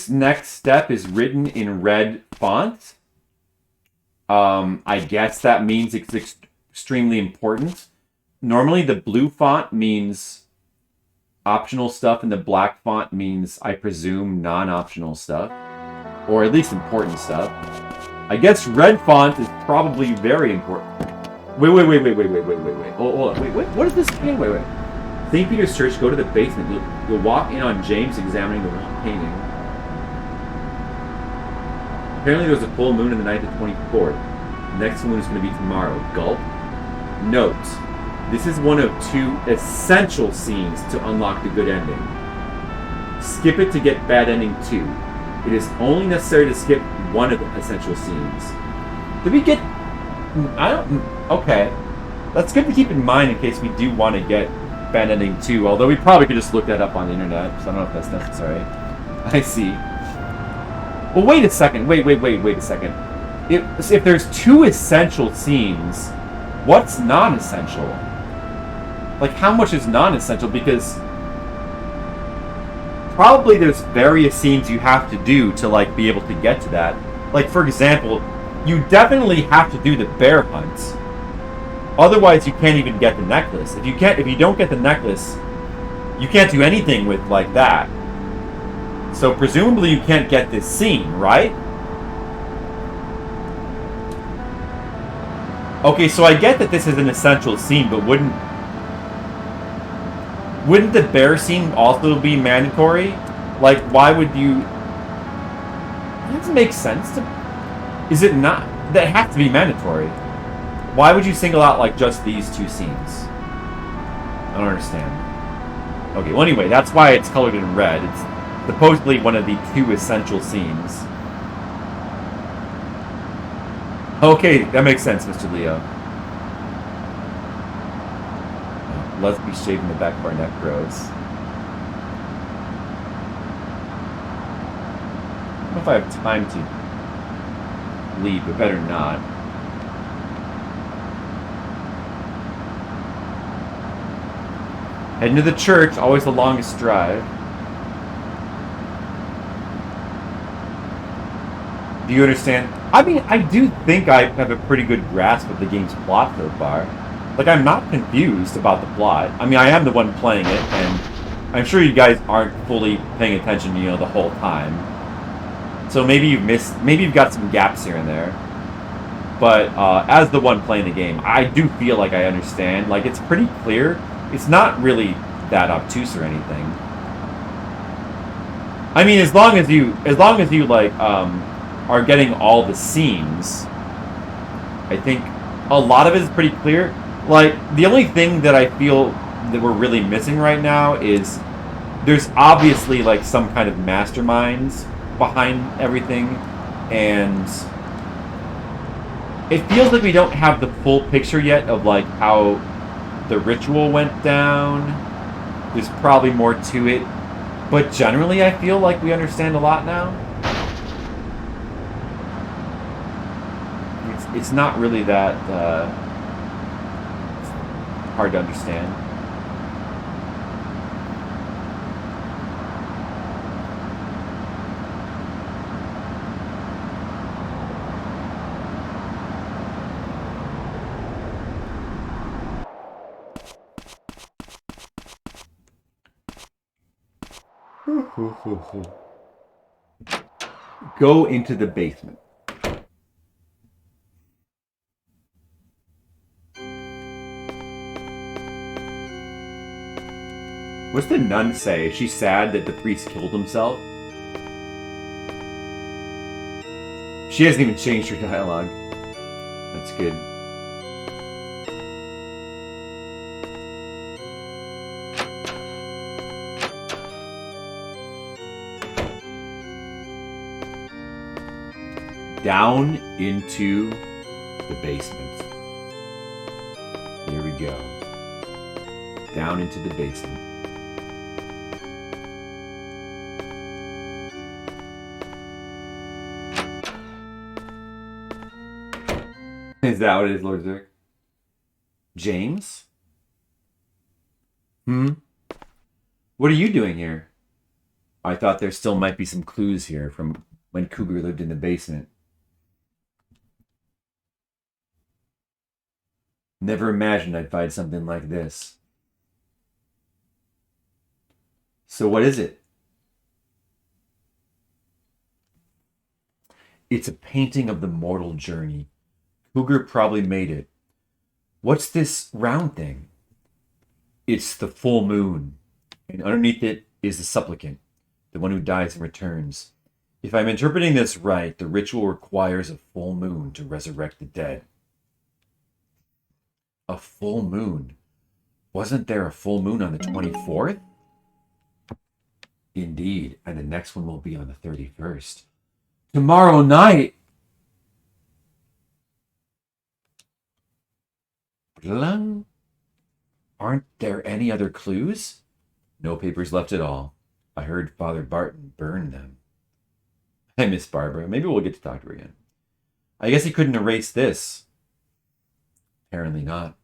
next step is written in red font. I guess that means it's extremely important. Normally the blue font means optional stuff and the black font means, I presume, non-optional stuff. Or at least important stuff. I guess red font is probably very important. Wait. Hold on. Wait. What is this painting? Wait. St. Peter's Church, go to the basement. You'll walk in on James examining the wrong painting. Apparently there was a full moon in the night of the 24th. The next moon is going to be tomorrow. Gulp. Note. This is one of 2 essential scenes to unlock the good ending. Skip it to get bad ending 2. It is only necessary to skip one of the essential scenes. Did we get... Okay. That's good to keep in mind in case we do want to get band ending 2, although we probably could just look that up on the internet, so I don't know if that's necessary. I see. Well, wait a second. Wait a second. If there's 2 essential scenes, what's non-essential? Like, how much is non-essential? Because probably there's various scenes you have to do to, like, be able to get to that. Like, for example, you definitely have to do the bear hunt. Otherwise, you can't even get the necklace. If you don't get the necklace, you can't do anything with, like, that. So presumably you can't get this scene, right? Okay, so I get that this is an essential scene, but wouldn't the bear scene also be mandatory? Like, why would you... That doesn't make sense to... Is it not? That has to be mandatory. Why would you single out, like, just these 2 scenes? I don't understand. Okay, well anyway, that's why it's colored in red. It's supposedly one of the 2 essential scenes. Okay, that makes sense, Mr. Leo. Let's be shaving the back of our neck grows. I don't know if I have time to leave, but better not. Heading to the church, always the longest drive. Do you understand? I mean, I do think I have a pretty good grasp of the game's plot so far. Like, I'm not confused about the plot. I mean, I am the one playing it, and I'm sure you guys aren't fully paying attention, you know, the whole time. So maybe you've got some gaps here and there. But as the one playing the game, I do feel like I understand. Like, it's pretty clear. It's not really that obtuse or anything. I mean, as long as you like, are getting all the scenes, I think a lot of it is pretty clear. Like, the only thing that I feel that we're really missing right now is there's obviously, like, some kind of masterminds behind everything, and it feels like we don't have the full picture yet of, like, how the ritual went down. There's probably more to it, but generally I feel like we understand a lot now. It's not really that hard to understand. Go into the basement. What's the nun say? Is she sad that the priest killed himself? She hasn't even changed her dialogue. That's good. Down into the basement. Here we go. Down into the basement. Is that what it is, Lord Zurich? James? What are you doing here? I thought there still might be some clues here from when Cougar lived in the basement. Never imagined I'd find something like this. So what is it? It's a painting of the mortal journey. Cougar probably made it. What's this round thing? It's the full moon, and underneath it is the supplicant, the one who dies and returns. If I'm interpreting this right, the ritual requires a full moon to resurrect the dead. A full moon? Wasn't there a full moon on the 24th? Indeed, and the next one will be on the 31st. Tomorrow night! Aren't there any other clues? No papers left at all. I heard Father Barton burn them. I miss Barbara. Maybe we'll get to talk to her again. I guess he couldn't erase this. Apparently not.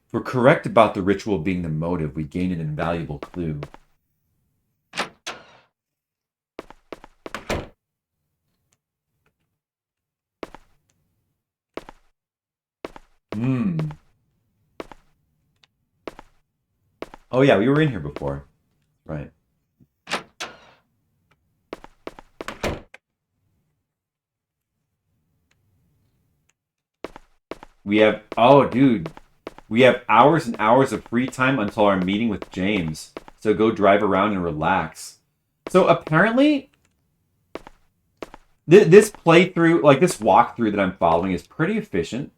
If we're correct about the ritual being the motive, we gain an invaluable clue. Oh yeah, we were in here before. Right. We have... Oh, dude. We have hours and hours of free time until our meeting with James. So go drive around and relax. So apparently... This playthrough, like this walkthrough that I'm following is pretty efficient.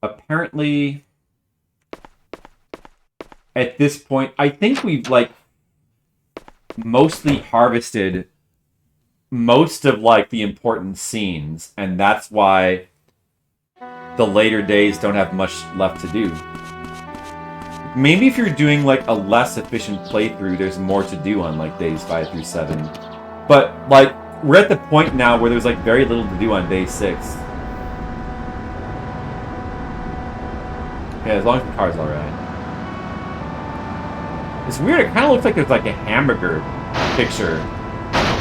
Apparently... At this point, I think we've, like, mostly harvested most of, like, the important scenes. And that's why the later days don't have much left to do. Maybe if you're doing, like, a less efficient playthrough, there's more to do on, like, days 5 through 7. But, like, we're at the point now where there's, like, very little to do on day 6. Yeah, as long as the car's alright. It's weird, it kind of looks like there's like a hamburger picture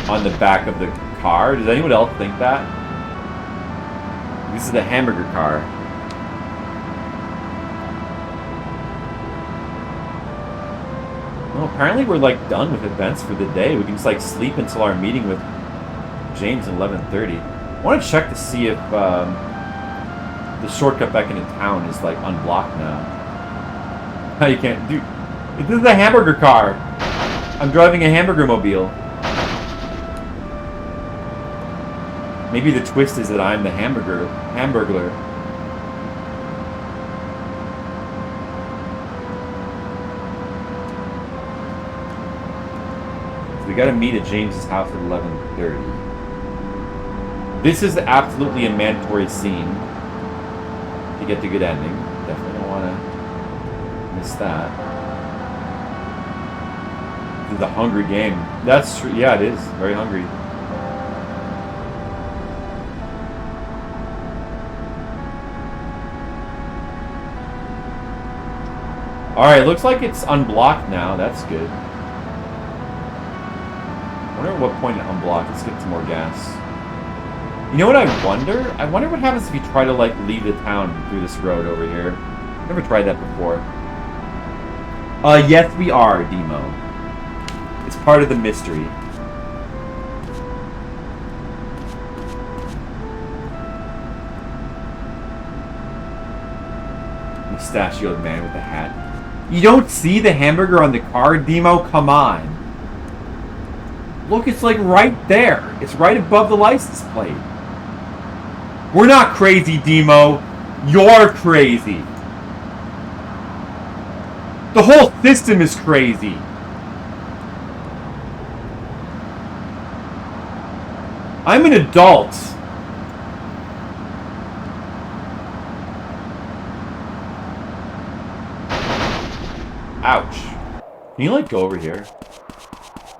on the back of the car. Does anyone else think that? This is the hamburger car. Well, apparently we're like done with events for the day. We can just like sleep until our meeting with James at 11:30. I want to check to see if the shortcut back into town is like unblocked now. How you can't do... This is a hamburger car. I'm driving a hamburger mobile. Maybe the twist is that I'm the hamburglar. So we gotta meet at James's house at 11:30. This is absolutely a mandatory scene to get the good ending. Definitely don't want to miss that. The hungry game. That's true. Yeah, it is. Very hungry. Alright, looks like it's unblocked now. That's good. I wonder at what point it unblocked. Let's get some more gas. You know what I wonder? I wonder what happens if you try to, like, leave the town through this road over here. Never tried that before. Yes, we are, Demo. It's part of the mystery. Mustachioed man with a hat. You don't see the hamburger on the car, Demo? Come on. Look, it's like right there. It's right above the license plate. We're not crazy, Demo. You're crazy. The whole system is crazy. I'm an adult. Ouch. Can you, like, go over here?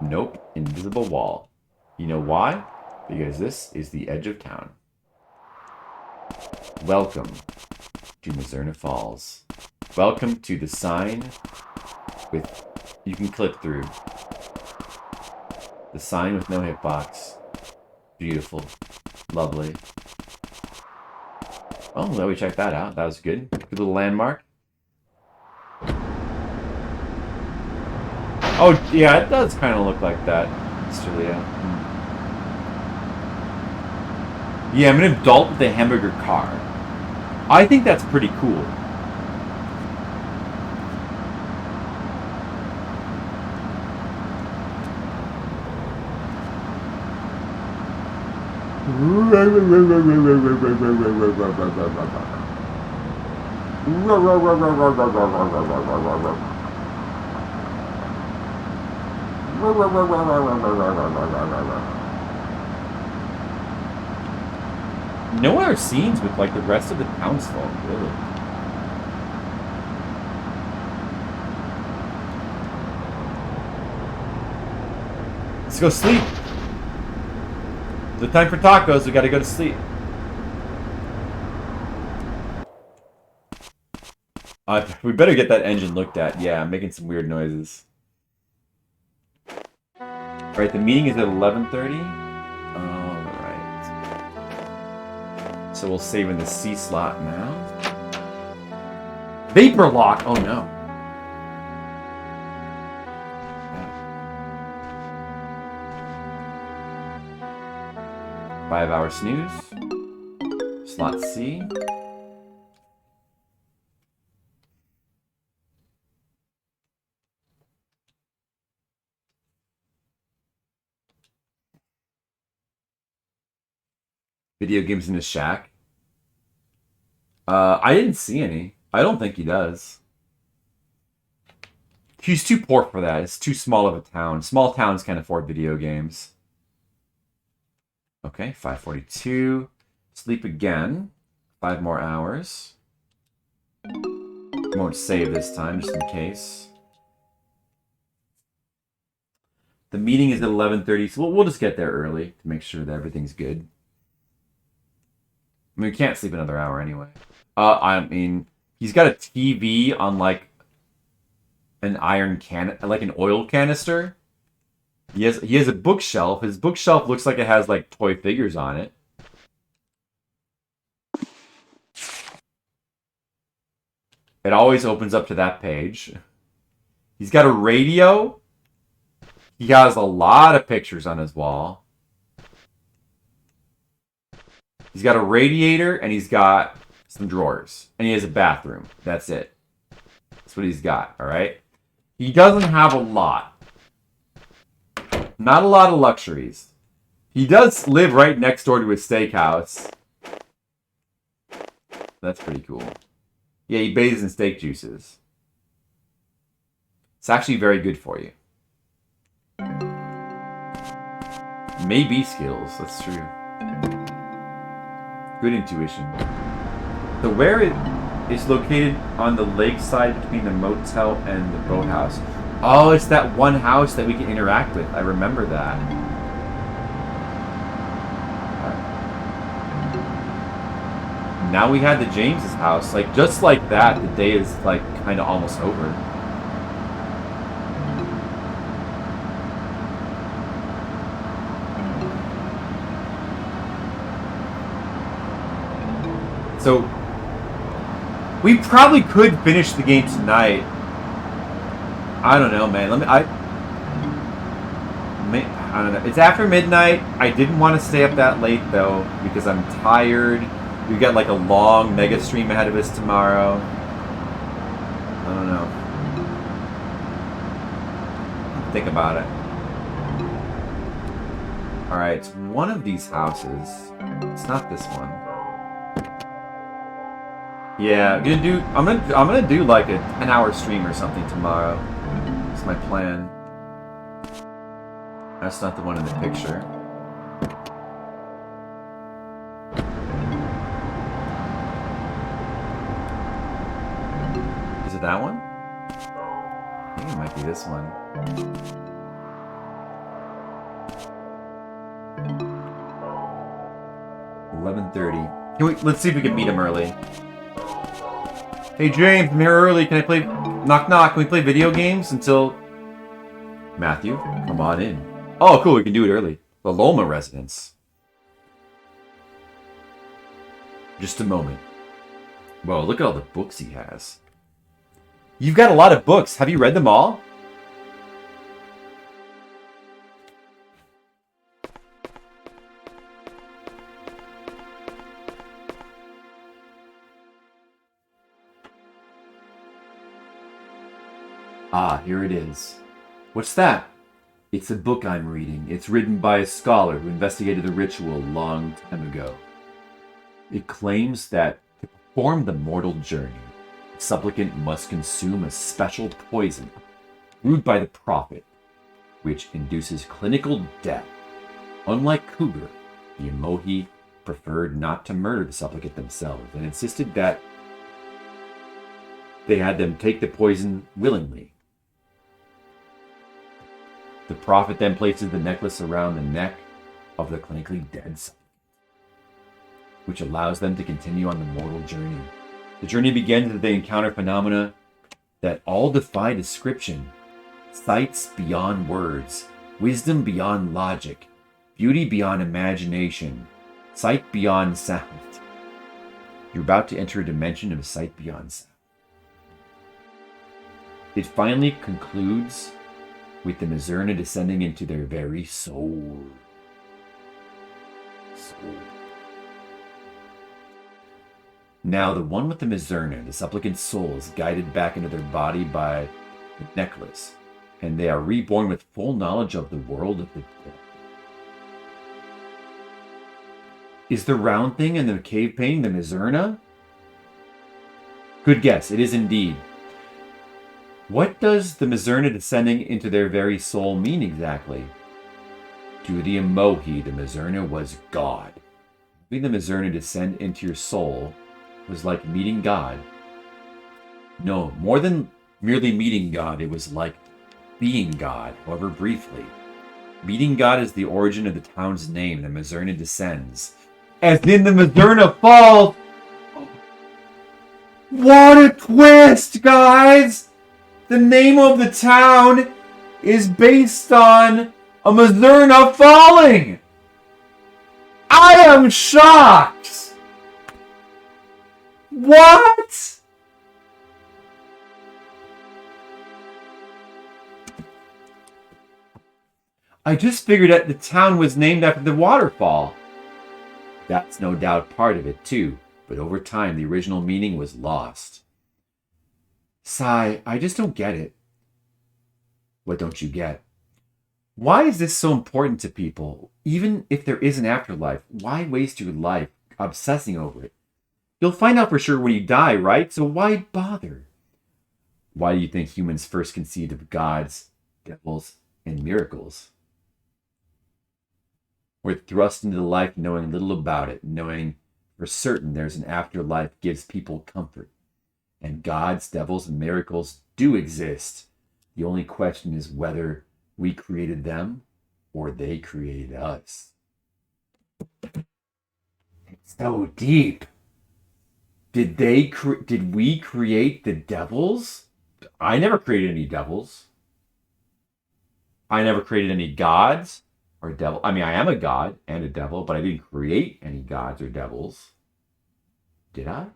Nope. Invisible wall. You know why? Because this is the edge of town. Welcome to Mizzurna Falls. Welcome to the sign with... You can clip through. The sign with no hitbox. Beautiful. Lovely. Oh, well, we checked that out. That was good. Good little landmark. Oh, yeah, it does kind of look like that. Australia. Yeah, I'm an adult with a hamburger car. I think that's pretty cool. No other scenes with, like, the rest of the townsfolk, really. Let's go sleep. The time for tacos. We gotta go to sleep. We better get that engine looked at. Yeah, I'm making some weird noises. Alright, the meeting is at 11:30. Alright. So we'll save in the C slot now. Vapor lock! Oh no. 5-hour snooze. Slot C. Video games in his shack. I didn't see any. I don't think he does. He's too poor for that. It's too small of a town. Small towns can't afford video games. Okay, 5:42. Sleep again. 5 more hours. Won't save this time, just in case. The meeting is at 11:30, so we'll just get there early to make sure that everything's good. I mean, we can't sleep another hour anyway. I mean, he's got a TV on like an like an oil canister. He has a bookshelf. His bookshelf looks like it has like toy figures on it. It always opens up to that page. He's got a radio. He has a lot of pictures on his wall. He's got a radiator and he's got some drawers. And he has a bathroom. That's it. That's what he's got, alright? He doesn't have a lot. Not a lot of luxuries. He does live right next door to a steakhouse. That's pretty cool. Yeah, he bathes in steak juices. It's actually very good for you. Maybe skills, that's true. Good intuition. The where it is located on the lakeside between the motel and the boathouse. Oh, it's that one house that we can interact with. I remember that. Now we had the James's house. Like, just like that, the day is, like, kind of almost over. So, we probably could finish the game tonight. I don't know, man. I don't know. It's after midnight. I didn't want to stay up that late, though, because I'm tired. We've got, like, a long mega stream ahead of us tomorrow. I don't know. Think about it. Alright, it's one of these houses. It's not this one. Yeah, I'm gonna do like a 10-hour stream or something tomorrow. That's my plan. That's not the one in the picture. Is it that one? I think it might be this one. $11:30. Let's see if we can meet him early. Hey James, I'm here early. Can I play... Knock knock. Can we play video games until... Matthew, come on in. Oh, cool. We can do it early. The Loma residence. Just a moment. Whoa, look at all the books he has. You've got a lot of books. Have you read them all? Ah, here it is. What's that? It's a book I'm reading. It's written by a scholar who investigated the ritual a long time ago. It claims that to perform the mortal journey, the supplicant must consume a special poison brewed by the prophet, which induces clinical death. Unlike Cougar, the Emoji preferred not to murder the supplicant themselves and insisted that they had them take the poison willingly. The prophet then places the necklace around the neck of the clinically dead son, which allows them to continue on the mortal journey. The journey begins as they encounter phenomena that all defy description. Sights beyond words, wisdom beyond logic, beauty beyond imagination, sight beyond sound. You're about to enter a dimension of sight beyond sound. It finally concludes with the Mizzurna descending into their very soul. Now the one with the Mizzurna, the supplicant's soul, is guided back into their body by the necklace, and they are reborn with full knowledge of the world of the dead. Is the round thing in the cave painting the Mizzurna? Good guess, it is indeed. What does the Mizzurna descending into their very soul mean exactly? To the Emoji, the Mizzurna was God. Having the Mizzurna descend into your soul was like meeting God. No, more than merely meeting God, it was like being God, however briefly. Meeting God is the origin of the town's name, the Mizzurna descends. As in the Mizzurna Falls! What a twist, guys! The name of the town is based on a Mizzurna falling! I am shocked! What? I just figured that the town was named after the waterfall. That's no doubt part of it too, but over time the original meaning was lost. Sai, I just don't get it. What don't you get? Why is this so important to people? Even if there is an afterlife, why waste your life obsessing over it? You'll find out for sure when you die, right? So why bother? Why do you think humans first conceived of gods, devils, and miracles? We're thrust into life knowing little about it, knowing for certain there's an afterlife gives people comfort. And gods, devils, and miracles do exist. The only question is whether we created them or they created us. It's so deep. Did we create the devils? I never created any devils. I never created any gods or devil. I mean, I am a god and a devil, but I didn't create any gods or devils. Did I?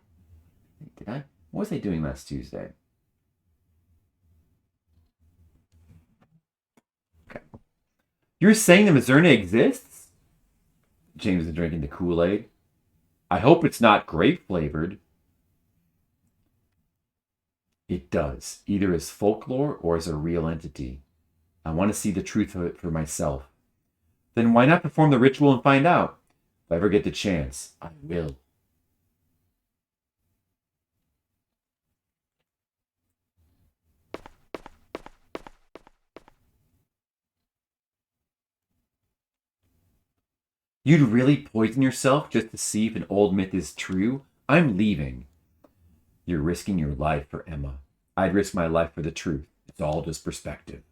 Did I? What was I doing last Tuesday? Okay. You're saying the Mizzurna exists? James is drinking the Kool-Aid. I hope it's not grape flavored. It does, either as folklore or as a real entity. I want to see the truth of it for myself. Then why not perform the ritual and find out? If I ever get the chance, I will. You'd really poison yourself just to see if an old myth is true? I'm leaving. You're risking your life for Emma. I'd risk my life for the truth. It's all just perspective.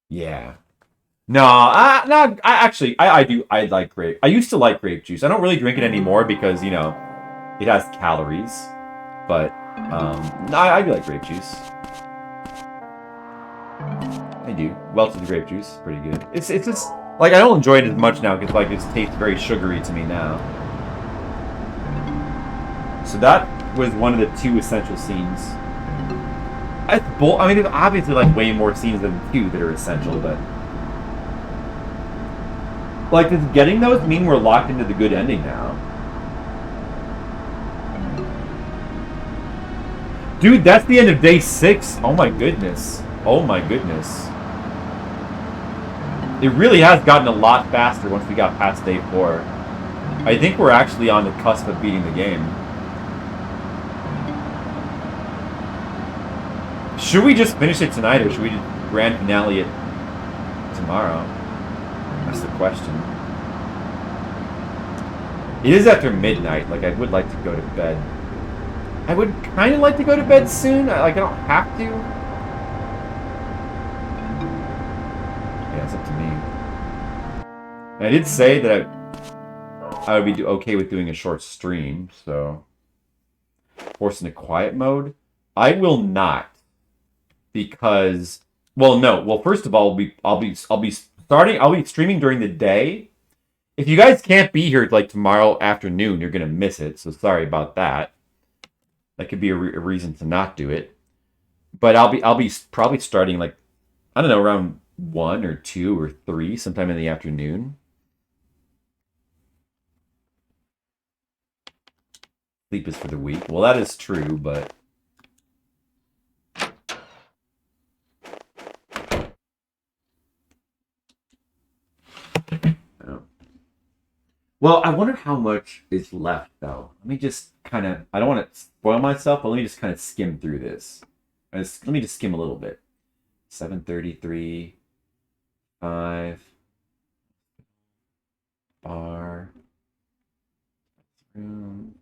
Yeah. I like grape. I used to like grape juice. I don't really drink it anymore because, you know, it has calories. But, I do like grape juice. I do. Welch's grape juice is pretty good. It's just, like, I don't enjoy it as much now because, like, it tastes very sugary to me now. So that was one of the two essential scenes. I mean, there's obviously, like, way more scenes than two that are essential, but... Like, does getting those mean we're locked into the good ending now? Dude, that's the end of day 6. Oh my goodness. Oh my goodness. It really has gotten a lot faster once we got past day 4. I think we're actually on the cusp of beating the game. Should we just finish it tonight, or should we just grand finale it tomorrow? That's the question. It is after midnight. Like, I would like to go to bed. I would kind of like to go to bed soon. I don't have to. I did say that I would be okay with doing a short stream, so forced into quiet mode. I will not, because first of all, I'll be streaming during the day. If you guys can't be here like tomorrow afternoon, you're gonna miss it. So sorry about that. That could be a reason to not do it. But I'll be probably starting like, I don't know, around 1 or 2 or 3 sometime in the afternoon. Sleep is for the weak. Well, that is true, but well, I wonder how much is left, though. Let me just kind of, I don't want to spoil myself, but let me just kind of skim through this. Let me just skim a little bit. 733, 5, bar, room.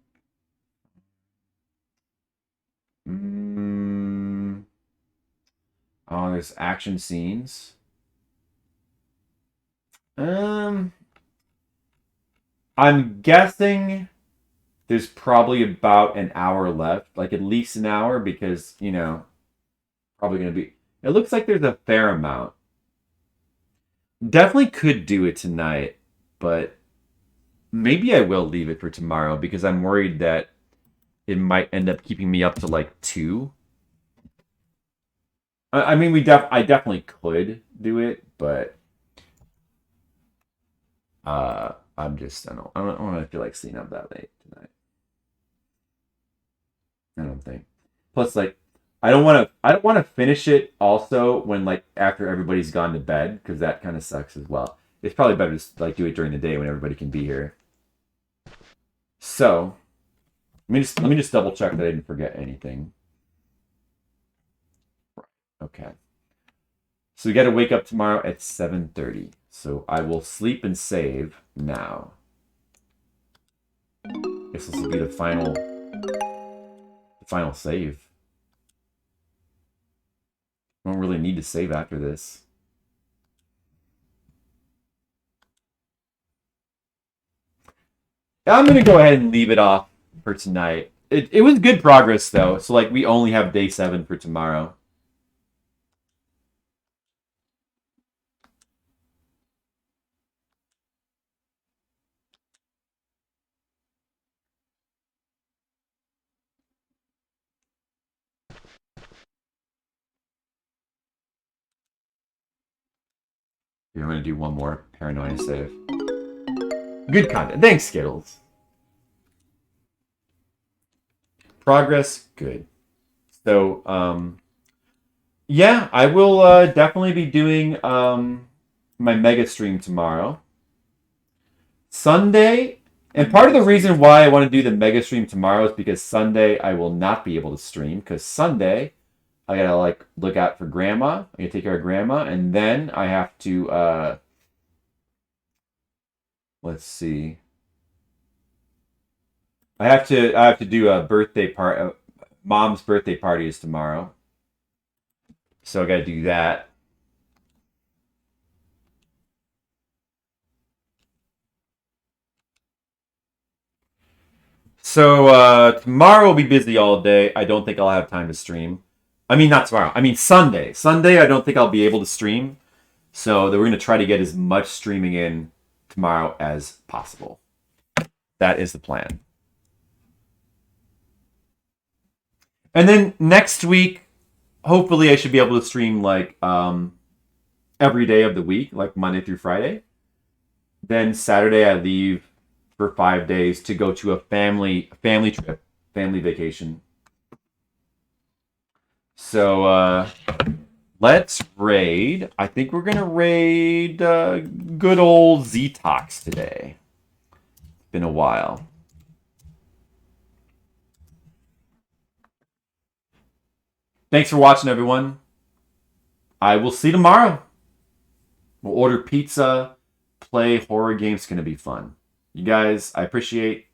Oh, there's action scenes. I'm guessing there's probably about an hour left, like at least an hour, because, you know, probably going to be... It looks like there's a fair amount. Definitely could do it tonight, but maybe I will leave it for tomorrow because I'm worried that it might end up keeping me up to like 2. I mean, I definitely could do it, but I don't want to feel like staying up that late tonight. I don't think. Plus, like, I don't want to finish it also when like after everybody's gone to bed, because that kind of sucks as well. It's probably better to like do it during the day when everybody can be here. So let me just double check that I didn't forget anything. Okay. So we got to wake up tomorrow at 7:30. So I will sleep and save now. Guess this will be the final save. I don't really need to save after this. I'm going to go ahead and leave it off for tonight. It was good progress, though. So, like, we only have day 7 for tomorrow. Here, I'm going to do one more paranoia save. Good content. Thanks, Skittles. Progress, good. So, yeah, I will definitely be doing my mega stream tomorrow. Sunday, and part of the reason why I want to do the mega stream tomorrow is because Sunday I will not be able to stream, because Sunday I gotta like look out for grandma. I gotta take care of grandma, and then I have to let's see. I have to do a birthday part. Mom's birthday party is tomorrow, so I gotta do that. So tomorrow will be busy all day. I don't think I'll have time to stream. I mean, not tomorrow. I mean, Sunday. Sunday, I don't think I'll be able to stream. So we're going to try to get as much streaming in tomorrow as possible. That is the plan. And then next week, hopefully I should be able to stream like every day of the week, like Monday through Friday. Then Saturday I leave for 5 days to go to a family trip, family vacation. So let's raid. I think we're gonna raid good old Zetox today. It's been a while. Thanks for watching, everyone. I will see you tomorrow. We'll order pizza, play horror games. It's gonna be fun. You guys, I appreciate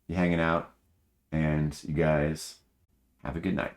you hanging out, and you guys have a good night.